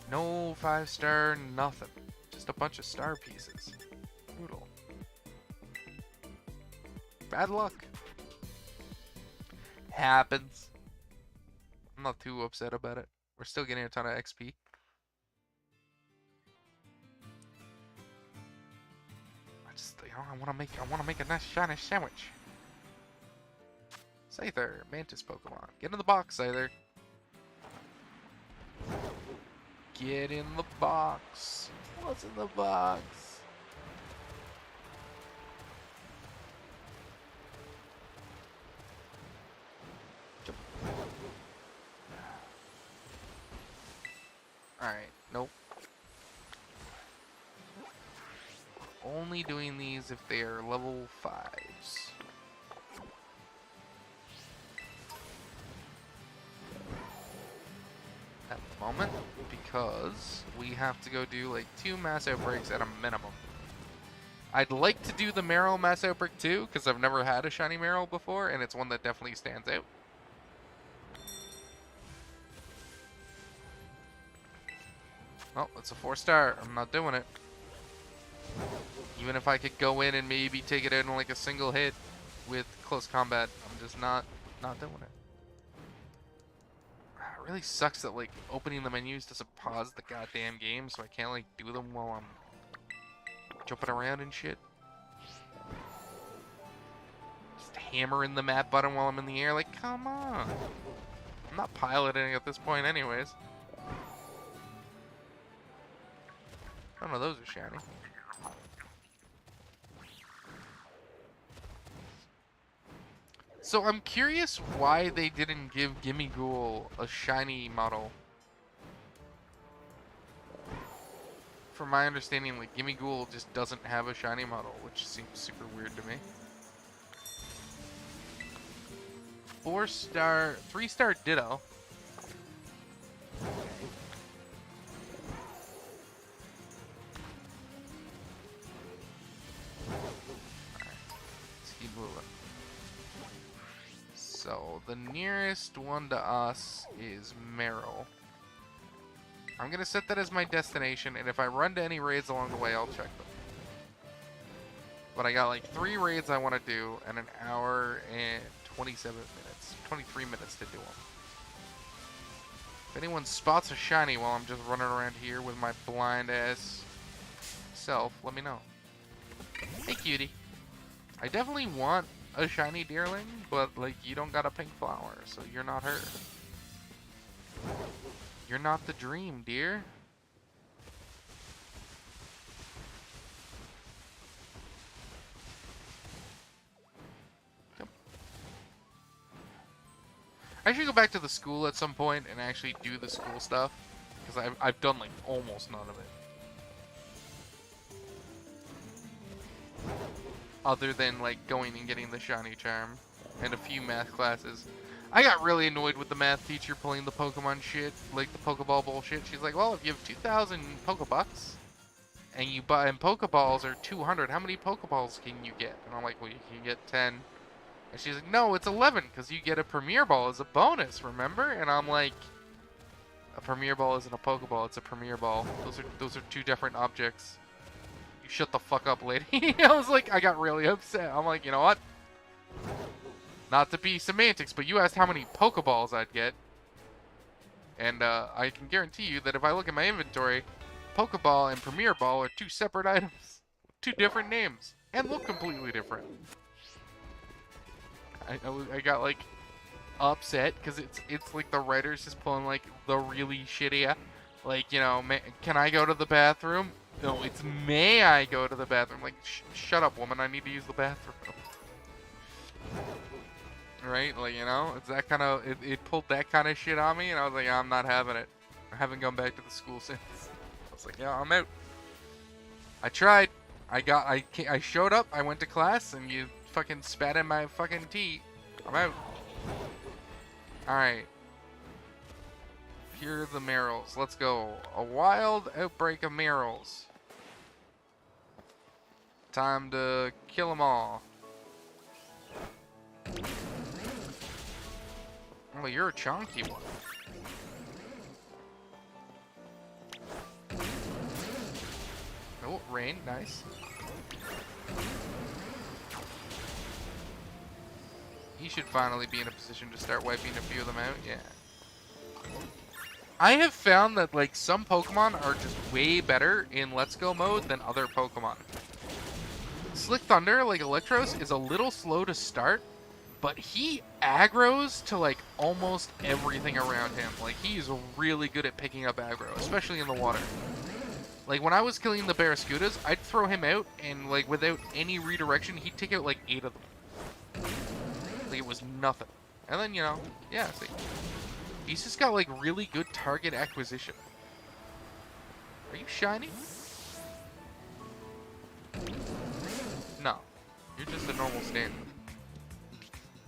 A: No 5-star, nothing. Just a bunch of star pieces. Brutal. Bad luck. Happens. I'm not too upset about it. We're still getting a ton of XP. I want to make a nice shiny sandwich. Scyther, Mantis Pokemon. Get in the box, Scyther. Get in the box. What's in the box? Alright, nope. Only doing these if they are level 5s. At the moment, because we have to go do like 2 mass outbreaks at a minimum. I'd like to do the Meryl mass outbreak too, because I've never had a shiny Meryl before, and it's one that definitely stands out. Oh, it's a 4-star. I'm not doing it. Even if I could go in and maybe take it out in like a single hit with close combat, I'm just not doing it. It really sucks that like opening the menus doesn't pause the goddamn game, so I can't like do them while I'm jumping around and shit. Just hammering the map button while I'm in the air, like come on. I'm not piloting at this point anyways. Oh no, those are shiny. So I'm curious why they didn't give Gimmighoul a shiny model. From my understanding, like Gimmighoul just doesn't have a shiny model, which seems super weird to me. 4-star, 3-star Ditto. Let's keep moving. So, the nearest one to us is Meryl. I'm going to set that as my destination, and if I run to any raids along the way, I'll check them. But I got like 3 raids I want to do, and an hour and 23 minutes to do them. If anyone spots a shiny while I'm just running around here with my blind ass self, let me know. Hey cutie. I definitely want a shiny Deerling, but like you don't got a pink flower, so you're not her. You're not the dream, dear. Yep. I should go back to the school at some point and actually do the school stuff, because I've done like almost none of it. Other than like going and getting the shiny charm and a few math classes. I got really annoyed with the math teacher pulling the Pokemon shit, like the Pokeball bullshit. She's like, well, if you have 2,000 Pokebucks and you buy, and Pokeballs are 200, how many Pokeballs can you get? And I'm like, well, you can get 10. And she's like, no, it's 11 because you get a Premier Ball as a bonus, remember? And I'm like, a Premier Ball isn't a Pokeball, it's a Premier Ball. Those are 2 different objects. You shut the fuck up, lady. I was like, I got really upset. I'm like, you know what? Not to be semantics, but you asked how many Pokeballs I'd get. And I can guarantee you that if I look at my inventory, Pokeball and Premier Ball are 2 separate items. 2 different names. And look completely different. I got like upset because it's like the writer's just pulling like the really shitty, like, you know, can I go to the bathroom? No, it's may I go to the bathroom? Like, shut up, woman. I need to use the bathroom. Right? Like, you know, it's that kind of, it pulled that kind of shit on me, and I was like, yeah, I'm not having it. I haven't gone back to the school since. I was like, yeah, I'm out. I tried. I showed up. I went to class, and you fucking spat in my fucking tea. I'm out. All right. Here are the Merrills. Let's go. A wild outbreak of Merrills. Time to kill them all. Oh, you're a chunky one. Oh, rain. Nice. He should finally be in a position to start wiping a few of them out. Yeah. I have found that, like, some Pokemon are just way better in Let's Go mode than other Pokemon. Slick Thunder, like Electros, is a little slow to start, but he aggroes to, like, almost everything around him. Like, he's really good at picking up aggro, especially in the water. Like, when I was killing the Barraskewdas, I'd throw him out, and, like, without any redirection, he'd take out, like, 8 of them. Like, it was nothing. And then, you know, yeah, see. He's just got, like, really good target acquisition. Are you shiny? No. You're just a normal standard.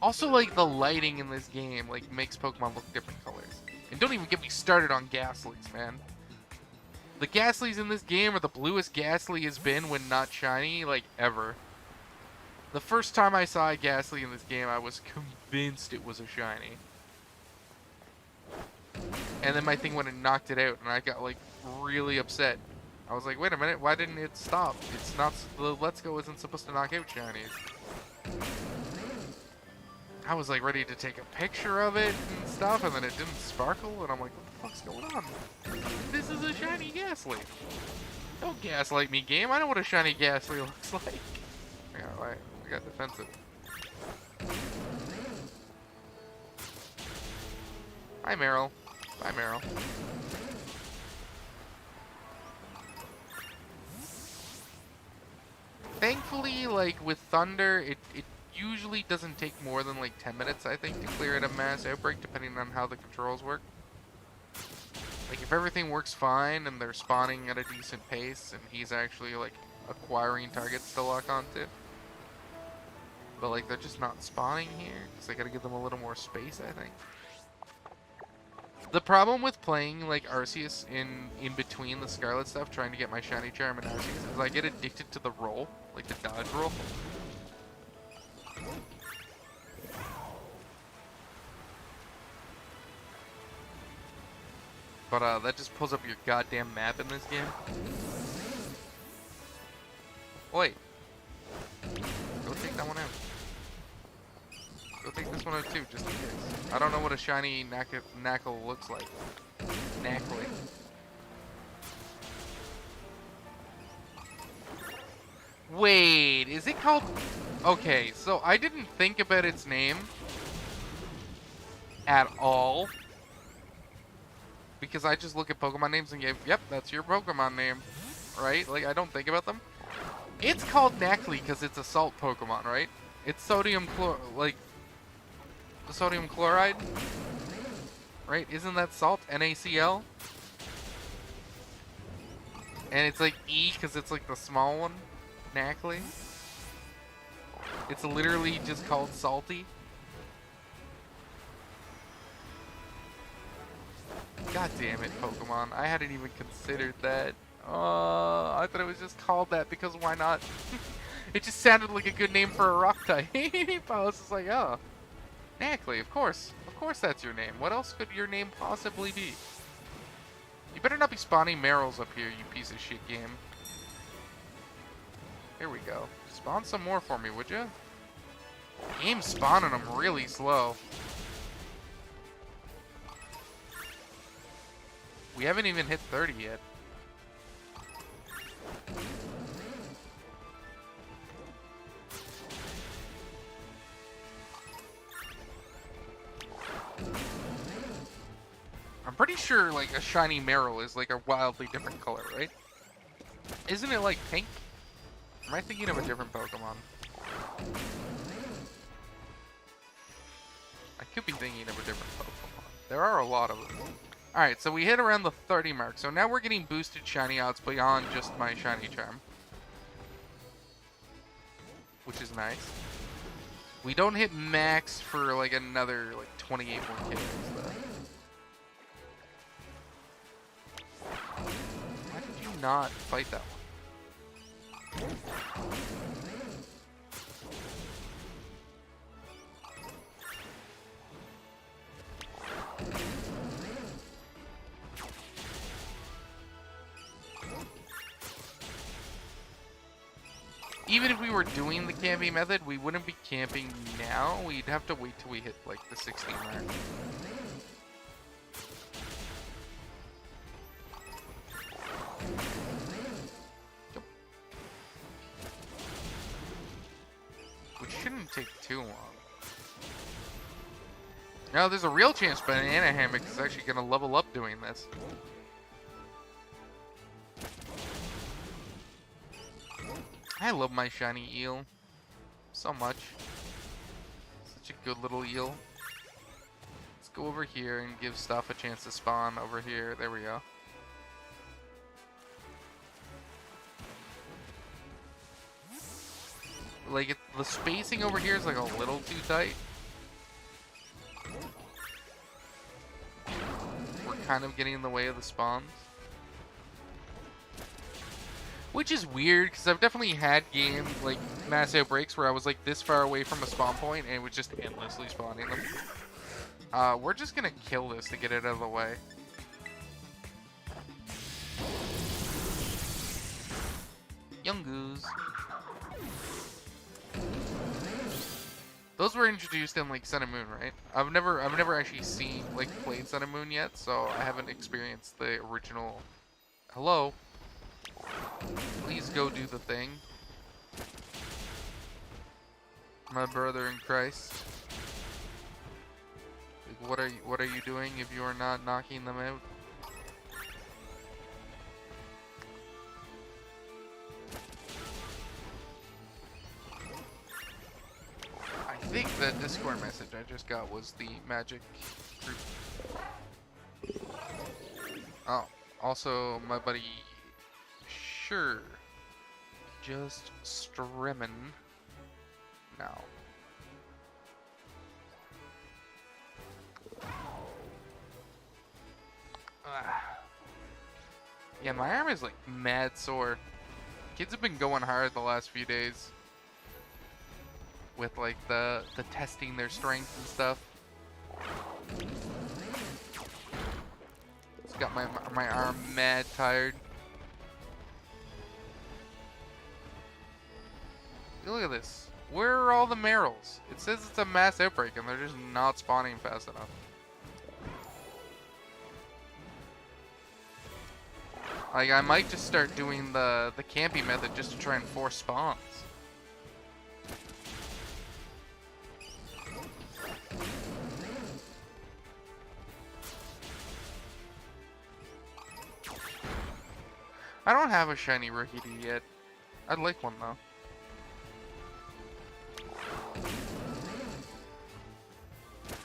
A: Also, like, the lighting in this game, like, makes Pokemon look different colors. And don't even get me started on Ghastlies, man. The Ghastlies in this game are the bluest Ghastly has been when not shiny, like, ever. The first time I saw a Ghastly in this game, I was convinced it was a shiny. And then my thing went and knocked it out, and I got, like, really upset. I was like, wait a minute, why didn't it stop? It's not, the Let's Go isn't supposed to knock out shinies. I was, like, ready to take a picture of it and stuff, and then it didn't sparkle, and I'm like, what the fuck's going on? This is a shiny Ghastly. Don't gaslight me, game. I know what a shiny Ghastly looks like. I got defensive. Hi, Meryl. Bye, Meryl. Thankfully, like, with Thunder, it usually doesn't take more than, like, 10 minutes, I think, to clear out a mass outbreak, depending on how the controls work. Like, if everything works fine, and they're spawning at a decent pace, and he's actually, like, acquiring targets to lock onto. But, like, they're just not spawning here, because I gotta give them a little more space, I think. The problem with playing, like, Arceus in between the Scarlet stuff, trying to get my Shiny Charm and Arceus, is I get addicted to the roll, like the dodge roll. But, that just pulls up your goddamn map in this game. Wait. Go take that one out. Go take this one out too, just in case. I don't know what a shiny Knackle looks like. Knackly. Wait, is it called... Okay, so I didn't think about its name at all. Because I just look at Pokemon names and go, yep, that's your Pokemon name. Right? Like, I don't think about them. It's called Knackley because it's a salt Pokemon, right? It's sodium the sodium chloride, right? Isn't that salt? NaCl? And it's like E because it's like the small one. Knackley. It's literally just called salty. God damn it, Pokemon. I hadn't even considered that. I thought it was just called that because why not? It just sounded like a good name for a rock type. I was just like, oh. Knackley, of course. Of course that's your name. What else could your name possibly be? You better not be spawning Merrills up here, you piece of shit game. Here we go. Spawn some more for me, would you? Game's spawning them really slow. We haven't even hit 30 yet. I'm pretty sure, like, a shiny Marill is, like, a wildly different color, right? Isn't it, like, pink? Am I thinking of a different Pokemon? I could be thinking of a different Pokemon. There are a lot of them. Alright, so we hit around the 30 mark. So now we're getting boosted shiny odds beyond just my shiny charm. Which is nice. We don't hit max for, like, another, like, 28 more kills, though. not fight that one? Even if we were doing the camping method, we wouldn't be camping now. We'd have to wait till we hit like the 16 mark. Yep. Which shouldn't take too long. Now there's a real chance Banana Hammock is actually going to level up doing this. I love my shiny eel so much. Such a good little eel. Let's go over here and give stuff a chance to spawn over here. There we go. Like, the spacing over here is like a little too tight. We're kind of getting in the way of the spawns. Which is weird, because I've definitely had games, like mass outbreaks, where I was like this far away from a spawn point and it was just endlessly spawning them. We're just gonna kill this to get it out of the way. Young goose. Those were introduced in like Sun and Moon, right? I've never actually seen, like, played Sun and Moon yet, so I haven't experienced the original. Hello? Please go do the thing. My brother in Christ. Like, what are you doing if you are not knocking them out? I think the Discord message I just got was the magic group. Oh, also my buddy Sure, just streaming now. Yeah, my arm is like mad sore. Kids have been going hard the last few days with like the testing their strength and stuff. It's got my arm mad tired. Look at this. Where are all the Merrills? It says it's a mass outbreak and they're just not spawning fast enough. Like, I might just start doing the camping method just to try and force spawns. I don't have a shiny Rookie yet. I'd like one though.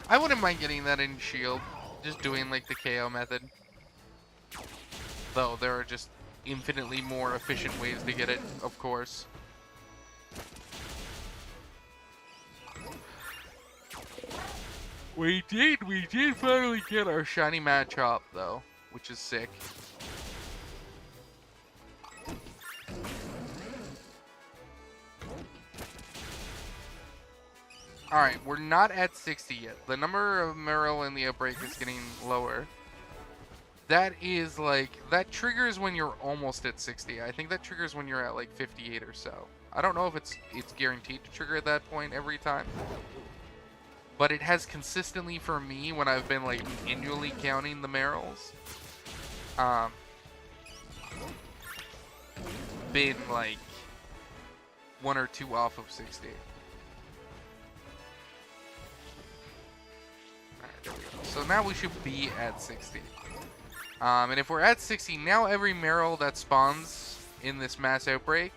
A: I wouldn't mind getting that in Shield, just doing like the KO method. Though there are just infinitely more efficient ways to get it, of course. We did finally get our shiny Machop though, which is sick. Alright, we're not at 60 yet. The number of Merrill in the outbreak is getting lower. That is like, that triggers when you're almost at 60. I think that triggers when you're at like 58 or so. I don't know if it's guaranteed to trigger at that point every time. But it has consistently for me when I've been like annually counting the Merrills. Been like 1 or 2 off of 60. There we go. So now we should be at 60. And if we're at 60, now every Merrill that spawns in this mass outbreak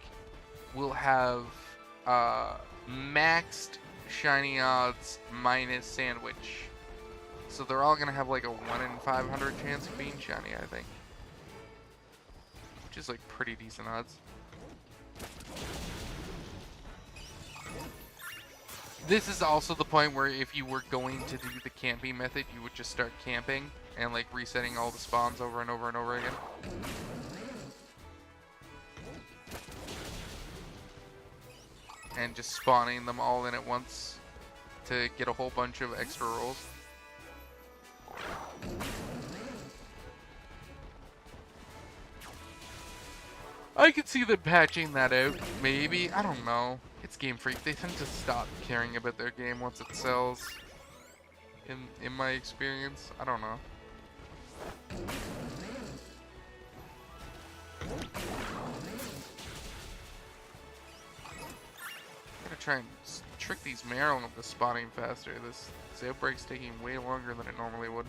A: will have maxed shiny odds minus sandwich. So they're all going to have like a 1 in 500 chance of being shiny, I think. Which is like pretty decent odds. This is also the point where if you were going to do the camping method, you would just start camping and like resetting all the spawns over and over and over again. and just spawning them all in at once to get a whole bunch of extra rolls. I could see them patching that out, maybe. I don't know. It's Game Freak. They tend to stop caring about their game once it sells. In my experience, I don't know. Gotta try and trick these Meryl into spawning faster. This outbreak's taking way longer than it normally would.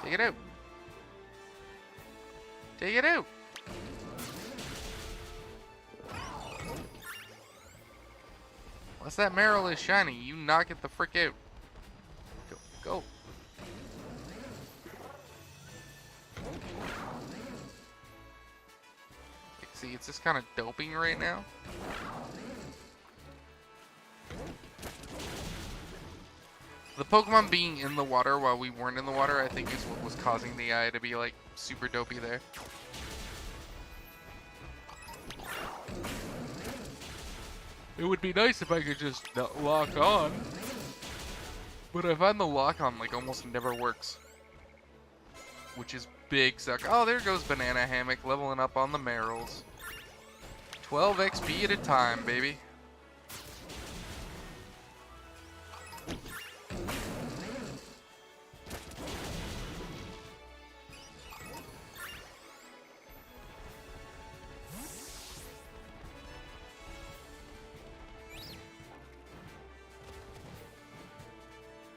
A: Take it out. Take it out. Unless that Meryl is shiny, you knock it the frick out. Go. Go. See, it's just kind of doping right now. The Pokemon being in the water while we weren't in the water, I think, is what was causing the eye to be, like, super dopey there. It would be nice if I could just lock on. But I find the lock on, like, almost never works. Which is big suck. Oh, there goes Banana Hammock leveling up on the Meryl's. 12 XP at a time, baby.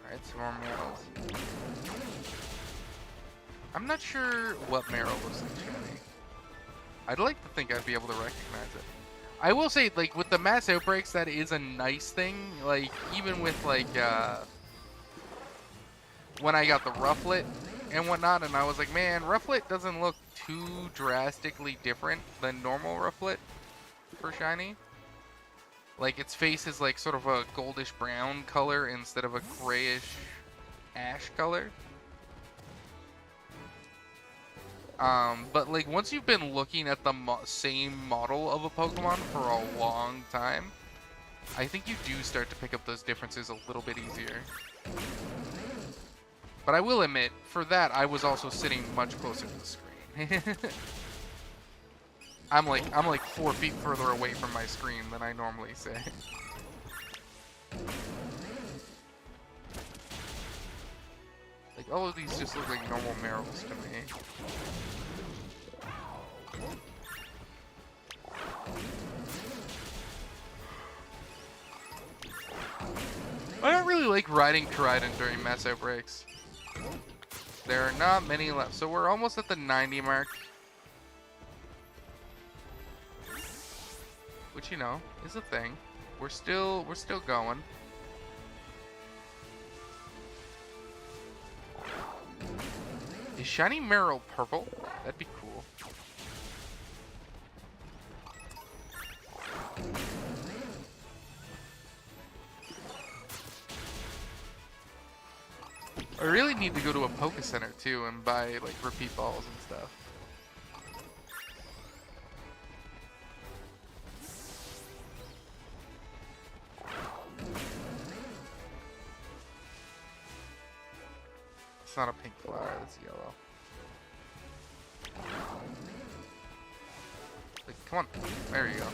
A: Alright, some more Meryls. I'm not sure what Meryl looks like shiny. I'd like to think I'd be able to recognize it. I will say, like, with the mass outbreaks, that is a nice thing. Like, even with, like, when I got the Rufflet and whatnot, and I was like, man, Rufflet doesn't look too drastically different than normal Rufflet for shiny. Like, its face is, like, sort of a goldish brown color instead of a grayish ash color. But like once you've been looking at the same model of a Pokemon for a long time, I think you do start to pick up those differences a little bit easier. But I will admit, for that, I was also sitting much closer to the screen. I'm like 4 feet further away from my screen than I normally say. Like, all of these just look like normal Meryls to me. I don't really like riding Koraidon during mass outbreaks. There are not many left, so we're almost at the 90 mark. Which, you know, is a thing. We're still going. Is shiny Meryl purple? That'd be cool. I really need to go to a Poke Center too and buy like repeat balls and stuff. It's not a pink flower, it's yellow. Like, come on. There you go.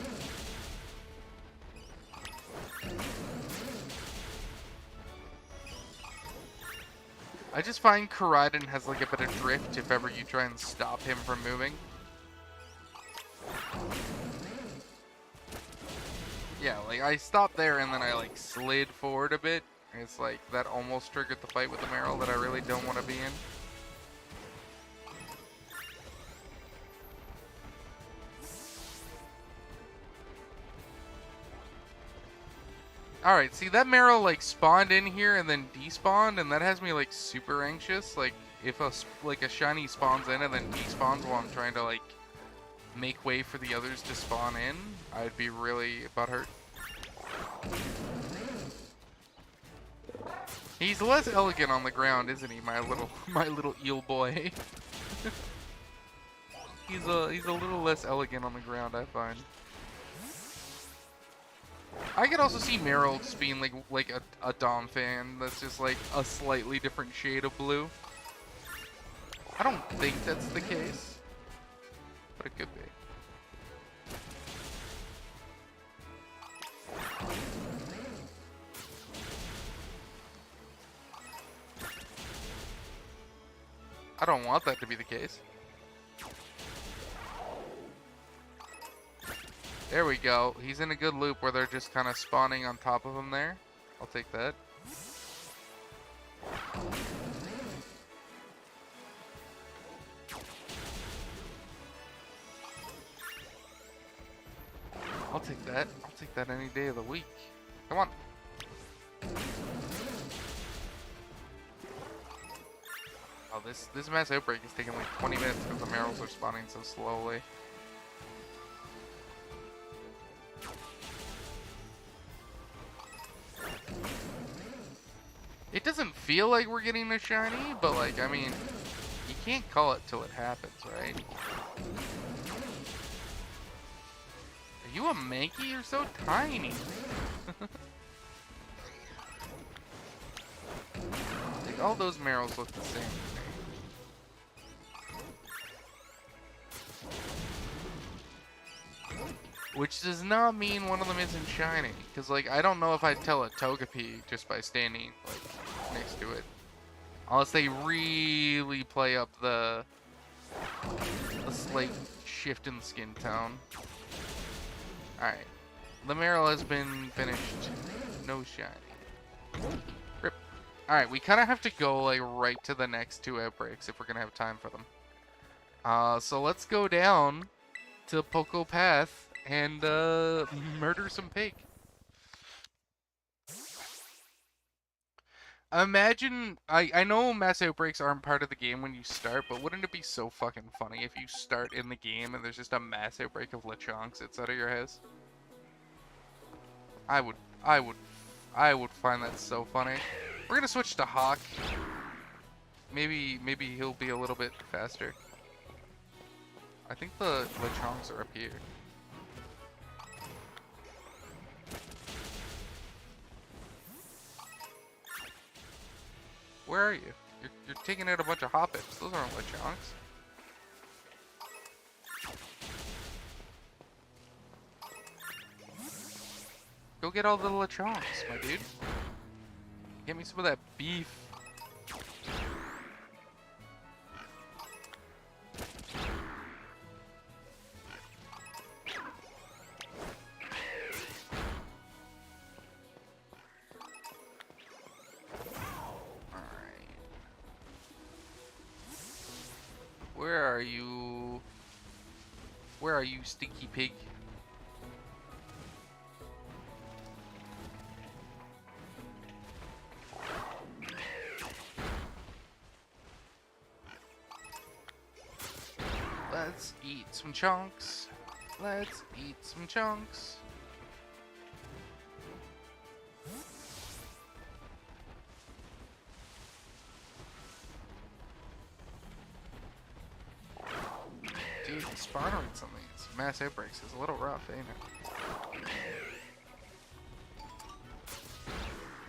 A: I just find Koraidon has like a bit of drift if ever you try and stop him from moving. Yeah, like I stopped there and then I like slid forward a bit. It's like that almost triggered the fight with the Meryl that I really don't want to be in. Alright, see that Meryl like spawned in here and then despawned, and that has me like super anxious. Like if a shiny spawns in and then despawns while I'm trying to like make way for the others to spawn in, I'd be really butthurt. He's less elegant on the ground, isn't he, my little eel boy? He's a little less elegant on the ground, I find. I could also see Meryl just being like a Dom fan that's just like a slightly different shade of blue. I don't think that's the case, but it could be. I don't want that to be the case. There we go. He's in a good loop where they're just kind of spawning on top of him there. I'll take that. I'll take that. I'll take that any day of the week. Come on. Oh, this mass outbreak is taking like 20 minutes because the Merrills are spawning so slowly. It doesn't feel like we're getting a shiny, but like, I mean, you can't call it till it happens, right? Are you a Mankey? You're so tiny. Like, all those Merrills look the same to me. Which does not mean one of them isn't shiny, because like I don't know if I'd tell a Togepi just by standing like next to it, unless they really play up the slight shift in skin tone. All right, the Meryl has been finished. No shiny. Rip. All right, we kind of have to go like right to the next two outbreaks if we're gonna have time for them. So let's go down to Poke-athon and murder some pig. Imagine, I know mass outbreaks aren't part of the game when you start, but wouldn't it be so fucking funny if you start in the game and there's just a mass outbreak of Lechonks outside of your house? I would find that so funny. We're gonna switch to Hawk. Maybe he'll be a little bit faster. I think the Lechonks are up here. Where are you? You're taking out a bunch of Hoppips. Those aren't Lechonks. Go get all the Lechonks, my dude. Get me some of that beef. Where are you, stinky pig? Let's eat some chunks. Let's eat some chunks. Dude, the spawn rates on these mass outbreaks is a little rough, ain't it?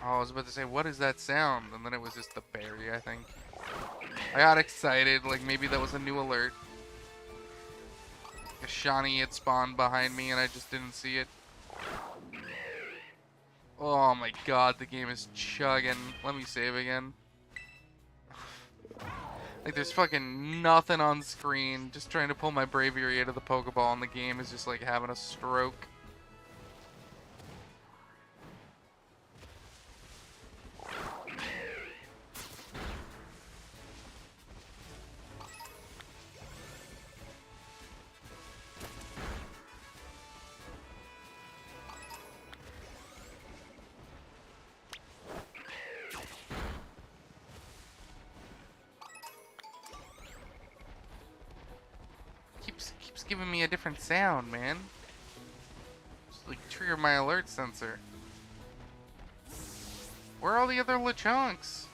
A: Oh, I was about to say, what is that sound? And then it was just the berry, I think. I got excited, like maybe that was a new alert. A shiny had spawned behind me and I just didn't see it. Oh my god, the game is chugging. Let me save again. Like, there's fucking nothing on screen. Just trying to pull my bravery out of the Pokeball, and the game is just like having a stroke. Keeps giving me a different sound, man. Just like trigger my alert sensor. Where are all the other Lechonks?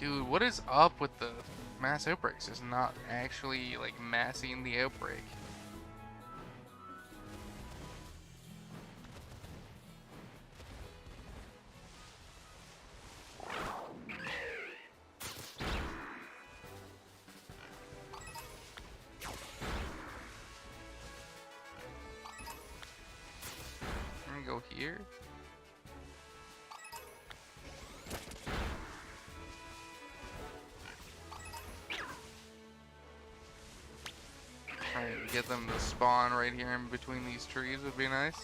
A: Dude, what is up with the mass outbreaks? It's not actually, like, massing the outbreak. I'm gonna go here. Try and get them to spawn right here in between these trees would be nice.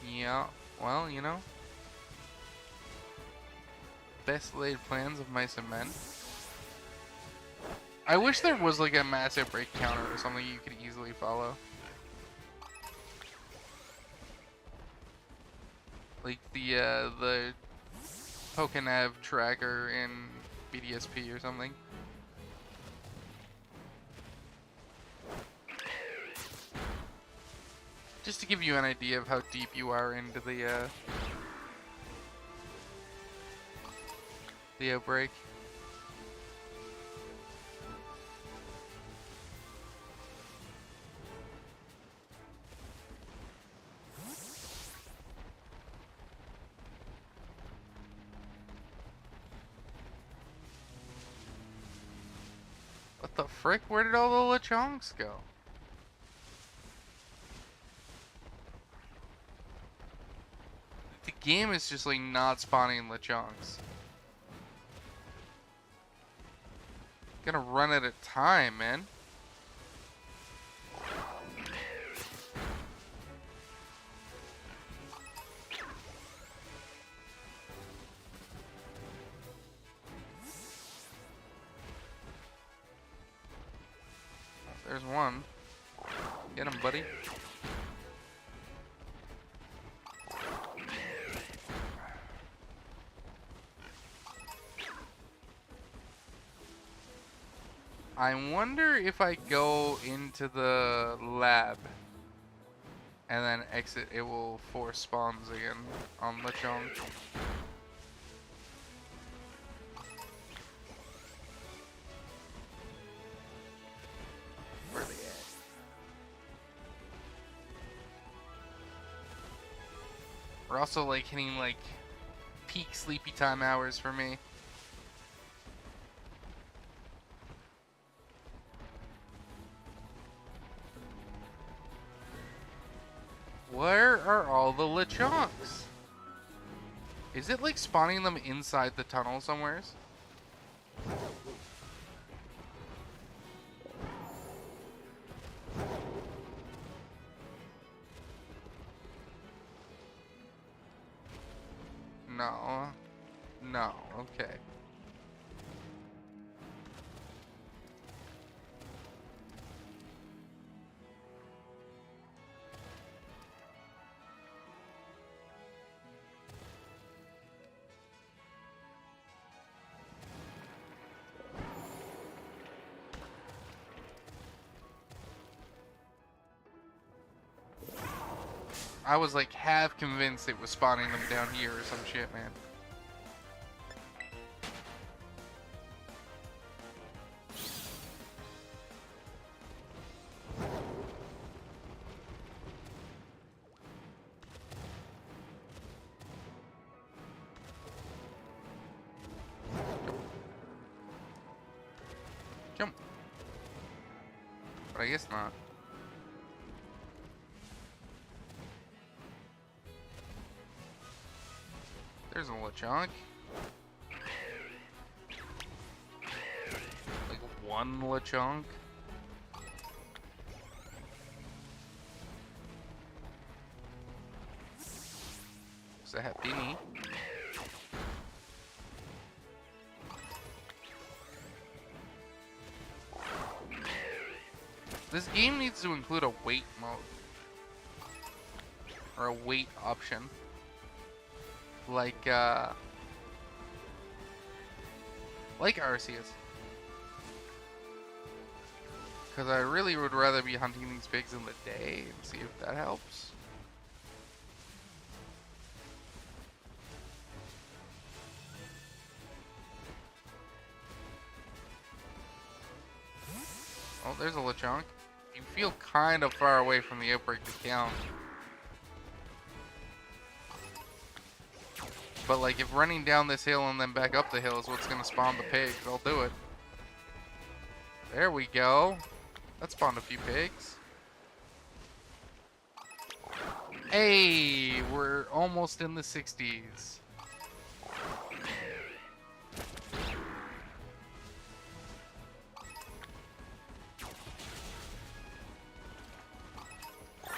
A: Yeah, well, you know. Best laid plans of mice and men. I wish there was like a mass outbreak counter or something you could easily follow. Like the Poke-athon tracker in BDSP or something. Just to give you an idea of how deep you are into the outbreak. What the frick? Where did all the Lechonks go? The game is just like not spawning Lechonks. Gonna run out of time, man. There's one. Get him, buddy. I wonder if I go into the lab and then exit, it will force spawns again on Lechonk. Where are they at? We're also like hitting like peak sleepy time hours for me. Where are all the Lechonks? Is it like spawning them inside the tunnel somewheres? No. No, okay. I was like half convinced it was spawning them down here or some shit, man. Jump. But I guess not. There's a Lechonk. Like one Lechonk. Is that happy me? This game needs to include a wait mode. Or a wait option. Like Arceus. Because I really would rather be hunting these pigs in the day and see if that helps. Oh, there's a Lechonk. You feel kind of far away from the outbreak to count. But like if running down this hill and then back up the hill is what's going to spawn the pigs, I'll do it. There we go. That spawned a few pigs. Hey, we're almost in the 60s.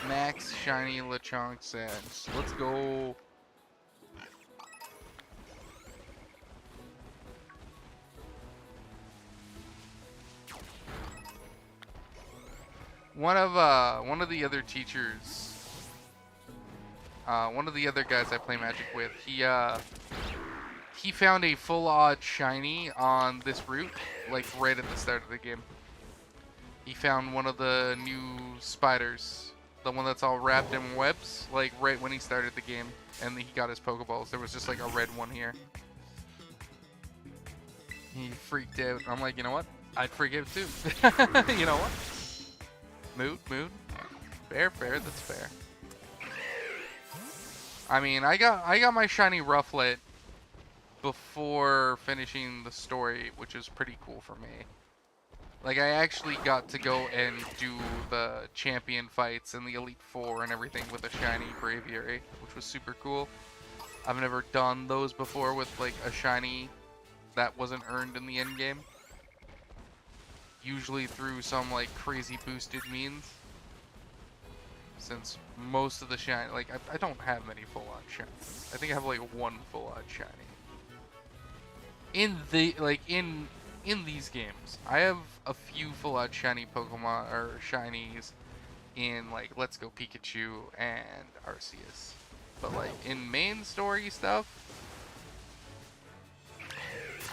A: Max shiny Lechonk sets. Let's go. One of the other teachers, one of the other guys I play Magic with, he found a full odd shiny on this route, like right at the start of the game. He found one of the new spiders, the one that's all wrapped in webs, like right when he started the game, and he got his Pokeballs. There was just like a red one here. He freaked out. I'm like, you know what? I'd freak out too. You know what? Mood. Fair, that's fair. I mean, I got my shiny Rufflet before finishing the story, which is pretty cool for me. Like, I actually got to go and do the champion fights and the Elite Four and everything with a shiny Braviary, which was super cool. I've never done those before with, like, a shiny that wasn't earned in the end game. Usually through some, like, crazy boosted means. Since most of the shiny, like, I don't have many full-on shinies. I think I have, like, one full-on shiny. In these games, I have a few full-out shiny Pokemon, or shinies, in, like, Let's Go Pikachu and Arceus. But, like, in main story stuff,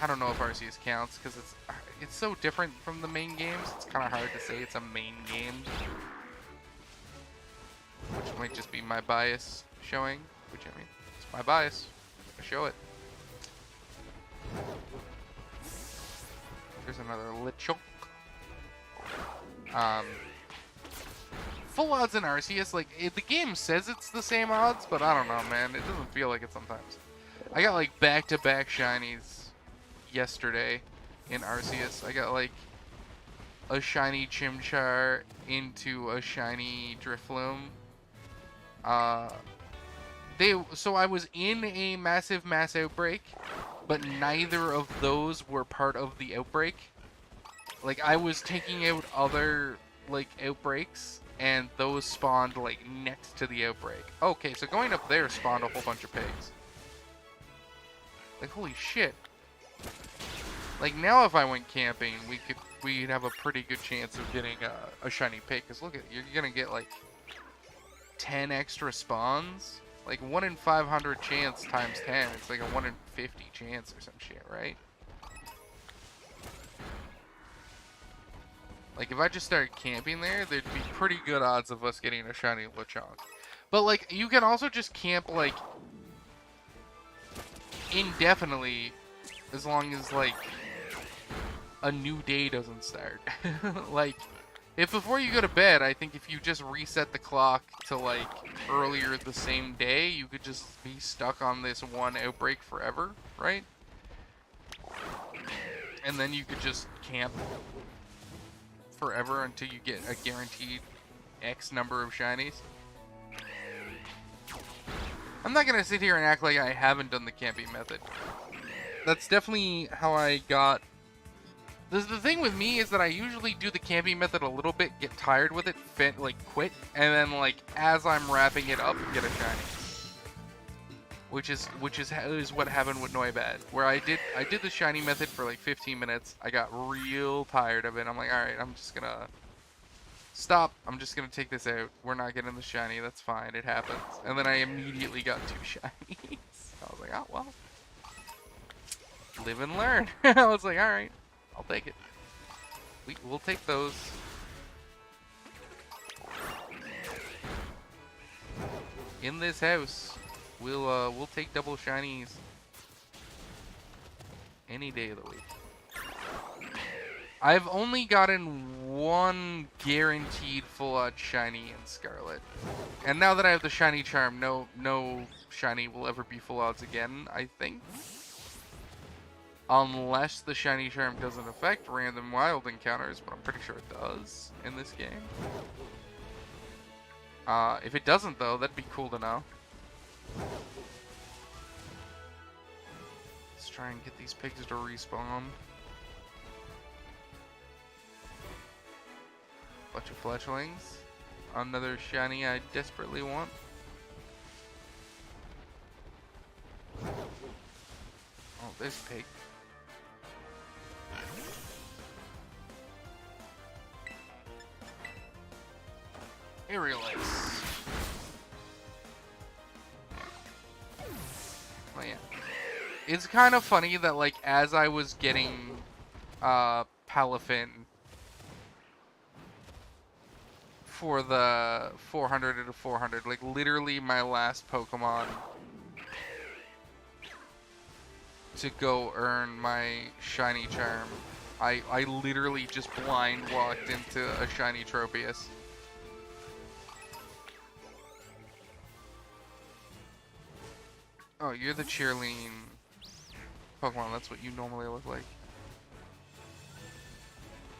A: I don't know if Arceus counts, because it's so different from the main games, it's kind of hard to say it's a main game. Which might just be my bias showing, which, I mean, it's my bias. I show it. There's another Lechonk. Full odds in Arceus, like, the game says it's the same odds, but I don't know, man. It doesn't feel like it sometimes. I got, like, back-to-back shinies yesterday in Arceus. I got, like, a shiny Chimchar into a shiny Drifloon. So I was in a massive mass outbreak, but neither of those were part of the outbreak. Like, I was taking out other, like, outbreaks, and those spawned, like, next to the outbreak. Okay, so going up there spawned a whole bunch of pigs. Like, holy shit. Like, now if I went camping, we'd have a pretty good chance of getting a shiny pig. Because look at, you're gonna get, like, 10 extra spawns. Like 1 in 500 chance times 10. It's like a 1 in 50 chance or some shit, right? Like if I just started camping there, there'd be pretty good odds of us getting a shiny Lechonk. But like you can also just camp like indefinitely as long as like a new day doesn't start. Like if before you go to bed, I think if you just reset the clock to like earlier the same day, you could just be stuck on this one outbreak forever, right? And then you could just camp forever until you get a guaranteed X number of shinies. I'm not gonna sit here and act like I haven't done the camping method. That's definitely how I got. The thing with me is that I usually do the camping method a little bit, get tired with it, like quit, and then like as I'm wrapping it up, get a shiny. Which is what happened with Noibad, where I did the shiny method for like 15 minutes. I got real tired of it. I'm like, all right, I'm just gonna stop. I'm just gonna take this out. We're not getting the shiny. That's fine. It happens. And then I immediately got 2 shinies. I was like, oh well, live and learn. I was like, all right. I'll take it. We'll take those. in this house, we'll take double shinies any day of the week. I've only gotten one guaranteed full-out shiny in Scarlet. And now that I have the shiny charm, no shiny will ever be full-outs again, I think. Unless the shiny charm doesn't affect random wild encounters, but I'm pretty sure it does in this game. If it doesn't though, that'd be cool to know. Let's try and get these pigs to respawn. Bunch of fletchlings. Another shiny I desperately want. Oh, there's a pig. Aerial Ice. Oh yeah. It's kind of funny that like as I was getting Palafin for the 400 out of 400, like literally my last Pokemon to go earn my shiny charm, I literally just blind walked into a shiny Tropius. Oh, you're the cheerlean Pokemon. That's what you normally look like.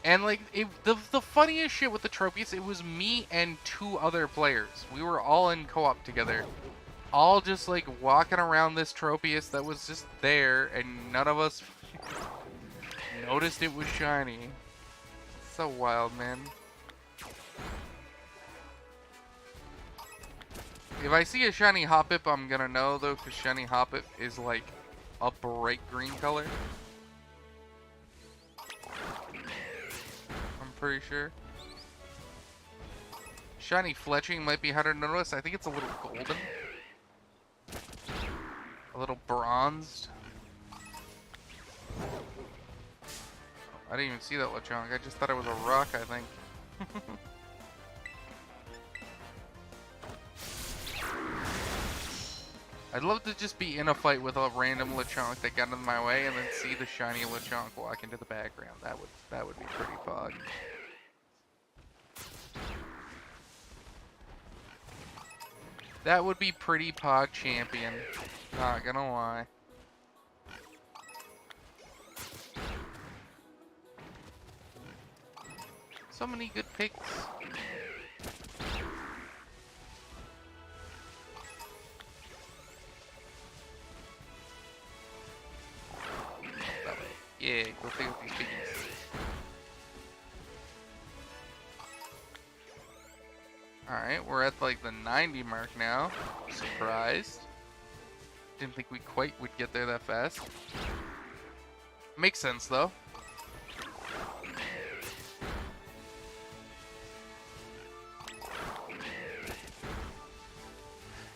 A: And like the funniest shit with the Tropius, it was me and 2 other players. We were all in co-op together, all just like walking around this Tropius that was just there, and none of us noticed it was shiny. So wild, man. If I see a shiny Hoppip, I'm gonna know though, because shiny Hoppip is like a bright green color. I'm pretty sure. Shiny Fletching might be harder to notice. I think it's a little golden. A little bronzed. I didn't even see that Lechonk. I just thought it was a rock, I think. I'd love to just be in a fight with a random Lechonk that got in my way and then see the shiny Lechonk walk into the background. That would be pretty pog. That would be pretty pog champion. Not gonna lie. So many good picks. Yeah, go play with these piggies. Alright, we're at like the 90 mark now. Surprised. Didn't think we quite would get there that fast. Makes sense though.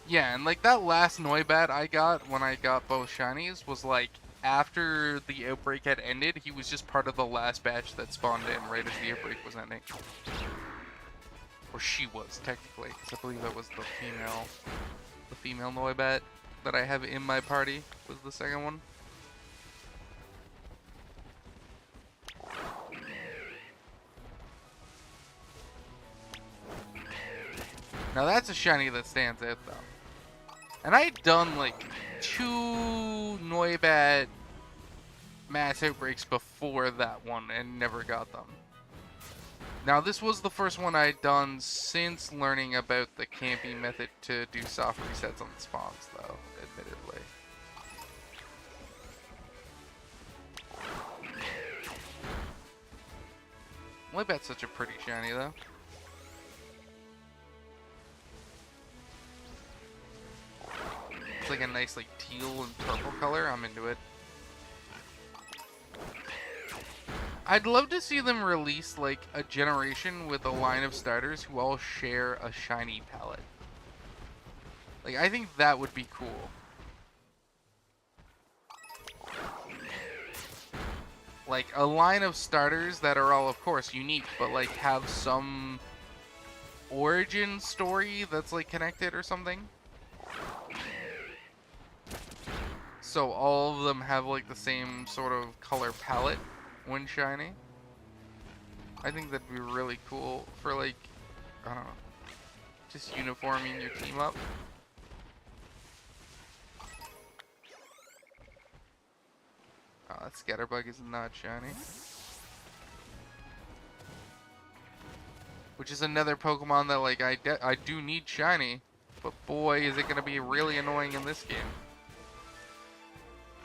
A: Yeah, and like that last Noibat I got when I got both shinies was like after the outbreak had ended, he was just part of the last batch that spawned in right as the outbreak was ending. Or she was, technically, because I believe that was the female Noibat that I have in my party was the second one. Now that's a shiny that stands out though. And I had done like 2 Noibat mass outbreaks before that one and never got them. Now this was the first one I'd done since learning about the camping method to do soft resets on the spawns though, admittedly. Noibat's such a pretty shiny though. It's like a nice like teal and purple color. I'm into it. I'd love to see them release like a generation with a line of starters who all share a shiny palette. Like I think that would be cool. Like a line of starters that are all of course unique, but like have some origin story that's like connected or something. so all of them have like the same sort of color palette when shiny. I think that'd be really cool for like, I don't know, just uniforming your team up. Oh, that Scatterbug is not shiny. Which is another Pokemon that like I do need shiny, but boy is it gonna be really annoying in this game.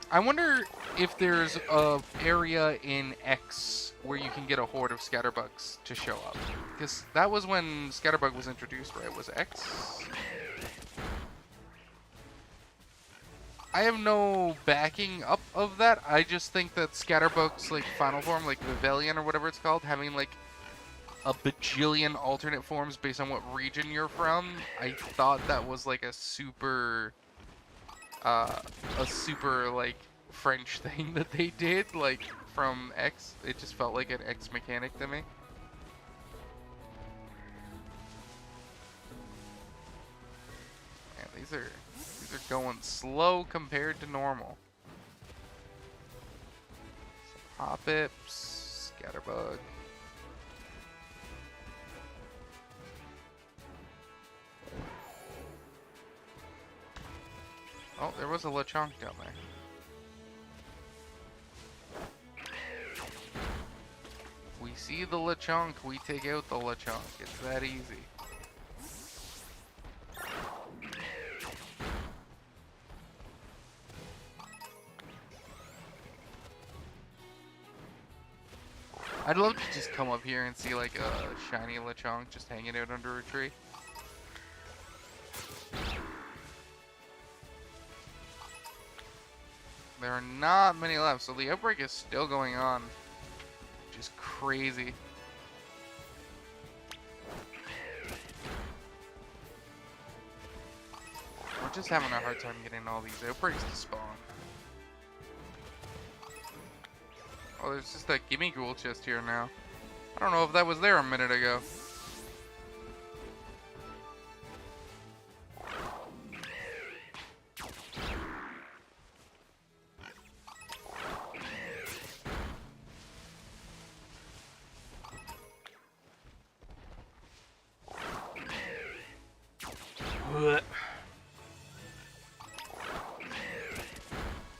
A: I wonder if there's a area in X where you can get a horde of Scatterbugs to show up. Because that was when Scatterbug was introduced, right? Was X? I have no backing up of that. I just think that Scatterbug's like final form, like Vivelion or whatever it's called, having like a bajillion alternate forms based on what region you're from, I thought that was like a super like French thing that they did, like from X. It just felt like an X mechanic to me. Man, these are going slow compared to normal. Some Hoppips, Scatterbug. Oh, there was a Lechonk down there. We see the Lechonk, we take out the Lechonk. It's that easy. I'd love to just come up here and see like a shiny Lechonk just hanging out under a tree. There are not many left, so the outbreak is still going on, which is crazy. We're just having a hard time getting all these outbreaks to spawn. Oh, there's just that gimme ghoul chest here now. I don't know if that was there a minute ago.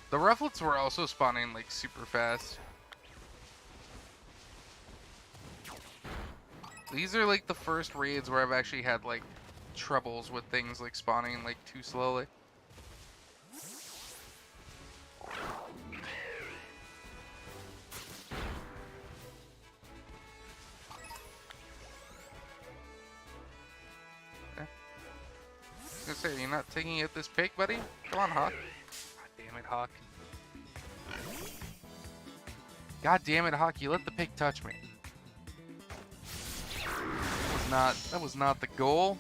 A: The Rufflets were also spawning like super fast. These are like the first raids where I've actually had like troubles with things like spawning like too slowly. I was gonna say, you're not taking out this pig, buddy? Come on, Hawk. God damn it, Hawk. God damn it, Hawk, you let the pig touch me. That was not the goal.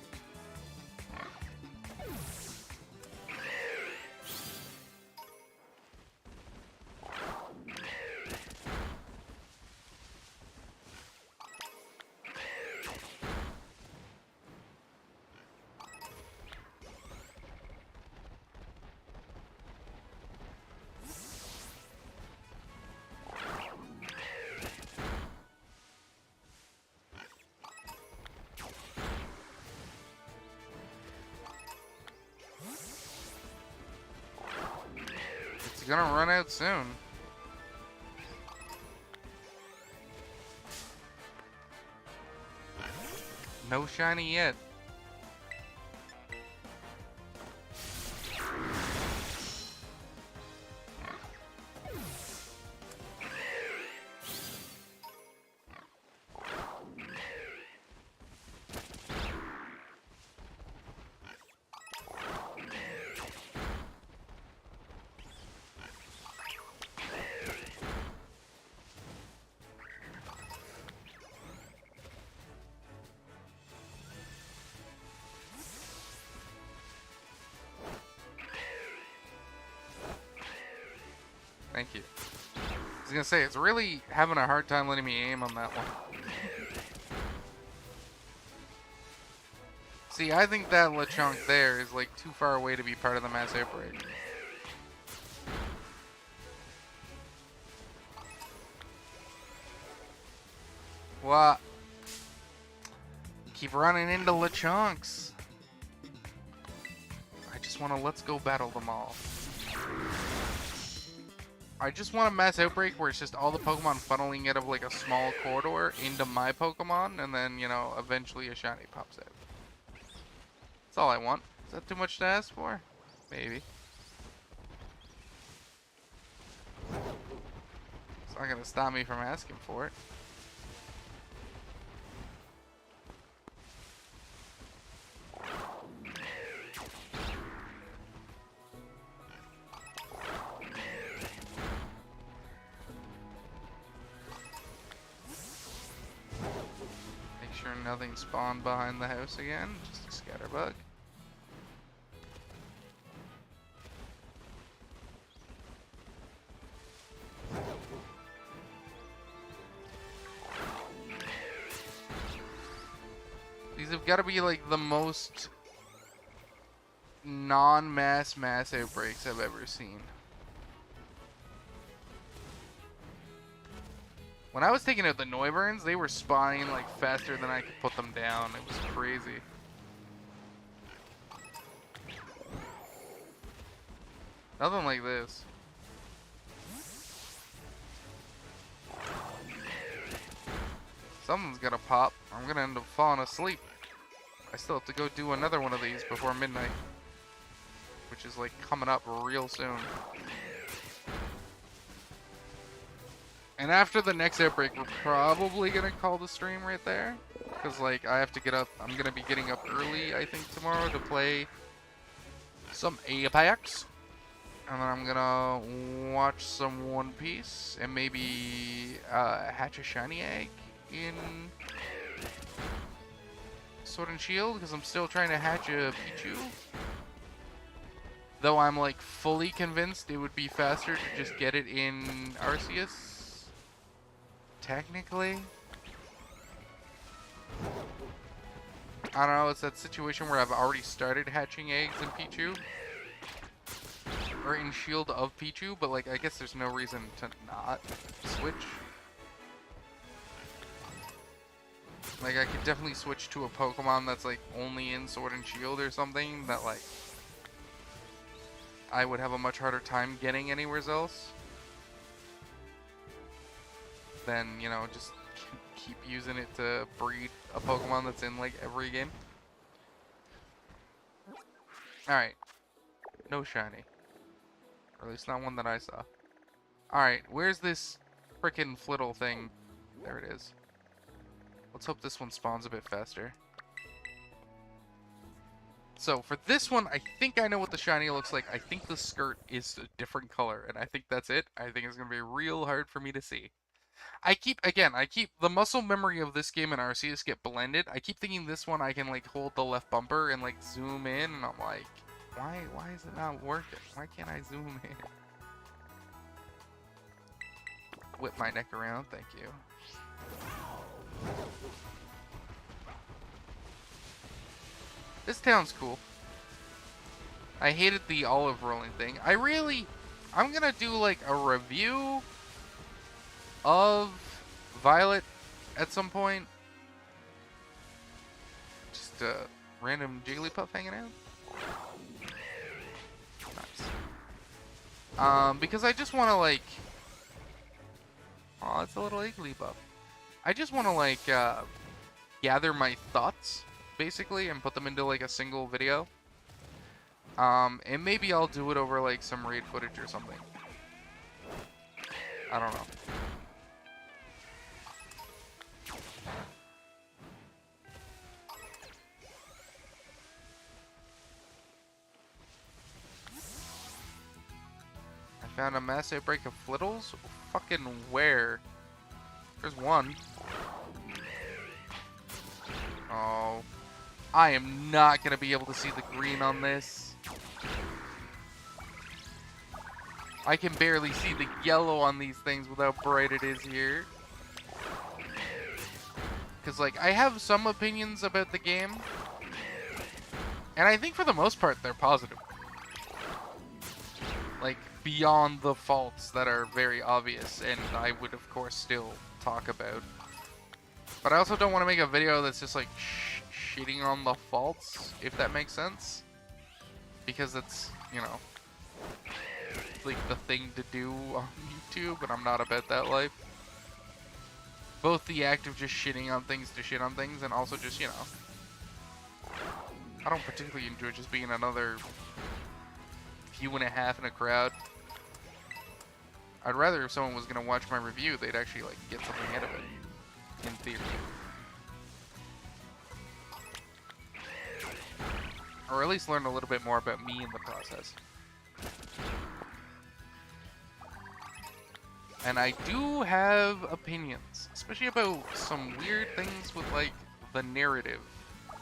A: It's gonna run out soon. No shiny yet. Thank you. I was gonna say, it's really having a hard time letting me aim on that one. See, I think that Lechonk there is like too far away to be part of the mass outbreak. What? Keep running into LeChunks. I just want to let's go battle them all. I just want a mass outbreak where it's just all the Pokemon funneling out of like a small corridor into my Pokemon, and then, you know, eventually a shiny pops out. That's all I want. Is that too much to ask for? Maybe. It's not gonna stop me from asking for it. Nothing spawned behind the house again, just a scatterbug. These have got to be like the most non-mass outbreaks I've ever seen. When I was taking out the Noiburns, they were spawning like faster than I could put them down. It was crazy. Nothing like this. Something's gonna pop. I'm gonna end up falling asleep. I still have to go do another one of these before midnight, which is like coming up real soon. And after the next outbreak, we're probably gonna call the stream right there, because like I have to get up. I'm gonna be getting up early, I think, tomorrow to play some Apex, and then I'm gonna watch some One Piece and maybe hatch a shiny egg in Sword and Shield, because I'm still trying to hatch a Pichu. Though I'm like fully convinced it would be faster to just get it in Arceus. Technically, I don't know, it's that situation where I've already started hatching eggs in Pichu, or in Shield of Pichu, but like I guess there's no reason to not switch. Like I could definitely switch to a Pokemon that's like only in Sword and Shield or something that like I would have a much harder time getting anywhere else. Then, you know, just keep using it to breed a Pokemon that's in like every game. Alright. No shiny. Or at least not one that I saw. Alright, where's this frickin' Flittle thing? There it is. Let's hope this one spawns a bit faster. So, for this one, I think I know what the shiny looks like. I think the skirt is a different color, and I think that's it. I think it's going to be real hard for me to see. I keep the muscle memory of this game and Arceus get blended. I keep thinking this one I can like hold the left bumper and like zoom in, and I'm like, why is it not working? Why can't I zoom in? Whip my neck around, thank you. This town's cool. I hated the olive rolling thing. I'm gonna do like a review of Violet at some point. Just a random Jigglypuff hanging out. Nice. Because I just want to like... Oh, it's a little Igglybuff. I just want to like gather my thoughts, basically, and put them into like a single video. And maybe I'll do it over like some raid footage or something. I don't know. I found a mass outbreak of Flittles? Fucking where? There's one. Oh. I am not gonna be able to see the green on this. I can barely see the yellow on these things with how bright it is here. Because, like, I have some opinions about the game. And I think for the most part, they're positive. Like, beyond the faults that are very obvious, and I would, of course, still talk about. But I also don't want to make a video that's just like shitting on the faults, if that makes sense. Because it's, you know, like the thing to do on YouTube, and I'm not about that life. Both the act of just shitting on things to shit on things, and also just, you know, I don't particularly enjoy just being another view and a half in a crowd. I'd rather if someone was gonna watch my review, they'd actually like get something out of it, in theory. Or at least learn a little bit more about me in the process. And I do have opinions, especially about some weird things with like the narrative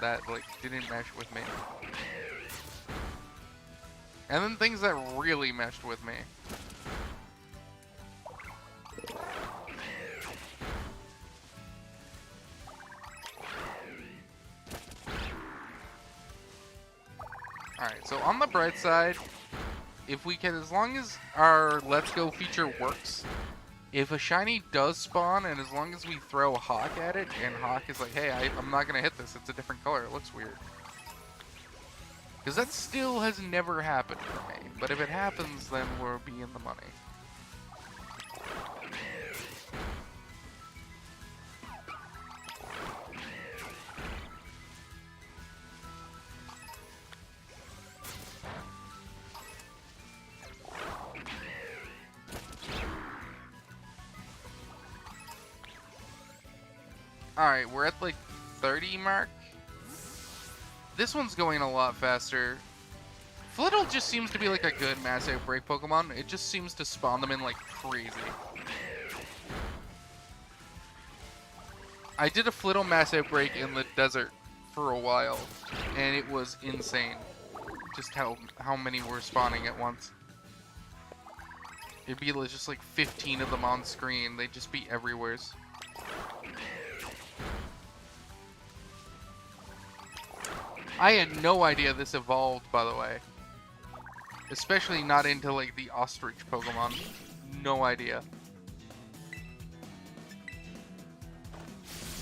A: that like didn't mesh with me. And then things that really meshed with me. Alright, so on the bright side, if we can, as long as our Let's Go feature works, if a shiny does spawn, and as long as we throw Hawk at it, and Hawk is like, hey, I'm not gonna hit this, it's a different color, it looks weird. Because that still has never happened for me, but if it happens, then we'll be in the money. Alright, we're at like 30 mark. This one's going a lot faster. Flittle just seems to be like a good mass outbreak Pokemon. It just seems to spawn them in like crazy. I did a Flittle mass outbreak in the desert for a while, and it was insane. Just how many were spawning at once. It'd be just like 15 of them on screen. They'd just be everywhere. I had no idea this evolved, by the way. Especially not into, like, the ostrich Pokemon. No idea.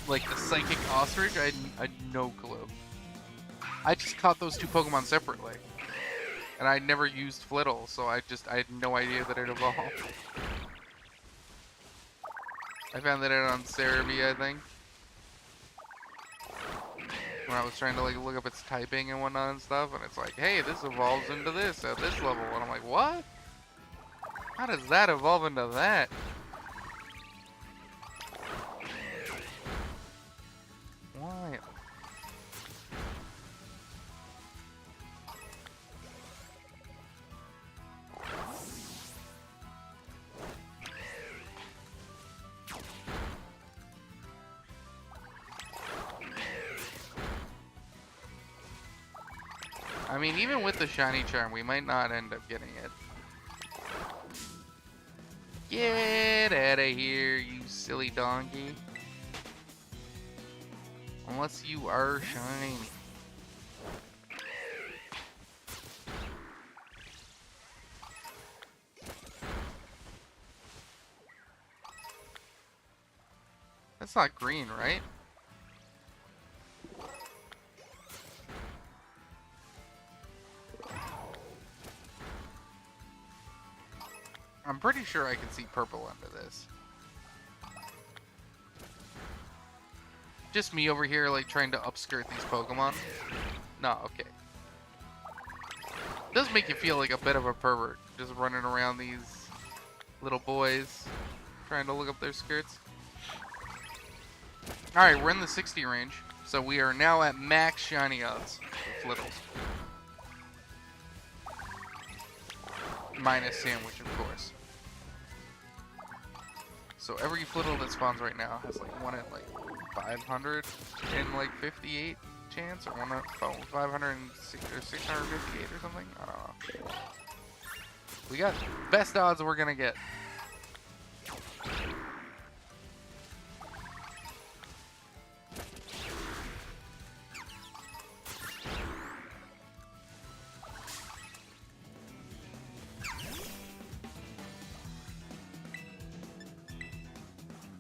A: Like, the psychic ostrich, I had no clue. I just caught those two Pokemon separately. And I never used Flittle, so I had no idea that it evolved. I found that out on Cerebi, I think. When I was trying to like look up its typing and whatnot and stuff, and it's like, hey, this evolves into this at this level, and I'm like, what? How does that evolve into that? Why? I mean, even with the shiny charm, we might not end up getting it. Get out of here, you silly donkey. Unless you are shiny. That's not green, right? I'm pretty sure I can see purple under this. Just me over here, like, trying to upskirt these Pokemon. No, okay. It does make you feel like a bit of a pervert, just running around these little boys, trying to look up their skirts. Alright, we're in the 60 range, so we are now at max shiny odds with Littles. Minus Sandwich, of course. So every Flittle that spawns right now has like one at like 500 and like 58 chance, or one at 506 or 658 or something. I don't know. We got best odds we're gonna get.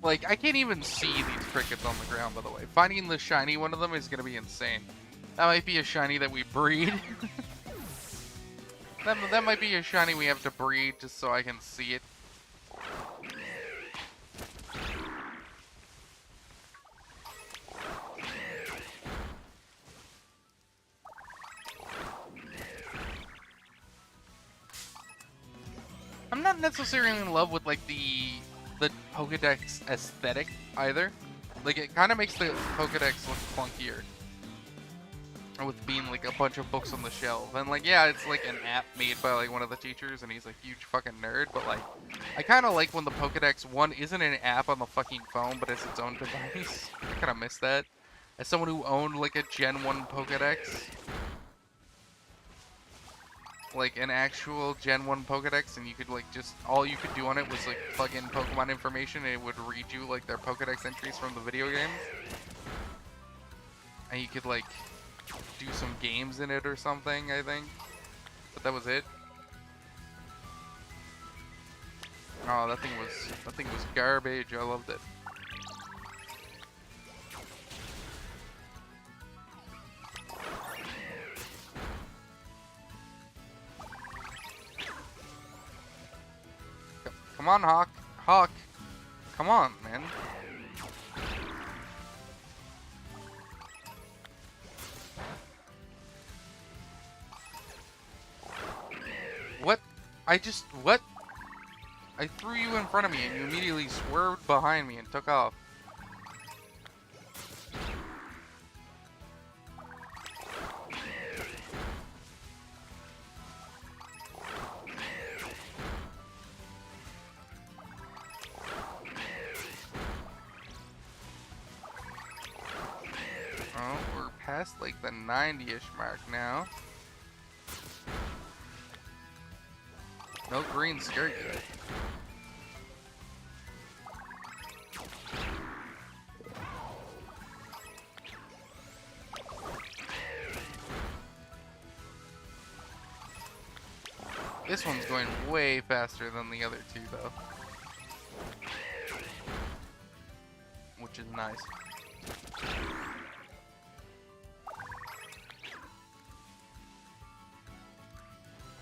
A: Like, I can't even see these crickets on the ground, by the way. Finding the shiny one of them is gonna be insane. That might be a shiny that we breed. that might be a shiny we have to breed just so I can see it. I'm not necessarily in love with like the Pokedex aesthetic either. Like it kind of makes the Pokedex look clunkier with being like a bunch of books on the shelf. And like yeah, it's like an app made by like one of the teachers and he's a huge fucking nerd, but like I kind of like when the Pokedex one isn't an app on the fucking phone but it's its own device. I kind of miss that. As someone who owned like a Gen 1 Pokedex, like an actual Gen 1 Pokedex, and you could like just all you could do on it was like plug in Pokemon information and it would read you like their Pokedex entries from the video games. And you could like do some games in it or something, I think. But that was it. Oh, that thing was garbage. I loved it. Come on, Hawk. Hawk. Come on, man. What? What? I threw you in front of me and you immediately swerved behind me and took off. Oh, we're past like the 90-ish mark now. No green skirt yet. This one's going way faster than the other two, though. Which is nice.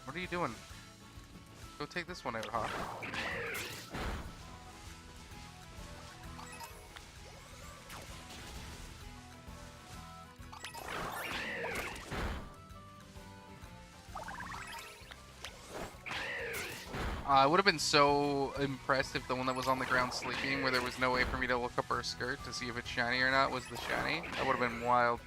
A: What are you doing? Go take this one out, Hawk. I would have been so impressed if the one that was on the ground sleeping, where there was no way for me to look up her skirt to see if it's shiny or not, was the shiny. That would have been wild.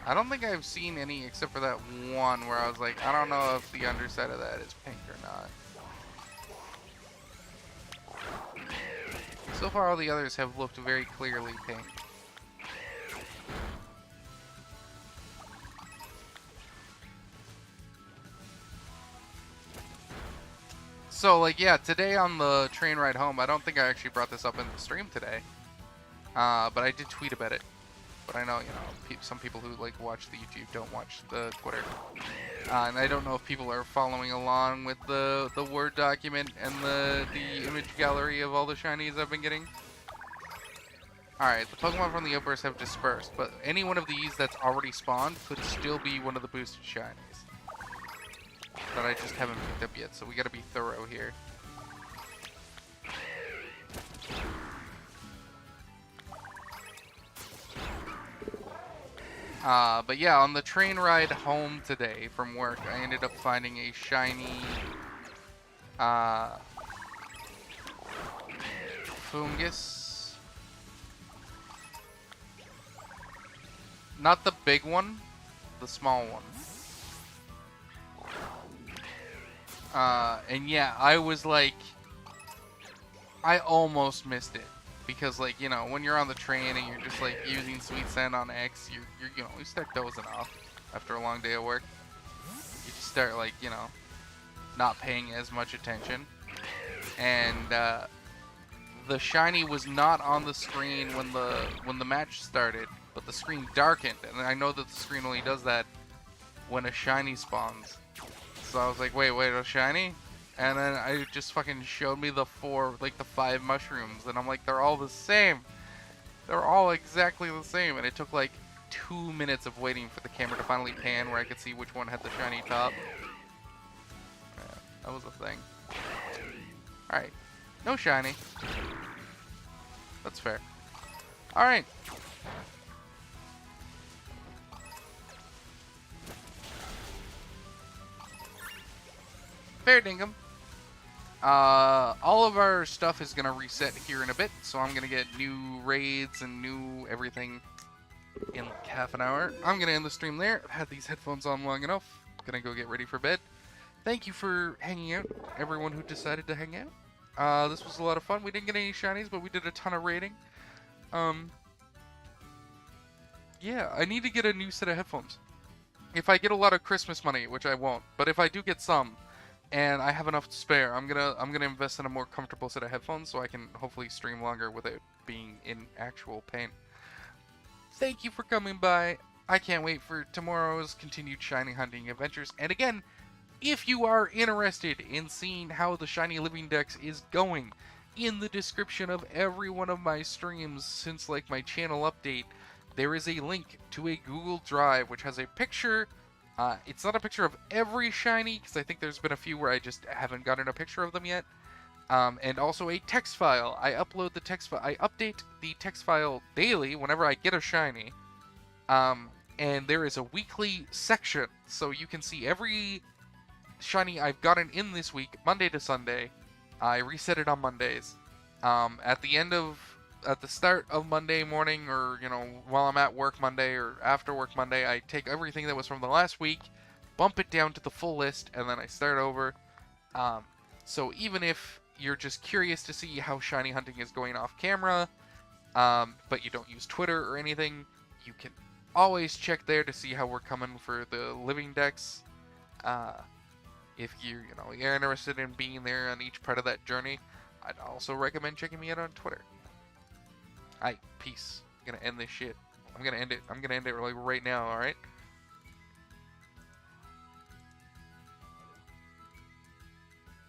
A: I don't think I've seen any except for that one where I was like, I don't know if the underside of that is pink or not. So far all the others have looked very clearly pink. So like yeah, today on the train ride home, I don't think I actually brought this up in the stream today. But I did tweet about it. But I know, you know, some people who like watch the YouTube don't watch the Twitter. And I don't know if people are following along with the Word document and the image gallery of all the shinies I've been getting. Alright, the Pokemon from the outburst have dispersed, but any one of these that's already spawned could still be one of the boosted shinies. That I just haven't picked up yet, so we gotta be thorough here. But yeah, on the train ride home today from work, I ended up finding a shiny, fungus. Not the big one, the small one. And yeah, I was like, I almost missed it. Because like, you know, when you're on the train and you're just like using Sweet Sand on X, you know, you start dozing off after a long day of work. You just start like, you know, not paying as much attention. And the shiny was not on the screen when the match started, but the screen darkened, and I know that the screen only does that when a shiny spawns. So I was like, wait, a shiny? And then I just fucking showed me the 5 mushrooms, and I'm like, they're all the same. They're all exactly the same, and it took like 2 minutes of waiting for the camera to finally pan where I could see which one had the shiny top. Yeah, that was a thing. Alright. No shiny. That's fair. Alright. Fair dinkum. All of our stuff is gonna reset here in a bit, so I'm gonna get new raids and new everything in like half an hour. I'm gonna end the stream there. I've had these headphones on long enough. Gonna go get ready for bed. Thank you for hanging out, everyone who decided to hang out. This was a lot of fun. We didn't get any shinies, but we did a ton of raiding. Yeah, I need to get a new set of headphones. If I get a lot of Christmas money, which I won't, but if I do get some, and I have enough to spare, I'm gonna invest in a more comfortable set of headphones so I can hopefully stream longer without being in actual pain. Thank you for coming by. I can't wait for tomorrow's continued shiny hunting adventures. And again, if you are interested in seeing how the Shiny Living Dex is going, in the description of every one of my streams since like my channel update, there is a link to a Google Drive which has a picture. It's not a picture of every shiny, because I think there's been a few where I just haven't gotten a picture of them yet. And also a text file. I upload the text file. I update the text file daily whenever I get a shiny. And there is a weekly section, so you can see every shiny I've gotten in this week, Monday to Sunday. I reset it on Mondays. At the start of Monday morning, or while I'm at work Monday or after work Monday, I take everything that was from the last week, bump it down to the full list, and then I start over. So even if you're just curious to see how shiny hunting is going off camera, but you don't use Twitter or anything, you can always check there to see how we're coming for the living dex. If you're interested in being there on each part of that journey, I'd also recommend checking me out on Twitter. Alright, peace. I'm gonna end this shit. I'm gonna end it like right now, alright?